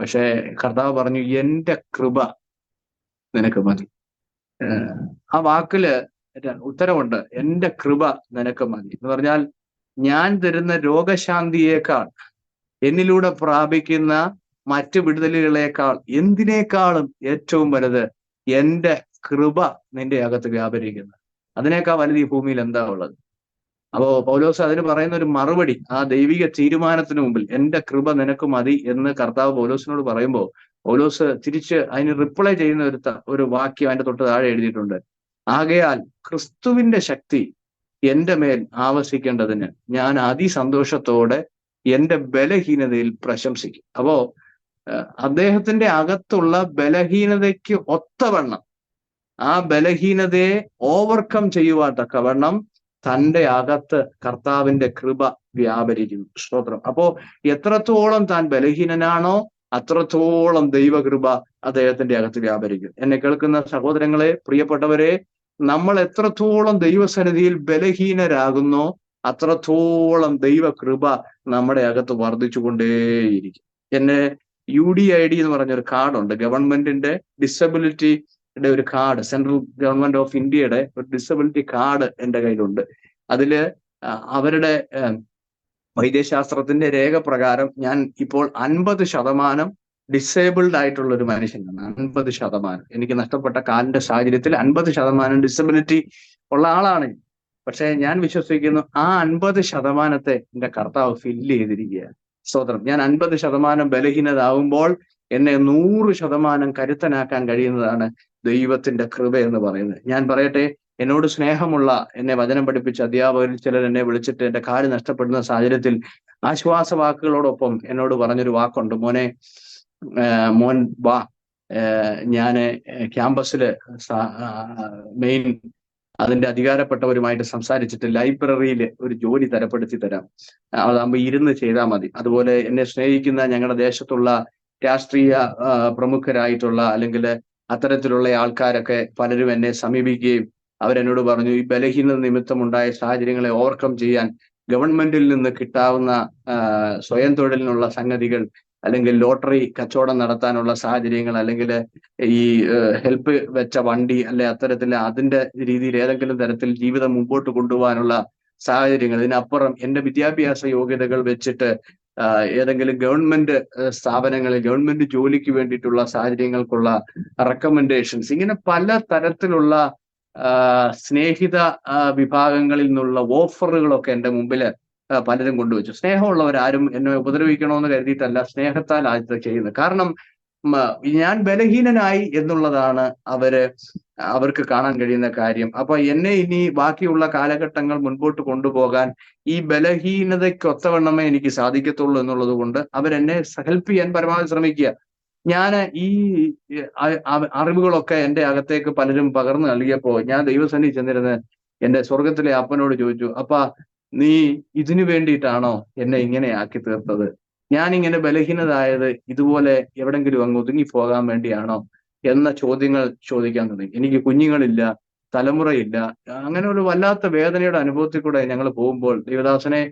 പക്ഷെ കർത്താവ് പറഞ്ഞു, എന്റെ കൃപ നിനക്ക് മതി. ആ വാക്കില് ഉത്തരവുണ്ട്, എന്റെ കൃപ നിനക്ക് മതി എന്ന് പറഞ്ഞാൽ, ഞാൻ തരുന്ന രോഗശാന്തിയേക്കാൾ, എന്നിലൂടെ പ്രാപിക്കുന്ന മറ്റു വിടുതലുകളേക്കാൾ, എന്തിനേക്കാളും ഏറ്റവും വലുത് എന്റെ കൃപ നിന്റെ അകത്ത് വ്യാപരിക്കുന്നത്. അതിനേക്കാൾ വലുത് ഈ ഭൂമിയിൽ എന്താ ഉള്ളത്? അപ്പോ പൗലോസ് അതിന് പറയുന്ന ഒരു മറുപടി, ആ ദൈവിക തീരുമാനത്തിന് മുമ്പിൽ എന്റെ കൃപ നിനക്ക് മതി എന്ന് കർത്താവ് പൗലോസിനോട് പറയുമ്പോൾ, പൗലോസ് തിരിച്ച് അതിന് റിപ്ലൈ ചെയ്യുന്ന ഒരു വാക്യം അതിന്റെ തൊട്ട് താഴെ എഴുതിയിട്ടുണ്ട്: ആകയാൽ ക്രിസ്തുവിന്റെ ശക്തി എന്റെ മേൽ ആവസിക്കേണ്ടതിന് ഞാൻ അതിസന്തോഷത്തോടെ എന്റെ ബലഹീനതയിൽ പ്രശംസിക്കും. അപ്പോ അദ്ദേഹത്തിന്റെ അകത്തുള്ള ബലഹീനതയ്ക്ക് ഒത്തവണ്ണം, ആ ബലഹീനതയെ ഓവർകം ചെയ്യുവാൻ തക്കവണ്ണം തന്റെ അകത്ത് കർത്താവിന്റെ കൃപ വ്യാപരിക്കുന്നു. സ്തോത്രം. അപ്പോ എത്രത്തോളം താൻ ബലഹീനനാണോ അത്രത്തോളം ദൈവകൃപ അദ്ദേഹത്തിന്റെ അകത്ത് വ്യാപരിക്കും. എന്നെ കേൾക്കുന്ന സഹോദരങ്ങളെ, പ്രിയപ്പെട്ടവരെ, നമ്മൾ എത്രത്തോളം ദൈവസന്നിധിയിൽ ബലഹീനരാകുന്നോ അത്രത്തോളം ദൈവകൃപ നമ്മുടെ അകത്ത് വർദ്ധിച്ചുകൊണ്ടേയിരിക്കും. എന്നെ UDID എന്ന് പറഞ്ഞൊരു കാർഡുണ്ട്, ഗവൺമെന്റിന്റെ ഡിസബിലിറ്റിയുടെ ഒരു കാർഡ്, സെൻട്രൽ ഗവൺമെന്റ് ഓഫ് ഇന്ത്യയുടെ ഒരു ഡിസബിലിറ്റി കാർഡ് എൻ്റെ കയ്യിലുണ്ട്. അതില് അവരുടെ വൈദ്യശാസ്ത്രത്തിന്റെ രേഖ പ്രകാരം ഞാൻ ഇപ്പോൾ 50% ഡിസേബിൾഡ് ആയിട്ടുള്ള ഒരു മനുഷ്യനാണ്. 50%. എനിക്ക് നഷ്ടപ്പെട്ട കാലിന്റെ സാഹചര്യത്തിൽ 50% ഡിസബിലിറ്റി ഉള്ള ആളാണ്. പക്ഷെ ഞാൻ വിശ്വസിക്കുന്നു, ആ 50% എന്റെ കർത്താവ് ഫില്ല് ചെയ്തിരിക്കുകയാണ്. സ്തോത്രം. ഞാൻ 50% ബലഹീനതാവുമ്പോൾ എന്നെ 100% കരുത്തനാക്കാൻ കഴിയുന്നതാണ് ദൈവത്തിന്റെ കൃപ എന്ന് പറയുന്നത്. ഞാൻ പറയട്ടെ, എന്നോട് സ്നേഹമുള്ള, എന്നെ വചനം പഠിപ്പിച്ച അധ്യാപകരിൽ ചിലർ എന്നെ വിളിച്ചിട്ട് എന്റെ കാല് നഷ്ടപ്പെടുന്ന സാഹചര്യത്തിൽ ആശ്വാസവാക്കുകളോടൊപ്പം എന്നോട് പറഞ്ഞൊരു വാക്കുണ്ട്: മോൻ വാ, ഞാന് ക്യാമ്പസില് മെയിൻ അതിന്റെ അധികാരപ്പെട്ടവരുമായിട്ട് സംസാരിച്ചിട്ട് ലൈബ്രറിയിൽ ഒരു ജോലി തരപ്പെടുത്തി തരാം, അതാകുമ്പോൾ ഇരുന്ന് ചെയ്താൽ മതി. അതുപോലെ എന്നെ സ്നേഹിക്കുന്ന ഞങ്ങളുടെ ദേശത്തുള്ള രാഷ്ട്രീയ പ്രമുഖരായിട്ടുള്ള അല്ലെങ്കിൽ അത്തരത്തിലുള്ള ആൾക്കാരൊക്കെ പലരും എന്നെ സമീപിക്കുകയും അവരെന്നോട് പറഞ്ഞു, ഈ ബലഹീനത നിമിത്തം ഉണ്ടായ സാഹചര്യങ്ങളെ ഓവർകം ചെയ്യാൻ ഗവൺമെന്റിൽ നിന്ന് കിട്ടാവുന്ന സ്വയം തൊഴിലിനുള്ള സംഗതികൾ, അല്ലെങ്കിൽ ലോട്ടറി കച്ചവടം നടത്താനുള്ള സാഹചര്യങ്ങൾ, അല്ലെങ്കിൽ ഈ ഹെൽപ്പ് വെച്ച വണ്ടി, അല്ലെ അത്തരത്തിൽ അതിന്റെ രീതിയിൽ ഏതെങ്കിലും തരത്തിൽ ജീവിതം മുമ്പോട്ട് കൊണ്ടുപോകാനുള്ള സാഹചര്യങ്ങൾ. ഇതിനപ്പുറം എന്റെ വിദ്യാഭ്യാസ യോഗ്യതകൾ വെച്ചിട്ട് ഏതെങ്കിലും ഗവൺമെന്റ് സ്ഥാപനങ്ങളിൽ ഗവൺമെന്റ് ജോലിക്ക് വേണ്ടിയിട്ടുള്ള സാഹചര്യങ്ങൾക്കുള്ള റെക്കമെൻഡേഷൻസ്, ഇങ്ങനെ പല തരത്തിലുള്ള സ്നേഹിത വിഭാഗങ്ങളിൽ നിന്നുള്ള ഓഫറുകളൊക്കെ എൻ്റെ മുമ്പിൽ പലരും കൊണ്ടുവച്ചു. സ്നേഹമുള്ളവരാരും എന്നെ ഉപദ്രവിക്കണമെന്ന് കരുതിയിട്ടല്ല, സ്നേഹത്താൽ ആദ്യത്തെ ചെയ്യുന്നത്. കാരണം ഞാൻ ബലഹീനനായി എന്നുള്ളതാണ് അവർക്ക് കാണാൻ കഴിയുന്ന കാര്യം. അപ്പൊ എന്നെ ഇനി ബാക്കിയുള്ള കാലഘട്ടങ്ങൾ മുൻപോട്ട് കൊണ്ടുപോകാൻ ഈ ബലഹീനതയ്ക്കൊത്തവണ്ണമേ എനിക്ക് സാധിക്കത്തുള്ളൂ എന്നുള്ളത് കൊണ്ട് അവരെന്നെ ഹെൽപ്പ് ചെയ്യാൻ പരമാവധി ശ്രമിക്കുക. ഞാൻ ഈ അറിവുകളൊക്കെ എൻ്റെ അകത്തേക്ക് പലരും പകർന്നു നൽകിയപ്പോ ഞാൻ ദൈവസന്നിധി ചെന്നിരുന്ന് എൻ്റെ സ്വർഗത്തിലെ അപ്പനോട് ചോദിച്ചു, അപ്പാ നീ ഇതിനു വേണ്ടിയിട്ടാണോ എന്നെ ഇങ്ങനെ ആക്കി തീർത്തത്? ഞാനിങ്ങനെ ബലഹീനതായത് ഇതുപോലെ എവിടെങ്കിലും അങ്ങ് ഒതുങ്ങിപ്പോകാൻ വേണ്ടിയാണോ എന്ന ചോദ്യങ്ങൾ ചോദിക്കാൻ തുടങ്ങി. എനിക്ക് കുഞ്ഞുങ്ങളില്ല, തലമുറയില്ല. അങ്ങനെ ഒരു വല്ലാത്ത വേദനയുടെ അനുഭവത്തിൽ കൂടെ ഞങ്ങൾ പോകുമ്പോൾ ദൈവദാസനെ,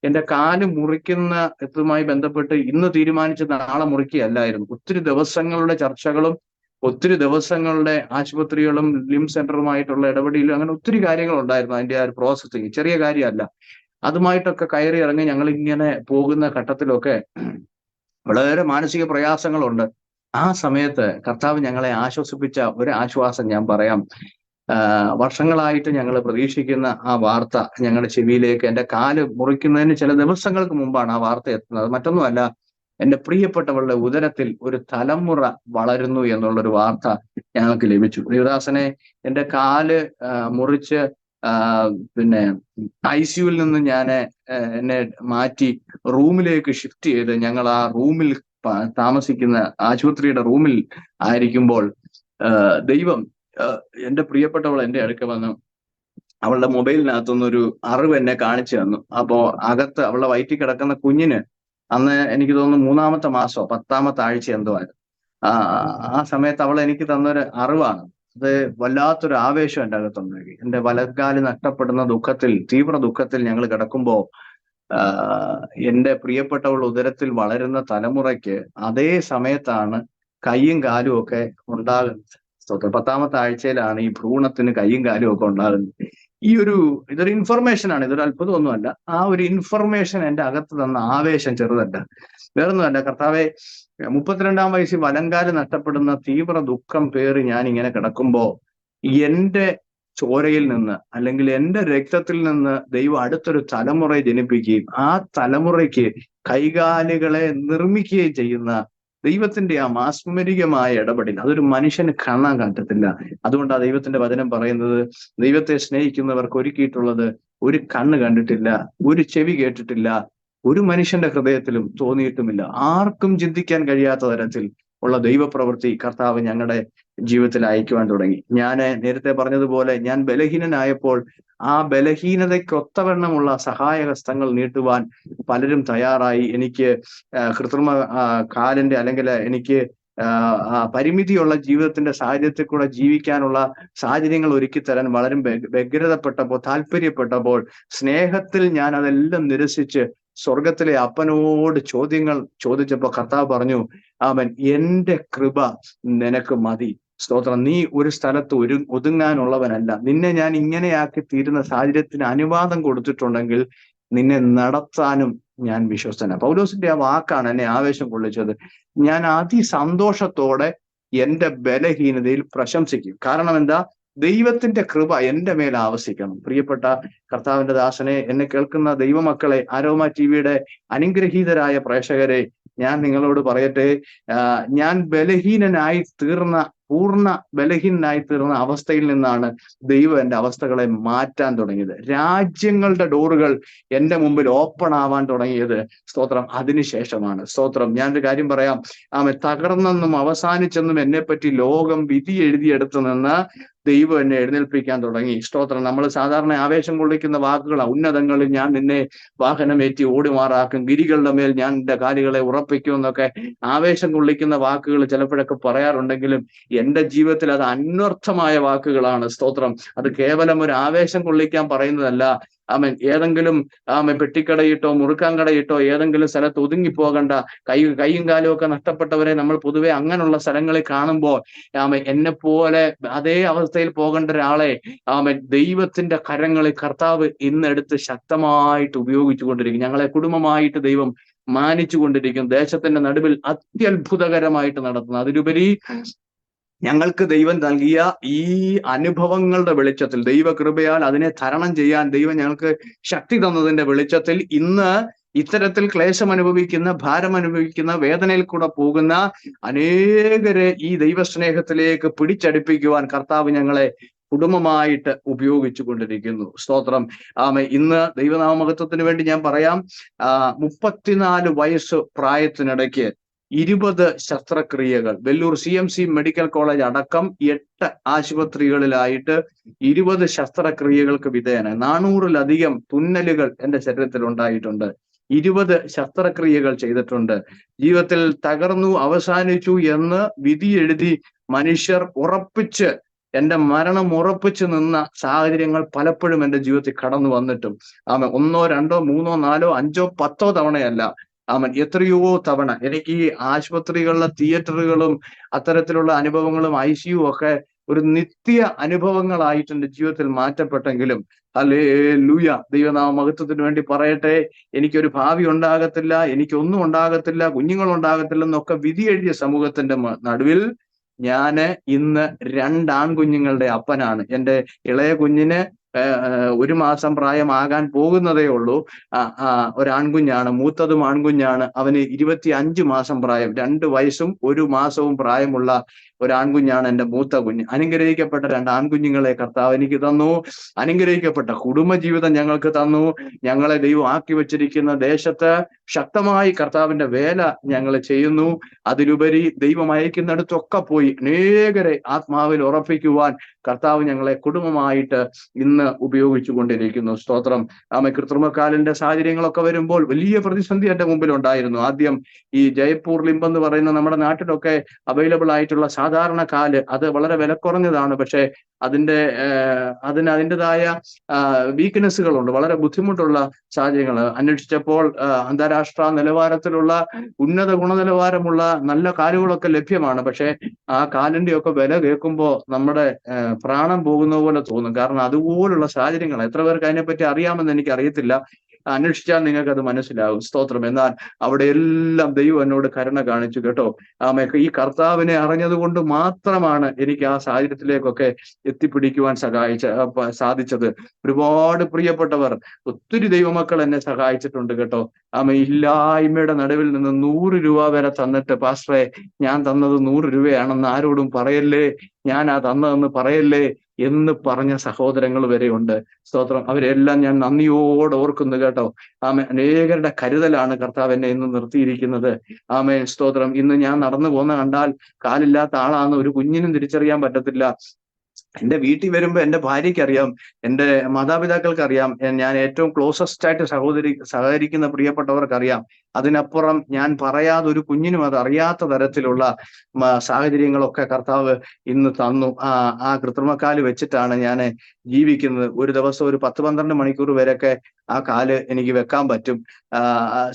എന്റെ കാല് മുറിക്കുന്ന ഇതുമായി ബന്ധപ്പെട്ട് ഇന്ന് തീരുമാനിച്ച് നാളെ മുറിക്കുകയല്ലായിരുന്നു. ഒത്തിരി ദിവസങ്ങളുടെ ചർച്ചകളും ഒത്തിരി ദിവസങ്ങളുടെ ആശുപത്രികളും ലിം സെന്ററുമായിട്ടുള്ള ഇടപെടലും അങ്ങനെ ഒത്തിരി കാര്യങ്ങൾ ഉണ്ടായിരുന്നു. അതിന്റെ ആ ഒരു പ്രോസസ്സിങ് ചെറിയ കാര്യമല്ല. അതുമായിട്ടൊക്കെ കയറി ഇറങ്ങി ഞങ്ങൾ ഇങ്ങനെ പോകുന്ന ഘട്ടത്തിലൊക്കെ വളരെ മാനസിക പ്രയാസങ്ങളുണ്ട്. ആ സമയത്ത് കർത്താവ് ഞങ്ങളെ ആശ്വസിപ്പിച്ച ഒരു ആശ്വാസം ഞാൻ പറയാം. വർഷങ്ങളായിട്ട് ഞങ്ങൾ പ്രതീക്ഷിക്കുന്ന ആ വാർത്ത ഞങ്ങളുടെ ചെവിയിലേക്ക്, എൻ്റെ കാല് മുറിക്കുന്നതിന് ചില ദിവസങ്ങൾക്ക് മുമ്പാണ് ആ വാർത്ത എത്തുന്നത്. മറ്റൊന്നുമല്ല, എൻ്റെ പ്രിയപ്പെട്ടവളുടെ ഉദരത്തിൽ ഒരു തലമുറ വളരുന്നു എന്നുള്ളൊരു വാർത്ത ഞങ്ങൾക്ക് ലഭിച്ചു. ദേവദാസനെ, എൻ്റെ കാല് മുറിച്ച് പിന്നെ ICUവിൽ നിന്ന് ഞാൻ എന്നെ മാറ്റി റൂമിലേക്ക് ഷിഫ്റ്റ് ചെയ്ത് ഞങ്ങൾ ആ റൂമിൽ താമസിക്കുന്ന ആശുപത്രിയുടെ റൂമിൽ ആയിരിക്കുമ്പോൾ ദൈവം എൻ്റെ പ്രിയപ്പെട്ടവൾ എൻ്റെ അടുക്ക വന്നു അവളുടെ മൊബൈലിനകത്തുനിന്നൊരു അറിവ് എന്നെ കാണിച്ചു തന്നു. അപ്പോ അകത്ത് അവളുടെ വയറ്റിൽ കിടക്കുന്ന കുഞ്ഞിന് അന്ന് എനിക്ക് തോന്നുന്നു 3-ാമത്തെ മാസോ 10-ാമത്തെ ആഴ്ച എന്തോ ആയിരുന്നു. ആ സമയത്ത് അവൾ എനിക്ക് തന്നൊരു അറിവാണ്. അത് വല്ലാത്തൊരു ആവേശം എൻ്റെ അകത്തുണ്ടാക്കി. എൻ്റെ വലക്കാല് നഷ്ടപ്പെടുന്ന ദുഃഖത്തിൽ, തീവ്ര ദുഃഖത്തിൽ ഞങ്ങൾ കിടക്കുമ്പോ എൻ്റെ പ്രിയപ്പെട്ടവൾ ഉദരത്തിൽ വളരുന്ന തലമുറയ്ക്ക് അതേ സമയത്താണ് കൈയും കാലും ഒക്കെ ഉണ്ടാകുന്നത്. 10-ാമത്തെ ആഴ്ചയിലാണ് ഈ ഭ്രൂണത്തിന് കൈയും കാലും ഒക്കെ ഉണ്ടാകുന്നത്. ഇതൊരു ഇൻഫർമേഷനാണ്, ഇതൊരു അത്ഭുതമൊന്നുമല്ല. ആ ഒരു ഇൻഫർമേഷൻ എൻ്റെ അകത്ത് തന്ന ആവേശം ചെറുതല്ല, വേറൊന്നുമല്ല. കർത്താവെ, 32-ാം വയസ്സിൽ വലങ്കാല് നഷ്ടപ്പെടുന്ന തീവ്ര ദുഃഖം പേറി ഞാൻ ഇങ്ങനെ കിടക്കുമ്പോ എൻ്റെ ചോരയിൽ നിന്ന് അല്ലെങ്കിൽ എൻ്റെ രക്തത്തിൽ നിന്ന് ദൈവം അടുത്തൊരു തലമുറയെ ജനിപ്പിക്കുകയും ആ തലമുറയ്ക്ക് കൈകാലുകളെ നിർമ്മിക്കുകയും ചെയ്യുന്ന ദൈവത്തിന്റെ ആ മാസ്മരികമായ ഇടപെടൽ അതൊരു മനുഷ്യന് കാണാൻ പറ്റത്തില്ല. അതുകൊണ്ടാണ് ദൈവത്തിന്റെ വചനം പറയുന്നത്, ദൈവത്തെ സ്നേഹിക്കുന്നവർക്ക് ഒരുക്കിയിട്ടുള്ളത് ഒരു കണ്ണ് കണ്ടിട്ടില്ല, ഒരു ചെവി കേട്ടിട്ടില്ല, ഒരു മനുഷ്യന്റെ ഹൃദയത്തിലും തോന്നിയിട്ടുമില്ല. ആർക്കും ചിന്തിക്കാൻ കഴിയാത്ത തരത്തിൽ ഉള്ള ദൈവപ്രവൃത്തി കർത്താവ് ഞങ്ങളുടെ ജീവിതത്തിൽ അയക്കുവാൻ തുടങ്ങി. ഞാൻ നേരത്തെ പറഞ്ഞതുപോലെ ഞാൻ ബലഹീനനായപ്പോൾ ആ ബലഹീനതയ്ക്കൊത്തവണ്ണമുള്ള സഹായഹസ്തങ്ങൾ നീട്ടുവാൻ പലരും തയ്യാറായി. എനിക്ക് കൃത്രിമ കാലിന്റെ അല്ലെങ്കിൽ എനിക്ക് പരിമിതിയുള്ള ജീവിതത്തിന്റെ സാഹചര്യത്തിൽ കൂടെ ജീവിക്കാനുള്ള സാഹചര്യങ്ങൾ ഒരുക്കി തരാൻ വളരെ വ്യഗ്രതപ്പെട്ടപ്പോൾ, താല്പര്യപ്പെട്ടപ്പോൾ, സ്നേഹത്തിൽ ഞാൻ അതെല്ലാം നിരസിച്ച് സ്വർഗത്തിലെ അപ്പനോട് ചോദ്യങ്ങൾ ചോദിച്ചപ്പോൾ കർത്താവ് പറഞ്ഞു, അവൻ എൻ്റെ കൃപ നിനക്ക് മതി. സ്തോത്രം. നീ ഒരു സ്ഥലത്ത് ഒതുങ്ങാനുള്ളവനല്ല. നിന്നെ ഞാൻ ഇങ്ങനെയാക്കി തീരുന്ന സാഹചര്യത്തിന് അനുവാദം കൊടുത്തിട്ടുണ്ടെങ്കിൽ നിന്നെ നടത്താനും ഞാൻ വിശ്വസ്തനാണ്. പൗലോസിന്റെ ആ വാക്കാണ് എന്നെ ആവേശം കൊള്ളിച്ചത്. ഞാൻ അതിസന്തോഷത്തോടെ എൻ്റെ ബലഹീനതയിൽ പ്രശംസിക്കും. കാരണം എന്താ? ദൈവത്തിന്റെ കൃപ എൻ്റെ മേൽ ആവസിക്കണം. പ്രിയപ്പെട്ട കർത്താവിന്റെ ദാസനെ, എന്നെ കേൾക്കുന്ന ദൈവമക്കളെ, അരോമ ടിവിയുടെ അനുഗ്രഹീതരായ പ്രേക്ഷകരെ, ഞാൻ നിങ്ങളോട് പറയട്ടെ, ഞാൻ പൂർണ്ണ ബലഹീനനായി തീർന്ന അവസ്ഥയിൽ നിന്നാണ് ദൈവം എൻ്റെ അവസ്ഥകളെ മാറ്റാൻ തുടങ്ങിയത്. രാജ്യങ്ങളുടെ ഡോറുകൾ എൻ്റെ മുമ്പിൽ ഓപ്പൺ ആവാൻ തുടങ്ങിയത് സ്തോത്രം അതിനുശേഷമാണ്. സ്തോത്രം. ഞാനൊരു കാര്യം പറയാം, തകർന്നെന്നും അവസാനിച്ചെന്നും എന്നെപ്പറ്റി ലോകം വിധി എഴുതിയെടുത്തു നിന്ന് ദൈവം എന്നെ എഴുന്നേൽപ്പിക്കാൻ തുടങ്ങി. സ്തോത്രം. നമ്മൾ സാധാരണ ആവേശം കൊള്ളിക്കുന്ന വാക്കുകളാണ്. ഉന്നതങ്ങളിൽ ഞാൻ നിന്നെ വാഹനമേറ്റി ഓടിമാറാക്കും, ഗിരികളുടെ മേൽ ഞാൻ എൻ്റെ കാലുകളെ ഉറപ്പിക്കും എന്നൊക്കെ ആവേശം കൊള്ളിക്കുന്ന വാക്കുകൾ ചിലപ്പോഴൊക്കെ പറയാറുണ്ടെങ്കിലും എൻ്റെ ജീവിതത്തിൽ അത് അന്വർത്ഥമായ വാക്കുകളാണ്. സ്തോത്രം. അത് കേവലം ഒരു ആവേശം കൊള്ളിക്കാൻ പറയുന്നതല്ല. ആമേൻ ഏതെങ്കിലും പെട്ടിക്കടയിട്ടോ മുറുക്കാൻ കടയിട്ടോ ഏതെങ്കിലും സ്ഥലത്ത് ഒതുങ്ങിപ്പോകണ്ട, കൈയും കാലും ഒക്കെ നഷ്ടപ്പെട്ടവരെ നമ്മൾ പൊതുവെ അങ്ങനെയുള്ള സ്ഥലങ്ങളിൽ കാണുമ്പോൾ എന്നെ പോലെ അതേ അവസ്ഥയിൽ പോകേണ്ട ഒരാളെ ദൈവത്തിന്റെ കരങ്ങളിൽ കർത്താവ് ഇന്നെടുത്ത് ശക്തമായിട്ട് ഉപയോഗിച്ചു കൊണ്ടിരിക്കും. ഞങ്ങളെ കുടുംബമായിട്ട് ദൈവം മാനിച്ചു കൊണ്ടിരിക്കും. ദേശത്തിന്റെ നടുവിൽ അത്യത്ഭുതകരമായിട്ട് നടത്തുന്നു. അതിലുപരി ഞങ്ങൾക്ക് ദൈവം നൽകിയ ഈ അനുഭവങ്ങളുടെ വെളിച്ചത്തിൽ, ദൈവകൃപയാൽ അതിനെ തരണം ചെയ്യാൻ ദൈവം ഞങ്ങൾക്ക് ശക്തി തന്നതിന്റെ വെളിച്ചത്തിൽ ഇന്ന് ഇത്തരത്തിൽ ക്ലേശം അനുഭവിക്കുന്ന, ഭാരം അനുഭവിക്കുന്ന, വേദനയിൽ കൂടെ പോകുന്ന അനേകരെ ഈ ദൈവസ്നേഹത്തിലേക്ക് പിടിച്ചടുപ്പിക്കുവാൻ കർത്താവ് ഞങ്ങളെ കുടുംബമായിട്ട് ഉപയോഗിച്ചു കൊണ്ടിരിക്കുന്നു. സ്തോത്രം. ഇന്ന് ദൈവനാമമഹത്വത്തിന് വേണ്ടി ഞാൻ പറയാം, 34 വയസ്സ് പ്രായത്തിനിടയ്ക്ക് 20 ശസ്ത്രക്രിയകൾ, വെല്ലൂർ CMC മെഡിക്കൽ കോളേജ് അടക്കം 8 ആശുപത്രികളിലായിട്ട് 20 ശസ്ത്രക്രിയകൾക്ക് വിധേയനായി. 400-ലധികം തുന്നലുകൾ എന്റെ ശരീരത്തിൽ ഉണ്ടായിട്ടുണ്ട്. 20 ശസ്ത്രക്രിയകൾ ചെയ്തിട്ടുണ്ട്. ജീവിതത്തിൽ തകർന്നു അവസാനിച്ചു എന്ന് വിധി എഴുതി മനുഷ്യർ ഉറപ്പിച്ച്, എന്റെ മരണം ഉറപ്പിച്ചു നിന്ന സാഹചര്യങ്ങൾ പലപ്പോഴും എന്റെ ജീവിതത്തിൽ കടന്നു വന്നിട്ടും 1, 2, 3, 4, 5, 10 തവണയല്ല, എത്രയോ തവണ എനിക്ക് ഈ ആശുപത്രികളിലെ തിയേറ്ററുകളും അത്തരത്തിലുള്ള അനുഭവങ്ങളും ICU ഒക്കെ ഒരു നിത്യ അനുഭവങ്ങളായിട്ട് എന്റെ ജീവിതത്തിൽ മാറ്റപ്പെട്ടെങ്കിലും, ഹല്ലേലൂയ, ദൈവനാമ മഹത്വത്തിന് വേണ്ടി പറയട്ടെ, എനിക്കൊരു ഭാവി ഉണ്ടാകത്തില്ല, എനിക്കൊന്നും ഉണ്ടാകത്തില്ല, കുഞ്ഞുങ്ങൾ ഉണ്ടാകത്തില്ല എന്നൊക്കെ വിധി എഴുതിയ സമൂഹത്തിന്റെ നടുവിൽ ഞാന് ഇന്ന് 2 ആൺകുഞ്ഞുങ്ങളുടെ അപ്പനാണ്. എൻ്റെ ഇളയ കുഞ്ഞിന് 1 മാസം പ്രായമാകാൻ പോകുന്നതേ ഉള്ളൂ. ഒരാൺകുഞ്ഞാണ്, മൂത്തതും ആൺകുഞ്ഞാണ്. അവന് 25 മാസം പ്രായം, 2 വയസ്സും 1 മാസവും പ്രായമുള്ള ഒരാൺകുഞ്ഞാണ് എൻ്റെ മൂത്ത കുഞ്ഞ്. അനുഗ്രഹിക്കപ്പെട്ട 2 ആൺകുഞ്ഞുങ്ങളെ കർത്താവ് എനിക്ക് തന്നു. അനുഗ്രഹിക്കപ്പെട്ട കുടുംബജീവിതം ഞങ്ങൾക്ക് തന്നു. ഞങ്ങളെ ദൈവം ആക്കി വെച്ചിരിക്കുന്ന ദേശത്ത് ശക്തമായി കർത്താവിന്റെ വേല ഞങ്ങൾ ചെയ്യുന്നു. അതിലുപരി ദൈവം അയക്കുന്നിടത്തൊക്കെ പോയി അനേകരെ ആത്മാവിൽ ഉറപ്പിക്കുവാൻ കർത്താവ് ഞങ്ങളെ കുടുംബമായിട്ട് ഇന്ന് ഉപയോഗിച്ചു കൊണ്ടിരിക്കുന്നു. സ്തോത്രം. കൃത്രിമക്കാലിന്റെ സാഹചര്യങ്ങളൊക്കെ വരുമ്പോൾ വലിയ പ്രതിസന്ധി എന്റെ മുമ്പിൽ ഉണ്ടായിരുന്നു. ആദ്യം ഈ ജയ്പൂർ ലിംബ് എന്ന് പറയുന്ന നമ്മുടെ നാട്ടിലൊക്കെ അവൈലബിൾ ആയിട്ടുള്ള സാധാരണ കാല്, അത് വളരെ വിലക്കുറഞ്ഞതാണ്. പക്ഷെ അതിൻ്റെതായ വീക്ക്നെസ്സുകളുണ്ട്, വളരെ ബുദ്ധിമുട്ടുള്ള സാഹചര്യങ്ങൾ. അന്വേഷിച്ചപ്പോൾ അന്താരാഷ്ട്ര നിലവാരത്തിലുള്ള ഉന്നത ഗുണനിലവാരമുള്ള നല്ല കാലുകളൊക്കെ ലഭ്യമാണ്. പക്ഷെ ആ കാലിന്റെ ഒക്കെ വില കേൾക്കുമ്പോൾ നമ്മുടെ പ്രാണം പോകുന്ന പോലെ തോന്നും. കാരണം അതുപോലുള്ള സാഹചര്യങ്ങൾ, എത്ര പേർക്ക് അതിനെപ്പറ്റി അറിയാമെന്ന് എനിക്ക് അറിയത്തില്ല, അന്വേഷിച്ചാൽ നിങ്ങൾക്ക് അത് മനസ്സിലാകും. സ്തോത്രം. എന്നാൽ അവിടെ എല്ലാം ദൈവം എന്നോട് കരുണ കാണിച്ചു കേട്ടോ. ഈ കർത്താവിനെ അറിഞ്ഞതുകൊണ്ട് മാത്രമാണ് എനിക്ക് ആ സാഹചര്യത്തിലേക്കൊക്കെ എത്തിപ്പിടിക്കുവാൻ സാധിച്ചത്. ഒരുപാട് പ്രിയപ്പെട്ടവർ, ഒത്തിരി ദൈവമക്കൾ എന്നെ സഹായിച്ചിട്ടുണ്ട് കേട്ടോ. ഇല്ലായ്മയുടെ നടുവിൽ നിന്ന് 100 രൂപ വരെ തന്നിട്ട്, പാസ്റ്ററെ ഞാൻ തന്നത് 100 രൂപയാണെന്ന് ആരോടും പറയല്ലേ, ഞാനാ തന്നതെന്ന് പറയല്ലേ എന്ന് പറഞ്ഞ സഹോദരങ്ങൾ വരെ ഉണ്ട്. സ്തോത്രം. അവരെല്ലാം ഞാൻ നന്ദിയോടെ ഓർക്കുന്നു കേട്ടോ. അനേകരുടെ കരുതലാണ് കർത്താവ് എന്നെ ഇന്ന് നിർത്തിയിരിക്കുന്നത്. സ്തോത്രം. ഇന്ന് ഞാൻ നടന്നു പോകുന്ന കണ്ടാൽ കാലില്ലാത്ത ആളാന്ന് ഒരു കുഞ്ഞിനും തിരിച്ചറിയാൻ പറ്റത്തില്ല. എന്റെ വീട്ടിൽ വരുമ്പോ എന്റെ ഭാര്യയ്ക്ക് അറിയാം, എന്റെ മാതാപിതാക്കൾക്ക് അറിയാം, ഞാൻ ഏറ്റവും ക്ലോസസ്റ്റ് ആയിട്ട് സഹകരിക്കുന്ന പ്രിയപ്പെട്ടവർക്കറിയാം. അതിനപ്പുറം ഞാൻ പറയാതെ ഒരു കുഞ്ഞിനും അത് അറിയാത്ത തരത്തിലുള്ള സാഹചര്യങ്ങളൊക്കെ കർത്താവ് ഇന്ന് തന്നു. ആ കൃത്രിമക്കാല് വെച്ചിട്ടാണ് ഞാൻ ജീവിക്കുന്നത്. ഒരു ദിവസം ഒരു 10-12 മണിക്കൂർ വരെയൊക്കെ ആ കാല് എനിക്ക് വെക്കാൻ പറ്റും.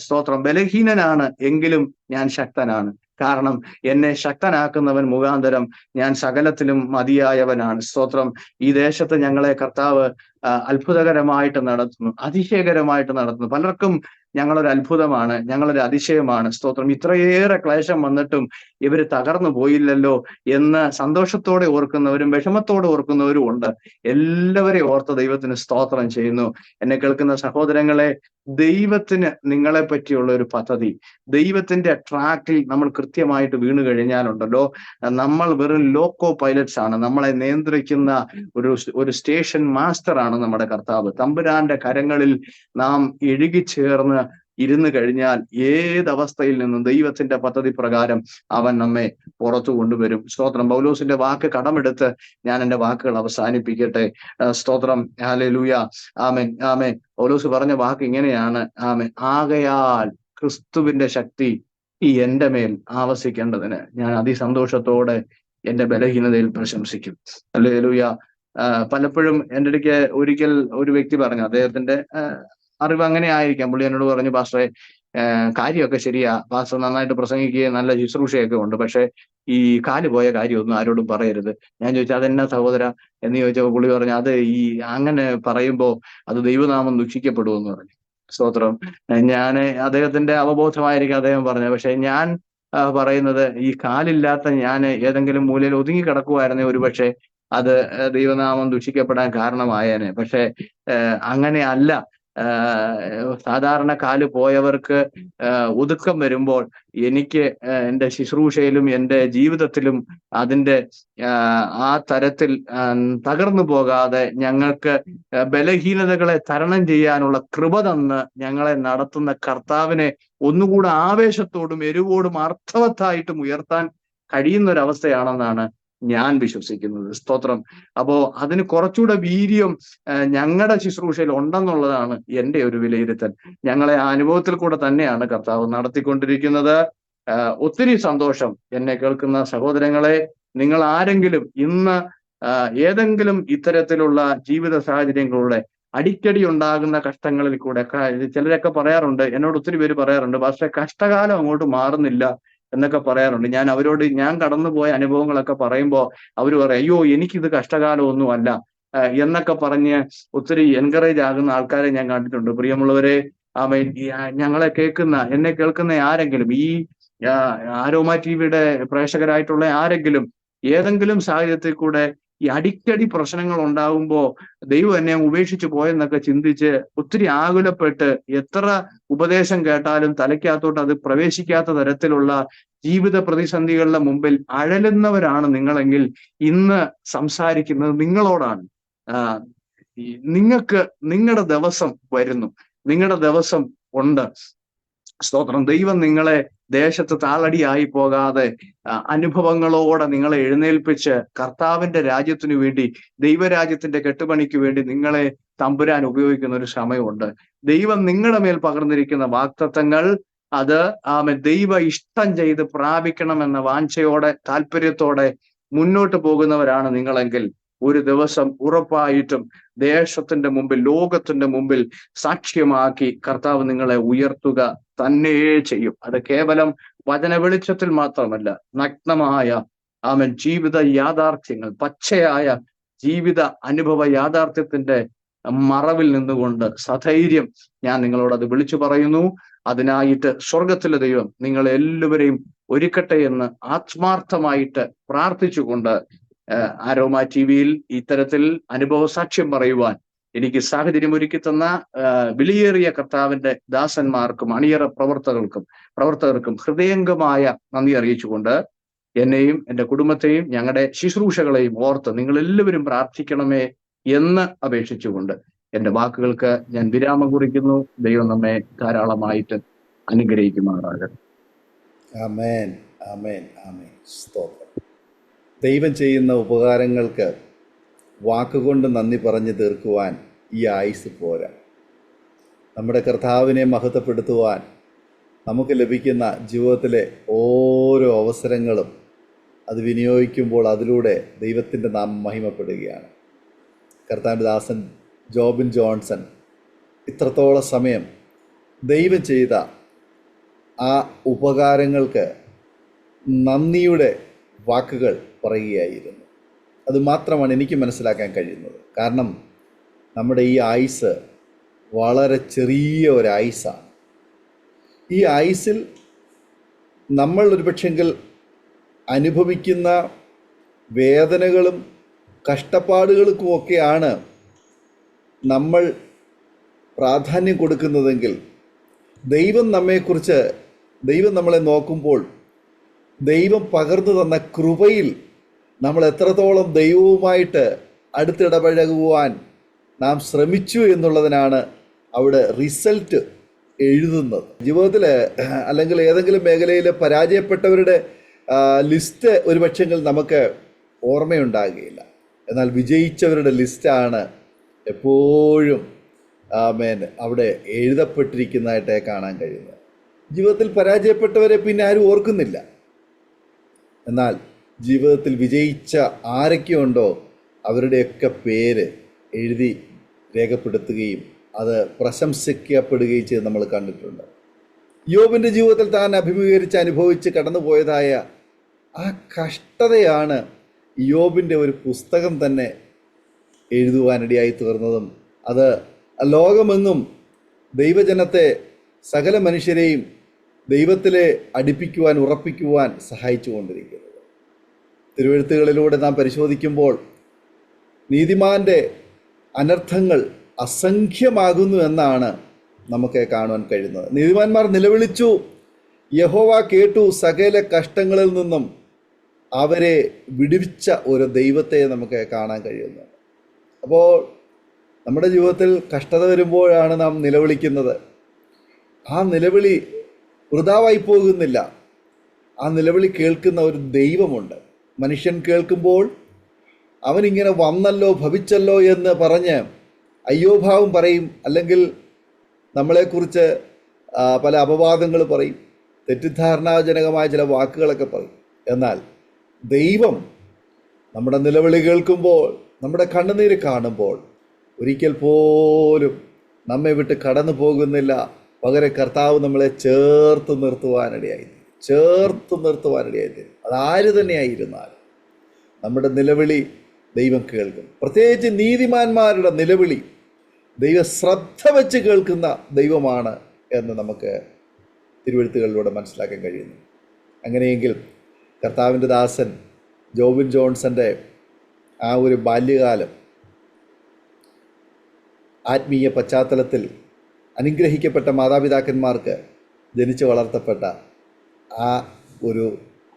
സ്തോത്രം. ബലഹീനനാണ് എങ്കിലും ഞാൻ ശക്തനാണ്. കാരണം എന്നെ ശക്തനാക്കുന്നവൻ മുഖാന്തരം ഞാൻ സകലത്തിലും മതിയായവനാണ്. സ്തോത്രം. ഈ ദേശത്ത് ഞങ്ങളെ കർത്താവ് അത്ഭുതകരമായിട്ട് നടത്തുന്നു, അതിശയകരമായിട്ട് നടത്തുന്നു. പലർക്കും ഞങ്ങളൊരു അത്ഭുതമാണ്, ഞങ്ങളൊരു അതിശയമാണ്. സ്തോത്രം. ഇത്രയേറെ ക്ലേശം വന്നിട്ടും ഇവര് തകർന്നു പോയില്ലല്ലോ എന്ന് സന്തോഷത്തോടെ ഓർക്കുന്നവരും വിഷമത്തോടെ ഓർക്കുന്നവരും ഉണ്ട്. എല്ലാവരെയും ഓർത്ത ദൈവത്തിന് സ്തോത്രം ചെയ്യുന്നു. എന്നെ കേൾക്കുന്ന സഹോദരങ്ങളെ, ദൈവത്തിന് നിങ്ങളെ പറ്റിയുള്ള ഒരു പദ്ധതി, ദൈവത്തിന്റെ ട്രാക്കിൽ നമ്മൾ കൃത്യമായിട്ട് വീണു കഴിഞ്ഞാലുണ്ടല്ലോ, നമ്മൾ വെറും ലോക്കോ പൈലറ്റ്സ് ആണ്. നമ്മളെ നിയന്ത്രിക്കുന്ന ഒരു സ്റ്റേഷൻ മാസ്റ്റർ ആണ് നമ്മുടെ കർത്താവ്. തമ്പുരാന്റെ കരങ്ങളിൽ നാം ഇഴുകിച്ചേർന്ന് ഇരുന്ന് കഴിഞ്ഞാൽ ഏതവസ്ഥയിൽ നിന്നും ദൈവത്തിന്റെ പദ്ധതി പ്രകാരം അവൻ നമ്മെ പുറത്തു കൊണ്ടുവരും. സ്തോത്രം. പൗലോസിന്റെ വാക്ക് കടമെടുത്ത് ഞാൻ എൻ്റെ വാക്കുകൾ അവസാനിപ്പിക്കട്ടെ. സ്തോത്രം. ഹല്ലേലൂയ. ആമേൻ. ആമേൻ. പൗലോസ് പറഞ്ഞ വാക്ക് ഇങ്ങനെയാണ്. ആമേൻ. ആകയാൽ ക്രിസ്തുവിന്റെ ശക്തി എൻ്റെ മേൽ ആവസിക്കേണ്ടതിന് ഞാൻ അതിസന്തോഷത്തോടെ എൻ്റെ ബലഹീനതയിൽ പ്രശംസിക്കും. ഹല്ലേലൂയ. പലപ്പോഴും എൻ്റെ അടുക്കെ ഒരിക്കൽ ഒരു വ്യക്തി പറഞ്ഞു, അദ്ദേഹത്തിന്റെ അറിവ് അങ്ങനെ ആയിരിക്കാം. പുള്ളി എന്നോട് പറഞ്ഞു, പാസ്റ്ററെ, കാര്യമൊക്കെ ശരിയാ, പാസ്റ്റർ നന്നായിട്ട് പ്രസംഗിക്കുകയും നല്ല ശുശ്രൂഷയൊക്കെ ഉണ്ട്, പക്ഷെ ഈ കാല് പോയ കാര്യമൊന്നും ആരോടും പറയരുത്. ഞാൻ ചോദിച്ചു, അതെന്നാ സഹോദര എന്ന് ചോദിച്ചപ്പോൾ പുള്ളി പറഞ്ഞു, അത് ഈ അങ്ങനെ പറയുമ്പോ അത് ദൈവനാമം ദുഷിക്കപ്പെടുമെന്ന് പറഞ്ഞു. സ്തോത്രം. ഞാൻ അദ്ദേഹത്തിന്റെ അവബോധമായിരിക്കും അദ്ദേഹം പറഞ്ഞത്. പക്ഷെ ഞാൻ പറയുന്നത്, ഈ കാലില്ലാത്ത ഞാൻ ഏതെങ്കിലും മൂലയിൽ ഒതുങ്ങി കിടക്കുമായിരുന്നേ ഒരുപക്ഷെ അത് ദൈവനാമം ദുഷിക്കപ്പെടാൻ കാരണമായേനെ. പക്ഷെ അങ്ങനെ അല്ല. സാധാരണ കാല് പോയവർക്ക് ഒതുക്കം വരുമ്പോൾ എനിക്ക് എൻ്റെ ശുശ്രൂഷയിലും എൻ്റെ ജീവിതത്തിലും അതിൻ്റെ ആ തരത്തിൽ തകർന്നു പോകാതെ ഞങ്ങൾക്ക് ബലഹീനതകളെ തരണം ചെയ്യാനുള്ള കൃപ തന്ന് ഞങ്ങളെ നടത്തുന്ന കർത്താവിനെ ഒന്നുകൂടെ ആവേശത്തോടും എരിവോടും അർത്ഥവത്തായിട്ടും ഉയർത്താൻ കഴിയുന്ന ഒരു അവസ്ഥയാണെന്നാണ് ഞാൻ വിശ്വസിക്കുന്നത്. സ്തോത്രം. അപ്പോ അതിന് കുറച്ചുകൂടെ വീര്യം ഞങ്ങളുടെ ശുശ്രൂഷയിൽ ഉണ്ടെന്നുള്ളതാണ് എൻ്റെ ഒരു വിലയിരുത്തൽ. ഞങ്ങളെ ആ അനുഭവത്തിൽ കൂടെ തന്നെയാണ് കർത്താവ് നടത്തിക്കൊണ്ടിരിക്കുന്നത്. ഒത്തിരി സന്തോഷം. എന്നെ കേൾക്കുന്ന സഹോദരങ്ങളെ, നിങ്ങൾ ആരെങ്കിലും ഇന്ന് ഏതെങ്കിലും ഇത്തരത്തിലുള്ള ജീവിത സാഹചര്യങ്ങളുടെ അടിക്കടി ഉണ്ടാകുന്ന കഷ്ടങ്ങളിൽ കൂടെ, ചിലരൊക്കെ പറയാറുണ്ട്, എന്നോട് ഒത്തിരി പേര് പറയാറുണ്ട്, പക്ഷേ കഷ്ടകാലം അങ്ങോട്ട് മാറുന്നില്ല എന്നൊക്കെ പറയാറുണ്ട്. ഞാൻ അവരോട് ഞാൻ കടന്നുപോയ അനുഭവങ്ങളൊക്കെ പറയുമ്പോൾ അവർ പറയും, അയ്യോ എനിക്കിത് കഷ്ടകാലമൊന്നും അല്ല എന്നൊക്കെ പറഞ്ഞ് ഒത്തിരി എൻകറേജ് ആകുന്ന ആൾക്കാരെ ഞാൻ കണ്ടിട്ടുണ്ട്. പ്രിയമുള്ളവരെ, എന്നെ കേൾക്കുന്ന ആരെങ്കിലും, ഈ ആരോമ ടിവിയുടെ പ്രേക്ഷകരായിട്ടുള്ള ആരെങ്കിലും ഏതെങ്കിലും സാഹചര്യത്തിൽ കൂടെ ഈ അടിക്കടി പ്രശ്നങ്ങൾ ഉണ്ടാകുമ്പോ ദൈവം എന്നെ ഉപേക്ഷിച്ചു പോയെന്നൊക്കെ ചിന്തിച്ച് ഒത്തിരി ആകുലപ്പെട്ട് എത്ര ഉപദേശം കേട്ടാലും തലയ്ക്കകത്തോട്ട് അത് പ്രവേശിക്കാത്ത തരത്തിലുള്ള ജീവിത പ്രതിസന്ധികളുടെ മുമ്പിൽ അഴലുന്നവരാണ് നിങ്ങളെങ്കിൽ ഇന്ന് സംസാരിക്കുന്നത് നിങ്ങളോടാണ്. നിങ്ങൾക്ക് നിങ്ങളുടെ ദിവസം വരുന്നു, നിങ്ങളുടെ ദിവസം ഉണ്ട്. സ്തോത്രം. ദൈവം നിങ്ങളെ ദേശത്ത് താളടിയായി പോകാതെ അനുഭവങ്ങളോടെ നിങ്ങളെ എഴുന്നേൽപ്പിച്ച് കർത്താവിന്റെ രാജ്യത്തിനു വേണ്ടി, ദൈവരാജ്യത്തിന്റെ കെട്ടുപണിക്ക് വേണ്ടി നിങ്ങളെ തമ്പുരാൻ ഉപയോഗിക്കുന്ന ഒരു സമയമുണ്ട്. ദൈവം നിങ്ങളുടെ മേൽ പകർന്നിരിക്കുന്ന വാഗ്ദത്തങ്ങൾ അത് ദൈവ ഇഷ്ടം ചെയ്ത് പ്രാപിക്കണമെന്ന വാഞ്ചയോടെ താല്പര്യത്തോടെ മുന്നോട്ട് പോകുന്നവരാണ് നിങ്ങളെങ്കിൽ ഒരു ദിവസം ഉറപ്പായിട്ടും ദേശത്തിന്റെ മുമ്പിൽ, ലോകത്തിന്റെ മുമ്പിൽ സാക്ഷ്യമാക്കി കർത്താവ് നിങ്ങളെ ഉയർത്തുക തന്നെ ചെയ്യും. അത് കേവലം വചന വെളിച്ചത്തിൽ മാത്രമല്ല, നഗ്നമായ ജീവിത യാഥാർത്ഥ്യങ്ങൾ, പച്ചയായ ജീവിത അനുഭവ യാഥാർത്ഥ്യത്തിന്റെ മറവിൽ നിന്നുകൊണ്ട് സധൈര്യം ഞാൻ നിങ്ങളോട് അത് വിളിച്ചു പറയുന്നു. അതിനായിട്ട് സ്വർഗത്തിലെ ദൈവം നിങ്ങളെല്ലാവരെയും ഒരുക്കട്ടെ എന്ന് ആത്മാർത്ഥമായിട്ട് പ്രാർത്ഥിച്ചുകൊണ്ട് ആരോമ ടിവിയിൽ ഇത്തരത്തിൽ അനുഭവ സാക്ഷ്യം പറയുവാൻ എനിക്ക് സാഹചര്യം ഒരുക്കി തന്ന വിലയേറിയ കർത്താവിന്റെ ദാസന്മാർക്കും അണിയറ പ്രവർത്തകർക്കും ഹൃദയംഗമായ നന്ദി അറിയിച്ചുകൊണ്ട് എന്നെയും എൻ്റെ കുടുംബത്തെയും ഞങ്ങളുടെ ശുശ്രൂഷകളെയും ഓർത്ത് നിങ്ങൾ എല്ലാവരും പ്രാർത്ഥിക്കണമേ എന്ന് അപേക്ഷിച്ചുകൊണ്ട് എൻ്റെ വാക്കുകൾക്ക് ഞാൻ വിരാമം കുറിക്കുന്നു. ദൈവം നമ്മെ ധാരാളമായിട്ട് അനുഗ്രഹിക്കുമാറാകട്ടെ. ആമേൻ, ആമേൻ, ആമേൻ. സ്തോത്രം. ദൈവം ചെയ്യുന്ന ഉപകാരങ്ങൾക്ക് വാക്കുകൊണ്ട് നന്ദി പറഞ്ഞു തീർക്കുവാൻ ഈ ആയുസ് പോരാ. നമ്മുടെ കർത്താവിനെ മഹത്വപ്പെടുത്തുവാൻ നമുക്ക് ലഭിക്കുന്ന ജീവിതത്തിലെ ഓരോ അവസരങ്ങളും അത് വിനിയോഗിക്കുമ്പോൾ അതിലൂടെ ദൈവത്തിൻ്റെ നാമം മഹിമപ്പെടുകയാണ്. കർത്താവിൻ്റെ ദാസൻ ജോബിൻ ജോൺസൺ ഇത്രത്തോളം സമയം ദൈവം ചെയ്ത ആ ഉപകാരങ്ങൾക്ക് നന്ദിയുടെ വാക്കുകൾ പറയുകയായിരുന്നു. അതുമാത്രമാണ് എനിക്ക് മനസ്സിലാക്കാൻ കഴിയുന്നത്. കാരണം നമ്മുടെ ഈ ആയുസ് വളരെ ചെറിയ ഒരു ആയുസ്സാണ്. ഈ ആയുസ്സിൽ നമ്മൾ ഒരു പക്ഷെങ്കിൽ അനുഭവിക്കുന്ന വേദനകളും കഷ്ടപ്പാടുകൾക്കുമൊക്കെയാണ് നമ്മൾ പ്രാധാന്യം കൊടുക്കുന്നതെങ്കിൽ ദൈവം നമ്മളെ നോക്കുമ്പോൾ ദൈവം പകർന്നു തന്ന കൃപയിൽ നമ്മൾ എത്രത്തോളം ദൈവവുമായിട്ട് അടുത്തിടപഴകുവാൻ നാം ശ്രമിച്ചു എന്നുള്ളതിനാണ് അവിടെ റിസൾട്ട് എഴുതുന്നത്. ജീവിതത്തിൽ അല്ലെങ്കിൽ ഏതെങ്കിലും മേഖലയിൽ പരാജയപ്പെട്ടവരുടെ ലിസ്റ്റ് ഒരു പക്ഷെങ്കിൽ നമുക്ക് ഓർമ്മയുണ്ടാകുകയില്ല. എന്നാൽ വിജയിച്ചവരുടെ ലിസ്റ്റാണ് എപ്പോഴും അവിടെ എഴുതപ്പെട്ടിരിക്കുന്നതായിട്ടേ കാണാൻ കഴിയുന്നത്. ജീവിതത്തിൽ പരാജയപ്പെട്ടവരെ പിന്നെ ആരും ഓർക്കുന്നില്ല. എന്നാൽ ജീവിതത്തിൽ വിജയിച്ച ആരൊക്കെയുണ്ടോ അവരുടെയൊക്കെ പേര് എഴുതി രേഖപ്പെടുത്തുകയും അത് പ്രശംസിക്കപ്പെടുകയും ചെയ്ത് നമ്മൾ കണ്ടിട്ടുണ്ട്. യോബിൻ്റെ ജീവിതത്തിൽ താൻ അനുഭവിച്ച് കടന്നുപോയതായ ആ കഷ്ടതയാണ് യോബിൻ്റെ ഒരു പുസ്തകം തന്നെ എഴുതുവാനിടയായി തീർന്നതും അത് ലോകമെങ്ങും ദൈവജനത്തെ, സകല മനുഷ്യരെയും ദൈവത്തിലെ അടുപ്പിക്കുവാൻ, ഉറപ്പിക്കുവാൻ സഹായിച്ചു കൊണ്ടിരിക്കുന്നത്. തിരുവെഴുത്തുകളിലൂടെ നാം പരിശോധിക്കുമ്പോൾ നീതിമാൻ്റെ അനർത്ഥങ്ങൾ അസംഖ്യമാകുന്നു എന്നാണ് നമുക്ക് കാണുവാൻ കഴിയുന്നത്. നീതിമാന്മാർ നിലവിളിച്ചു, യഹോവ കേട്ടു, സകല കഷ്ടങ്ങളിൽ നിന്നും അവരെ വിടുവിച്ച ഒരു ദൈവത്തെ നമുക്ക് കാണാൻ കഴിയുന്നു. അപ്പോൾ നമ്മുടെ ജീവിതത്തിൽ കഷ്ടത വരുമ്പോഴാണ് നാം നിലവിളിക്കുന്നത്. ആ നിലവിളി വൃഥാവായി പോകുന്നില്ല. ആ നിലവിളി കേൾക്കുന്ന ഒരു ദൈവമുണ്ട്. മനുഷ്യൻ കേൾക്കുമ്പോൾ അവനിങ്ങനെ വന്നല്ലോ, ഭവിച്ചല്ലോ എന്ന് പറഞ്ഞ് അയ്യോഭാവം പറയും, അല്ലെങ്കിൽ നമ്മളെക്കുറിച്ച് പല അപവാദങ്ങൾ പറയും, തെറ്റിദ്ധാരണാജനകമായ ചില വാക്കുകളൊക്കെ പറയും. എന്നാൽ ദൈവം നമ്മുടെ നിലവിളി കേൾക്കുമ്പോൾ, നമ്മുടെ കണ്ണുനീര് കാണുമ്പോൾ ഒരിക്കൽ പോലും നമ്മെ വിട്ട് കടന്നു പോകുന്നില്ല. പകരം കർത്താവ് നമ്മളെ ചേർത്ത് നിർത്തുവാനിടയായി തീരും. അതാര് തന്നെയായിരുന്നാലും നമ്മുടെ നിലവിളി ദൈവം കേൾക്കും. പ്രത്യേകിച്ച് നീതിമാന്മാരുടെ നിലവിളി ദൈവ ശ്രദ്ധ വെച്ച് കേൾക്കുന്ന ദൈവമാണ് എന്ന് നമുക്ക് തിരുവെഴുത്തുകളിലൂടെ മനസ്സിലാക്കാൻ കഴിയുന്നു. അങ്ങനെയെങ്കിൽ കർത്താവിൻ്റെ ദാസൻ ജോബിൻ ജോൺസൻ്റെ ആ ഒരു ബാല്യകാലം ആത്മീയ പശ്ചാത്തലത്തിൽ അനുഗ്രഹിക്കപ്പെട്ട മാതാപിതാക്കന്മാർക്ക് ജനിച്ചു വളർത്തപ്പെട്ട ആ ഒരു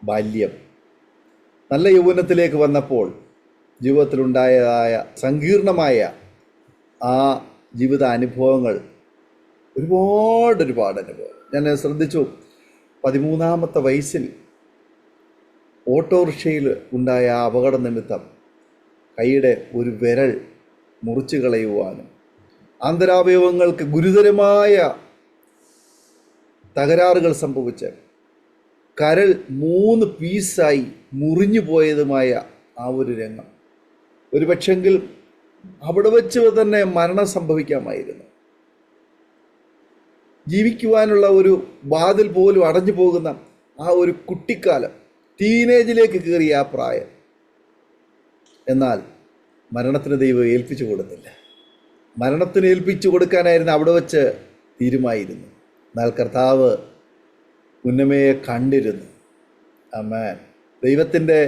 ബാല്യം നല്ല യൗവനത്തിലേക്ക് വന്നപ്പോൾ ജീവിതത്തിലുണ്ടായതായ സങ്കീർണമായ ആ ജീവിത അനുഭവങ്ങൾ ഒരുപാട് അനുഭവം ഞാൻ ശ്രദ്ധിച്ചു. 13-ാമത്തെ വയസ്സിൽ ഓട്ടോറിക്ഷയിൽ ഉണ്ടായ ആ അപകട നിമിത്തം കൈയുടെ ഒരു വിരൽ മുറിച്ചു കളയുവാനും ആന്തരാവയവങ്ങൾക്ക് ഗുരുതരമായ തകരാറുകൾ സംഭവിച്ച് കരൾ 3 പീസായി മുറിഞ്ഞു പോയതുമായ ആ ഒരു രംഗം, ഒരു പക്ഷെങ്കിൽ അവിടെ വെച്ച് തന്നെ മരണം സംഭവിക്കാമായിരുന്നു. ജീവിക്കുവാനുള്ള ഒരു വാതിൽ പോലും അടഞ്ഞു പോകുന്ന ആ ഒരു കുട്ടിക്കാലം, ടീനേജിലേക്ക് കയറിയ ആ പ്രായം. എന്നാൽ മരണത്തിന് ദൈവം ഏൽപ്പിച്ചു കൊടുത്തില്ല. മരണത്തിന് ഏൽപ്പിച്ചു കൊടുക്കാനായിരുന്നു അവിടെ വച്ച് തീരുമായിരുന്നു. എന്നാൽ കർത്താവ് മുന്നമേ കണ്ടിരുന്നു. ആമേൻ. ദൈവത്തിൻ്റെ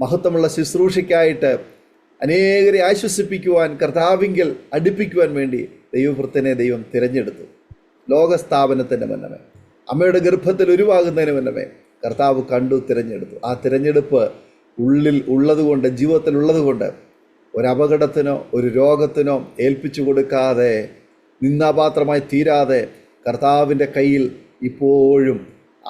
മഹത്വമുള്ള ശുശ്രൂഷയ്ക്കായിട്ട് അനേകരെ ആശ്വസിപ്പിക്കുവാൻ, കർത്താവിങ്കൽ അടുപ്പിക്കുവാൻ വേണ്ടി ദൈവഭൃത്തനെ ദൈവം തിരഞ്ഞെടുത്തു. ലോകസ്ഥാപനത്തിൻ്റെ മുന്നമേ, അമ്മയുടെ ഗർഭത്തിൽ ഉരുവാകുന്നതിന് മുന്നമേ കർത്താവ് കണ്ടു, തിരഞ്ഞെടുത്തു. ആ തിരഞ്ഞെടുപ്പ് ഉള്ളിൽ ഉള്ളതുകൊണ്ട്, ജീവിതത്തിൽ ഉള്ളതുകൊണ്ട് ഒരപകടത്തിനോ ഒരു രോഗത്തിനോ ഏൽപ്പിച്ചു കൊടുക്കാതെ, നിന്ദാപാത്രമായി തീരാതെ കർത്താവിൻ്റെ കയ്യിൽ ഇപ്പോഴും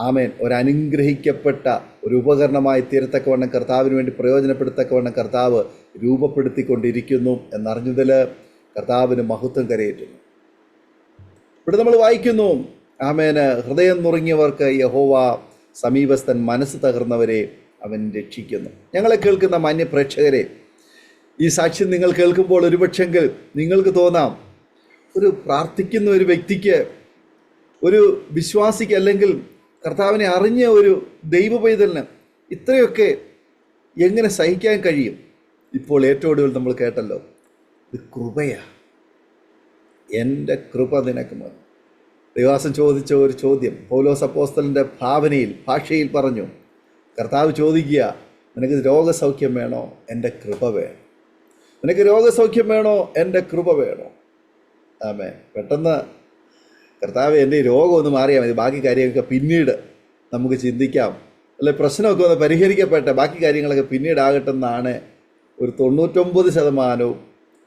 ആമേൻ ഒരനുഗ്രഹിക്കപ്പെട്ട ഒരു ഉപകരണമായി തീരത്തക്കവണ്ണം, കർത്താവിന് വേണ്ടി പ്രയോജനപ്പെടുത്തക്കവണ്ണം കർത്താവ് രൂപപ്പെടുത്തിക്കൊണ്ടിരിക്കുന്നു എന്നറിഞ്ഞതിൽ കർത്താവിന് മഹത്വം കരയേറ്റുന്നു. ഇവിടെ നമ്മൾ വായിക്കുന്നു, ആമേന്, ഹൃദയം നുറുങ്ങിയവർക്ക് യഹോവ സമീപസ്ഥൻ, മനസ്സ് തകർന്നവരെ അവൻ രക്ഷിക്കുന്നു. ഞങ്ങളെ കേൾക്കുന്ന മാന്യ പ്രേക്ഷകരെ, ഈ സാക്ഷ്യം നിങ്ങൾ കേൾക്കുമ്പോൾ ഒരുപക്ഷെങ്കിൽ നിങ്ങൾക്ക് തോന്നാം, ഒരു പ്രാർത്ഥിക്കുന്ന ഒരു വ്യക്തിക്ക്, ഒരു വിശ്വാസിക്ക്, അല്ലെങ്കിൽ കർത്താവിനെ അറിഞ്ഞ ഒരു ദൈവ പൈതലിന് ഇത്രയൊക്കെ എങ്ങനെ സഹിക്കാൻ കഴിയും? ഇപ്പോൾ ഏറ്റവും ഒടുവിൽ നമ്മൾ കേട്ടല്ലോ, ഇത് കൃപയാ, എൻ്റെ കൃപ നിനക്ക് മതി. ദൈവദാസൻ ചോദിച്ച ഒരു ചോദ്യം പൗലോസ് അപ്പോസ്തലൻ്റെ ഭാഷയിൽ പറഞ്ഞു. കർത്താവ് ചോദിക്കുക, നിനക്ക് രോഗസൗഖ്യം വേണോ? എൻ്റെ കൃപ വേണം. നിനക്ക് രോഗസൗഖ്യം വേണോ? എൻ്റെ കൃപ വേണോ? ആമേ. പെട്ടെന്ന് കർത്താവ് എൻ്റെ രോഗം ഒന്ന് മാറിയാൽ മതി, ബാക്കി കാര്യങ്ങളൊക്കെ പിന്നീട് നമുക്ക് ചിന്തിക്കാം, അല്ലെ പ്രശ്നമൊക്കെ ഒന്ന് പരിഹരിക്കപ്പെട്ട ബാക്കി കാര്യങ്ങളൊക്കെ പിന്നീടാകട്ടെന്നാണ് ഒരു 99%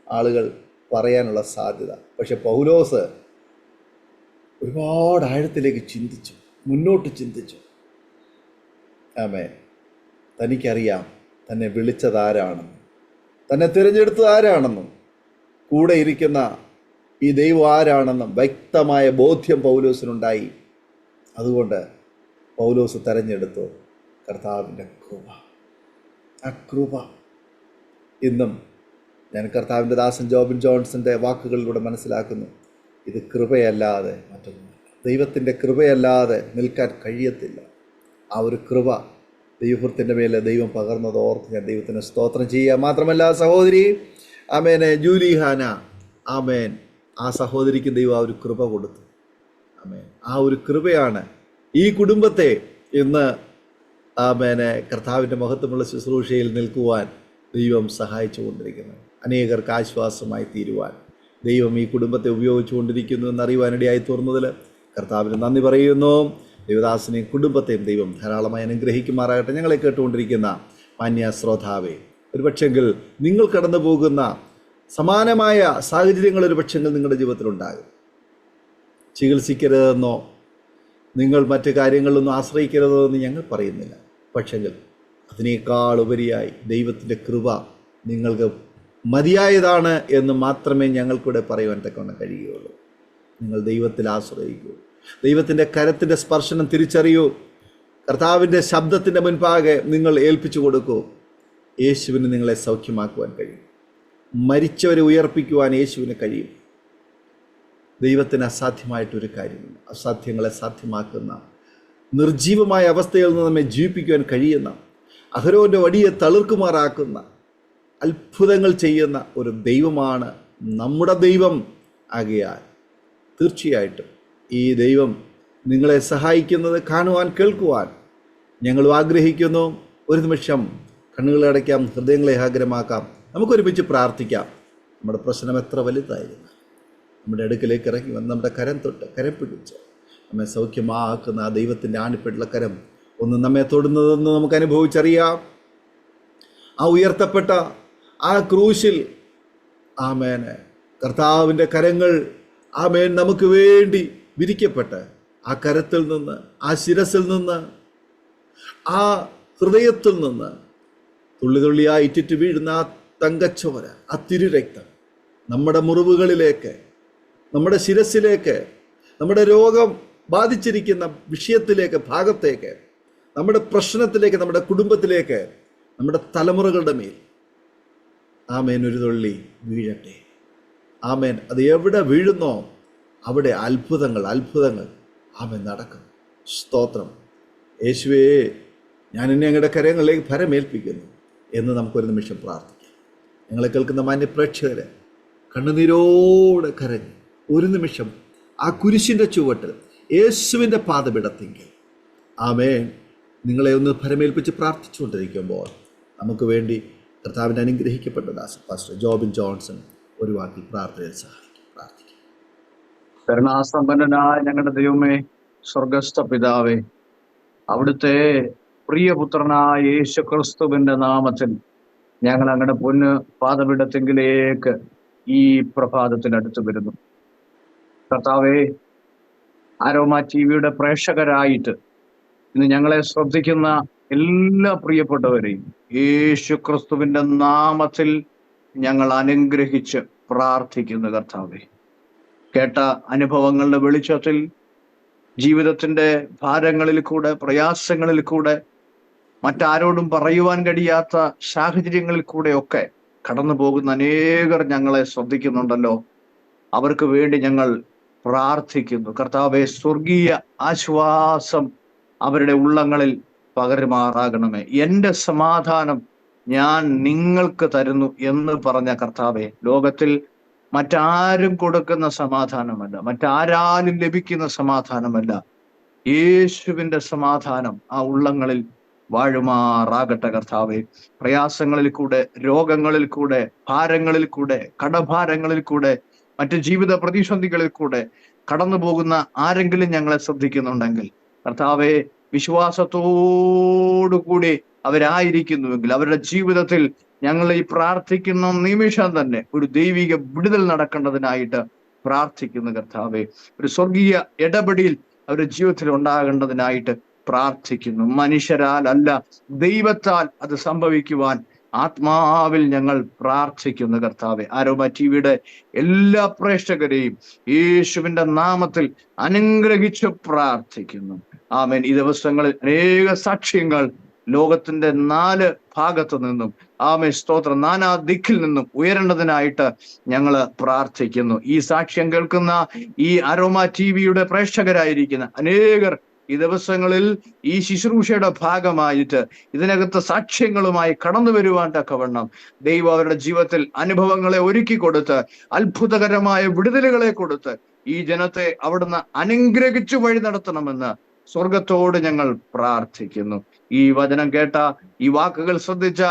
ആളുകൾ പറയാനുള്ള സാധ്യത. പക്ഷെ പൗലോസ് ഒരുപാട് ആഴത്തിലേക്ക് ചിന്തിച്ചു, മുന്നോട്ട് ചിന്തിച്ചു. ആമേ. തനിക്കറിയാം തന്നെ വിളിച്ചതാരാണെന്നും, തന്നെ തിരഞ്ഞെടുത്തത് ആരാണെന്നും, കൂടെ ഇരിക്കുന്ന ഈ ദൈവം ആരാണെന്നും വ്യക്തമായ ബോധ്യം പൗലോസിനുണ്ടായി. അതുകൊണ്ട് പൗലോസ് തെരഞ്ഞെടുത്തു കർത്താവിൻ്റെ കൃപ. ആ കൃപ ഇന്നും ഞാൻ കർത്താവിൻ്റെ ദാസൻ ജോബിൻ ജോൺസന്റെ വാക്കുകളിലൂടെ മനസ്സിലാക്കുന്നു, ഇത് കൃപയല്ലാതെ മറ്റൊന്നുമില്ല. ദൈവത്തിൻ്റെ കൃപയല്ലാതെ നിൽക്കാൻ കഴിയത്തില്ല. ആ ഒരു കൃപ ദൈവത്തിൻ്റെ മേലെ ദൈവം പകർന്നത് ഓർത്ത് ഞാൻ ദൈവത്തിന് സ്തോത്രം ചെയ്യുക. മാത്രമല്ല സഹോദരി ആമേനെ ജൂലിഹാന, ആമേൻ, ആ സഹോദരിക്ക് ദൈവം ആ ഒരു കൃപ കൊടുത്തു. ആമേൻ. ആ ഒരു കൃപയാണ് ഈ കുടുംബത്തെ ഇന്ന് ആമേനെ കർത്താവിൻ്റെ മഹത്വമുള്ള ശുശ്രൂഷയിൽ നിൽക്കുവാൻ ദൈവം സഹായിച്ചു കൊണ്ടിരിക്കുന്നത്. അനേകർക്ക് ആശ്വാസമായി തീരുവാൻ ദൈവം ഈ കുടുംബത്തെ ഉപയോഗിച്ചു കൊണ്ടിരിക്കുന്നു എന്നറിയുവാനിടയായി തീർന്നതിൽ കർത്താവിന് നന്ദി പറയുന്നു. ദൈവദാസനെയും കുടുംബത്തെയും ദൈവം ധാരാളമായി അനുഗ്രഹിക്കുമാറാകട്ടെ. ഞങ്ങളെ കേട്ടുകൊണ്ടിരിക്കുന്ന മാന്യ ശ്രോതാവേ, ഒരുപക്ഷെങ്കിൽ നിങ്ങൾ കടന്നു പോകുന്ന സമാനമായ സാഹചര്യങ്ങൾ ഒരുപക്ഷെങ്കിൽ നിങ്ങളുടെ ജീവിതത്തിലുണ്ടാകും. ചികിത്സിക്കരുതെന്നോ നിങ്ങൾ മറ്റു കാര്യങ്ങളിലൊന്നും ആശ്രയിക്കരുതോ എന്ന് ഞങ്ങൾ പറയുന്നില്ല. പക്ഷെങ്കിൽ അതിനേക്കാൾ ഉപരിയായി ദൈവത്തിൻ്റെ കൃപ നിങ്ങൾക്ക് മതിയായതാണ് എന്ന് മാത്രമേ ഞങ്ങൾക്കിവിടെ പറയുവാൻ തക്കവണ്ണം കഴിയുകയുള്ളൂ. നിങ്ങൾ ദൈവത്തിൽ ആശ്രയിക്കൂ. ദൈവത്തിൻ്റെ കരത്തിൻ്റെ സ്പർശനം തിരിച്ചറിയൂ. കർത്താവിൻ്റെ ശബ്ദത്തിൻ്റെ മുൻപാകെ നിങ്ങൾ ഏൽപ്പിച്ചു കൊടുക്കൂ. യേശുവിന് നിങ്ങളെ സൗഖ്യമാക്കുവാൻ കഴിയും. മരിച്ചവരെ ഉയർപ്പിക്കുവാൻ യേശുവിന് കഴിയും. ദൈവത്തിന് അസാധ്യമായിട്ടൊരു കാര്യമില്ല. അസാധ്യങ്ങളെ സാധ്യമാക്കുന്ന, നിർജീവമായ അവസ്ഥയിൽ നിന്ന് നമ്മെ ജീവിപ്പിക്കുവാൻ കഴിയുന്ന, അഹരോൻ്റെ വടിയെ തളിർക്കുമാറാക്കുന്ന, അത്ഭുതങ്ങൾ ചെയ്യുന്ന ഒരു ദൈവമാണ് നമ്മുടെ ദൈവം. ആകയാൽ തീർച്ചയായിട്ടും ഈ ദൈവം നിങ്ങളെ സഹായിക്കുന്നത് കാണുവാൻ, കേൾക്കുവാൻ ഞങ്ങളും ആഗ്രഹിക്കുന്നു. ഒരു നിമിഷം കണ്ണുകളെ അടയ്ക്കാം, ഹൃദയങ്ങളെ ഏകാഗ്രമാക്കാം. നമുക്കൊരുമിച്ച് പ്രാർത്ഥിക്കാം. നമ്മുടെ പ്രശ്നം എത്ര വലുതായിരുന്നു, നമ്മുടെ അടുക്കിലേക്ക് ഇറങ്ങി വന്ന് നമ്മുടെ കരം തൊട്ട് കരം പിടിച്ച് നമ്മെ സൗഖ്യമാക്കുന്ന ആ ദൈവത്തിൻ്റെ ആണിപ്പെട്ടുള്ള കരം ഒന്ന് നമ്മെ തൊടുന്നതെന്ന് നമുക്ക് അനുഭവിച്ചറിയാം. ആ ഉയർത്തപ്പെട്ട ആ ക്രൂശിൽ ആമേന് കർത്താവിൻ്റെ കരങ്ങൾ ആമേൻ നമുക്ക് വേണ്ടി വിരിക്കപ്പെട്ട് ആ കരത്തിൽ നിന്ന്, ആ ശിരസിൽ നിന്ന്, ആ ഹൃദയത്തിൽ നിന്ന് തുള്ളി തുള്ളിയായി ഇറ്റിറ്റ് വീഴുന്ന ആ തങ്കച്ചോര, ആ തിരുരക്തം നമ്മുടെ മുറിവുകളിലേക്ക്, നമ്മുടെ ശിരസിലേക്ക്, നമ്മുടെ രോഗം ബാധിച്ചിരിക്കുന്ന വിഷയത്തിലേക്ക്, ഭാഗത്തേക്ക്, നമ്മുടെ പ്രശ്നത്തിലേക്ക്, നമ്മുടെ കുടുംബത്തിലേക്ക്, നമ്മുടെ തലമുറകളുടെ മേൽ ആമേൻ ഒരു തുള്ളി വീഴട്ടെ. ആമേൻ. അത് എവിടെ വീഴുന്നോ അവിടെ അത്ഭുതങ്ങൾ ആമേൻ നടക്കും. സ്തോത്രം. യേശുവേ, ഞാൻ എന്നെ അങ്ങയുടെ കരങ്ങളിലേക്ക് ഭരമേൽപ്പിക്കുന്നു എന്ന് നമുക്കൊരു നിമിഷം പ്രാർത്ഥിക്കാം. ഞങ്ങളെ കേൾക്കുന്ന മാന്യ പ്രേക്ഷകരെ കണ്ണുനീരോടെ കരഞ്ഞ് ഒരു നിമിഷം ആ കുരിശിൻ്റെ ചുവട്ടിൽ യേശുവിൻ്റെ പാദപിടത്തെങ്കിൽ ആമേൻ നിങ്ങളെ ഒന്ന് ഭരമേൽപ്പിച്ച് പ്രാർത്ഥിച്ചുകൊണ്ടിരിക്കുമ്പോൾ നമുക്ക് വേണ്ടി കർത്താവിൻ്റെ അനുഗ്രഹിക്കപ്പെട്ട ദാസൻ പാസ്റ്റർ ജോബിൻ ജോൺസൺ ഒരു വാക്കിൽ പ്രാർത്ഥനയിൽ സഹായിക്കും. പ്രാർത്ഥിക്കും. കരുണാസമ്പന്നനായ ഞങ്ങളുടെ ദൈവമേ, സ്വർഗസ്ഥ പിതാവേ, അവിടുത്തെ പ്രിയപുത്രനായ യേശു ക്രിസ്തുവിന്റെ നാമത്തിൽ ഞങ്ങൾ അങ്ങയുടെ പൊന്ന് പാദപീഠത്തെങ്കിലേക്ക് ഈ പ്രഭാതത്തിൽ അടുത്ത് വരുന്നു. കർത്താവേ, ആരോമ ടിവിയുടെ പ്രേക്ഷകരായിട്ട് ഇന്ന് ഞങ്ങളെ ശ്രദ്ധിക്കുന്ന എല്ലാ പ്രിയപ്പെട്ടവരെയും യേശു ക്രിസ്തുവിന്റെ നാമത്തിൽ ഞങ്ങൾ അനുഗ്രഹിച്ച് പ്രാർത്ഥിക്കുന്നു. കർത്താവേ, കേട്ട അനുഭവങ്ങളുടെ വെളിച്ചത്തിൽ ജീവിതത്തിന്റെ ഭാരങ്ങളിൽ കൂടെ, പ്രയാസങ്ങളിൽ കൂടെ, മറ്റാരോടും പറയുവാൻ കഴിയാത്ത സാഹചര്യങ്ങളിൽ കൂടെയൊക്കെ കടന്നു പോകുന്ന അനേകർ ഞങ്ങളെ ശ്രദ്ധിക്കുന്നുണ്ടല്ലോ. അവർക്ക് വേണ്ടി ഞങ്ങൾ പ്രാർത്ഥിക്കുന്നു. കർത്താവേ, സ്വർഗീയ ആശ്വാസം അവരുടെ ഉള്ളങ്ങളിൽ പകരുമാറാകണമേ. എൻ്റെ സമാധാനം ഞാൻ നിങ്ങൾക്ക് തരുന്നു എന്ന് പറഞ്ഞ കർത്താവേ, ലോകത്തിൽ മറ്റാരും കൊടുക്കുന്ന സമാധാനമല്ല, മറ്റാരാലും ലഭിക്കുന്ന സമാധാനമല്ല, യേശുവിൻ്റെ സമാധാനം ആ ഉള്ളങ്ങളിൽ വാഴുമാറാകട്ടെ. കർത്താവേ, പ്രയാസങ്ങളിൽ കൂടെ, രോഗങ്ങളിൽ കൂടെ, ഭാരങ്ങളിൽ കൂടെ, കടഭാരങ്ങളിൽ കൂടെ, മറ്റു ജീവിത പ്രതിസന്ധികളിൽ കൂടെ കടന്നു പോകുന്ന ആരെങ്കിലും ഞങ്ങളെ ശ്രദ്ധിക്കുന്നുണ്ടെങ്കിൽ കർത്താവേ, വിശ്വാസത്തോടുകൂടി അവരായിരിക്കുന്നുവെങ്കിൽ അവരുടെ ജീവിതത്തിൽ ഞങ്ങൾ ഈ പ്രാർത്ഥിക്കുന്ന നിമിഷം തന്നെ ഒരു ദൈവിക വിടുതൽ നടക്കേണ്ടതിനായിട്ട് പ്രാർത്ഥിക്കുന്നു. കർത്താവേ, ഒരു സ്വർഗീയ ഇടപെടൽ അവരുടെ ജീവിതത്തിൽ ഉണ്ടാകേണ്ടതിനായിട്ട് പ്രാർത്ഥിക്കുന്നു. മനുഷ്യരാൽ അല്ല, ദൈവത്താൽ അത് സംഭവിക്കുവാൻ ആത്മാവിൽ ഞങ്ങൾ പ്രാർത്ഥിക്കുന്നു. കർത്താവെ, ആരോമ ടിവിയുടെ എല്ലാ പ്രേക്ഷകരെയും യേശുവിന്റെ നാമത്തിൽ അനുഗ്രഹിച്ച് പ്രാർത്ഥിക്കുന്നു. ആമേൻ. ഈ ദിവസങ്ങളിൽ അനേക സാക്ഷ്യങ്ങൾ ലോകത്തിന്റെ 4 ഭാഗത്തു നിന്നും ആമേ സ്തോത്രം നാനാ ദിക്കിൽ നിന്നും ഉയരേണ്ടതിനായിട്ട് ഞങ്ങൾ പ്രാർത്ഥിക്കുന്നു. ഈ സാക്ഷ്യം കേൾക്കുന്ന ഈ അരോമ ടിവിയുടെ പ്രേക്ഷകരായിരിക്കുന്ന അനേകർ ഈ ദിവസങ്ങളിൽ ഈ ശുശ്രൂഷയുടെ ഭാഗമായിട്ട് ഇതിനകത്ത് സാക്ഷ്യങ്ങളുമായി കടന്നു വരുവാൻ തക്കവണ്ണം ദൈവം അവരുടെ ജീവിതത്തിൽ അനുഭവങ്ങളെ ഒരുക്കി കൊടുത്ത് അത്ഭുതകരമായ വിടുതലുകളെ കൊടുത്ത് ഈ ജനത്തെ അവിടുന്ന് അനുഗ്രഹിച്ചു വഴി നടത്തണമെന്ന് സ്വർഗത്തോട് ഞങ്ങൾ പ്രാർത്ഥിക്കുന്നു. ഈ വചനം കേട്ട, ഈ വാക്കുകൾ ശ്രദ്ധിച്ച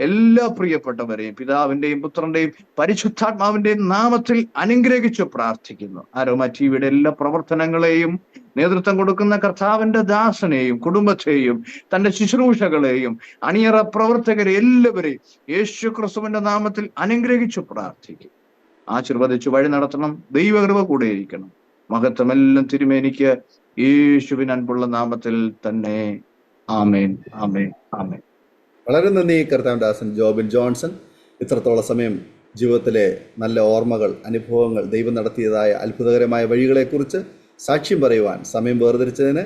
എല്ലാ പ്രിയപ്പെട്ടവരെയും പിതാവിന്റെയും പുത്രന്റെയും പരിശുദ്ധാത്മാവിന്റെയും നാമത്തിൽ അനുഗ്രഹിച്ചു പ്രാർത്ഥിക്കുന്നു. അരോമ ടിവിയുടെ എല്ലാ പ്രവർത്തനങ്ങളെയും നേതൃത്വം കൊടുക്കുന്ന കർത്താവിന്റെ ദാസനെയും കുടുംബത്തെയും തന്റെ ശുശ്രൂഷകളെയും അണിയറ പ്രവർത്തകരെ എല്ലാവരെയും യേശു ക്രിസ്തുവിന്റെ നാമത്തിൽ അനുഗ്രഹിച്ചു പ്രാർത്ഥിക്കും. ആശീർവദിച്ചു വഴി നടത്തണം. ദൈവകൃപ കൂടെയിരിക്കണം. മഹത്വമെല്ലാം തിരുമേനിക്ക് യേശുവിൻ അൻപുള്ള നാമത്തിൽ തന്നെ. ആമേൻ, ആമേൻ, ആമേൻ. വളരെ നന്ദി കർത്താവിൻ്റെ ദാസൻ ജോബിൻ ജോൺസൺ. ഇത്രത്തോളം സമയം ജീവിതത്തിലെ നല്ല ഓർമ്മകൾ, അനുഭവങ്ങൾ, ദൈവം നടത്തിയതായ അത്ഭുതകരമായ വഴികളെക്കുറിച്ച് സാക്ഷ്യം പറയുവാൻ സമയം വേർതിരിച്ചതിന്,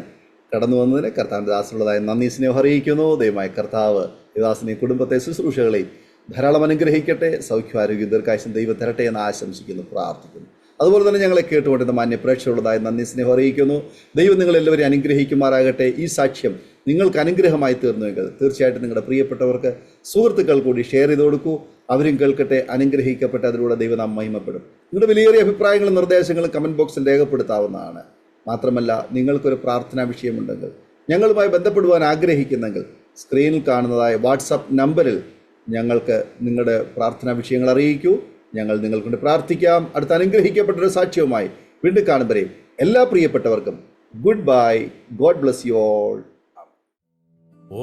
കടന്നു വന്നതിന് കർത്താവിൻ്റെ ദാസനുള്ളതായ നന്ദി സ്നേഹം അറിയിക്കുന്നു. ദൈവമായ കർത്താവ് ദാസനെയും കുടുംബത്തെ ശുശ്രൂഷകളെയും ധാരാളം അനുഗ്രഹിക്കട്ടെ. സൗഖ്യം, ആരോഗ്യം, ദീർഘായുസ്സും ദൈവം തരട്ടെ എന്ന് ആശംസിക്കുന്നു, പ്രാർത്ഥിക്കുന്നു. അതുപോലെ തന്നെ ഞങ്ങളെ കേട്ടുകൊണ്ടിരുന്ന മാന്യ പ്രേക്ഷകരുള്ളതായ നന്ദി സ്നേഹം അറിയിക്കുന്നു. ദൈവം നിങ്ങളെല്ലാവരെയും അനുഗ്രഹിക്കുമാറാകട്ടെ. ഈ സാക്ഷ്യം നിങ്ങൾക്ക് അനുഗ്രഹമായി തീർന്നുവെങ്കിൽ തീർച്ചയായിട്ടും നിങ്ങളുടെ പ്രിയപ്പെട്ടവർക്ക്, സുഹൃത്തുക്കൾ കൂടി ഷെയർ ചെയ്ത് കൊടുക്കൂ. അവരും കേൾക്കട്ടെ, അനുഗ്രഹിക്കപ്പെട്ടെ. അതിലൂടെ ദൈവം നാം മഹിമപ്പെടും. നിങ്ങളുടെ വിലയേറിയ അഭിപ്രായങ്ങളും നിർദ്ദേശങ്ങളും കമൻറ്റ് ബോക്സിൽ രേഖപ്പെടുത്താവുന്നതാണ്. മാത്രമല്ല, നിങ്ങൾക്കൊരു പ്രാർത്ഥനാ വിഷയമുണ്ടെങ്കിൽ, ഞങ്ങളുമായി ബന്ധപ്പെടുവാൻ ആഗ്രഹിക്കുന്നെങ്കിൽ, സ്ക്രീനിൽ കാണുന്നതായ വാട്സപ്പ് നമ്പറിൽ ഞങ്ങൾക്ക് നിങ്ങളുടെ പ്രാർത്ഥനാ വിഷയങ്ങൾ അറിയിക്കൂ. ഞങ്ങൾ നിങ്ങൾക്കൊണ്ട് പ്രാർത്ഥിക്കാം. അടുത്ത അനുഗ്രഹിക്കപ്പെട്ടൊരു സാക്ഷ്യവുമായി വീണ്ടും കാണുമ്പോഴേ എല്ലാ പ്രിയപ്പെട്ടവർക്കും good bye. God bless you all.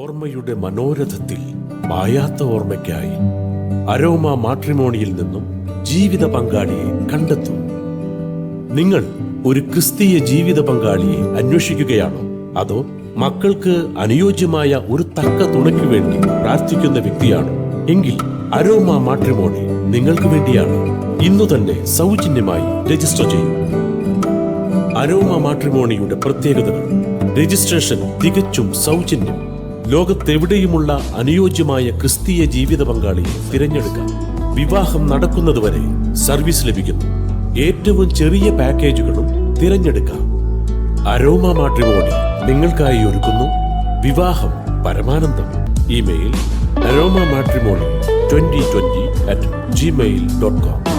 ഓർമ്മയുടെ മനോരഥത്തിൽ മായാത്ത ഓർമ്മയ്ക്കായി അരോമ മാട്രിമോണിയിൽ നിന്നും ജീവിത പങ്കാളിയെ കണ്ടെത്തൂ. നിങ്ങൾ ഒരു ക്രിസ്തീയ ജീവിത പങ്കാളിയെ അന്വേഷിക്കുകയാണോ? അതോ മക്കൾക്ക് അനുയോജ്യമായ ഒരു തക്ക തുണയ്ക്കു വേണ്ടി പ്രാർത്ഥിക്കുന്ന വ്യക്തിയാണോ? എങ്കിൽ അരോമ മാട്രിമോണി നിങ്ങൾക്ക് വേണ്ടിയാണ്. ഇന്നു തന്നെ സൗജന്യമായി രജിസ്റ്റർ ചെയ്യൂ. അരോമ മാട്രിമോണിയുടെ പ്രത്യേകതകൾ: രജിസ്ട്രേഷൻ തികച്ചും സൗജന്യം. ലോകത്തെവിടെയുമുള്ള അനുയോജ്യമായ ക്രിസ്തീയ ജീവിത പങ്കാളിയെ തിരഞ്ഞെടുക്കാം. വിവാഹം നടക്കുന്നതുവരെ സർവീസ് ലഭിക്കുന്നു. ഏറ്റവും ചെറിയ പാക്കേജുകളും തിരഞ്ഞെടുക്കാം. അരോമ മാട്രിമോണി നിങ്ങൾക്കായി ഒരുക്കുന്നു വിവാഹം പരമാനന്ദം. Email aroma matrimony2020@gmail.com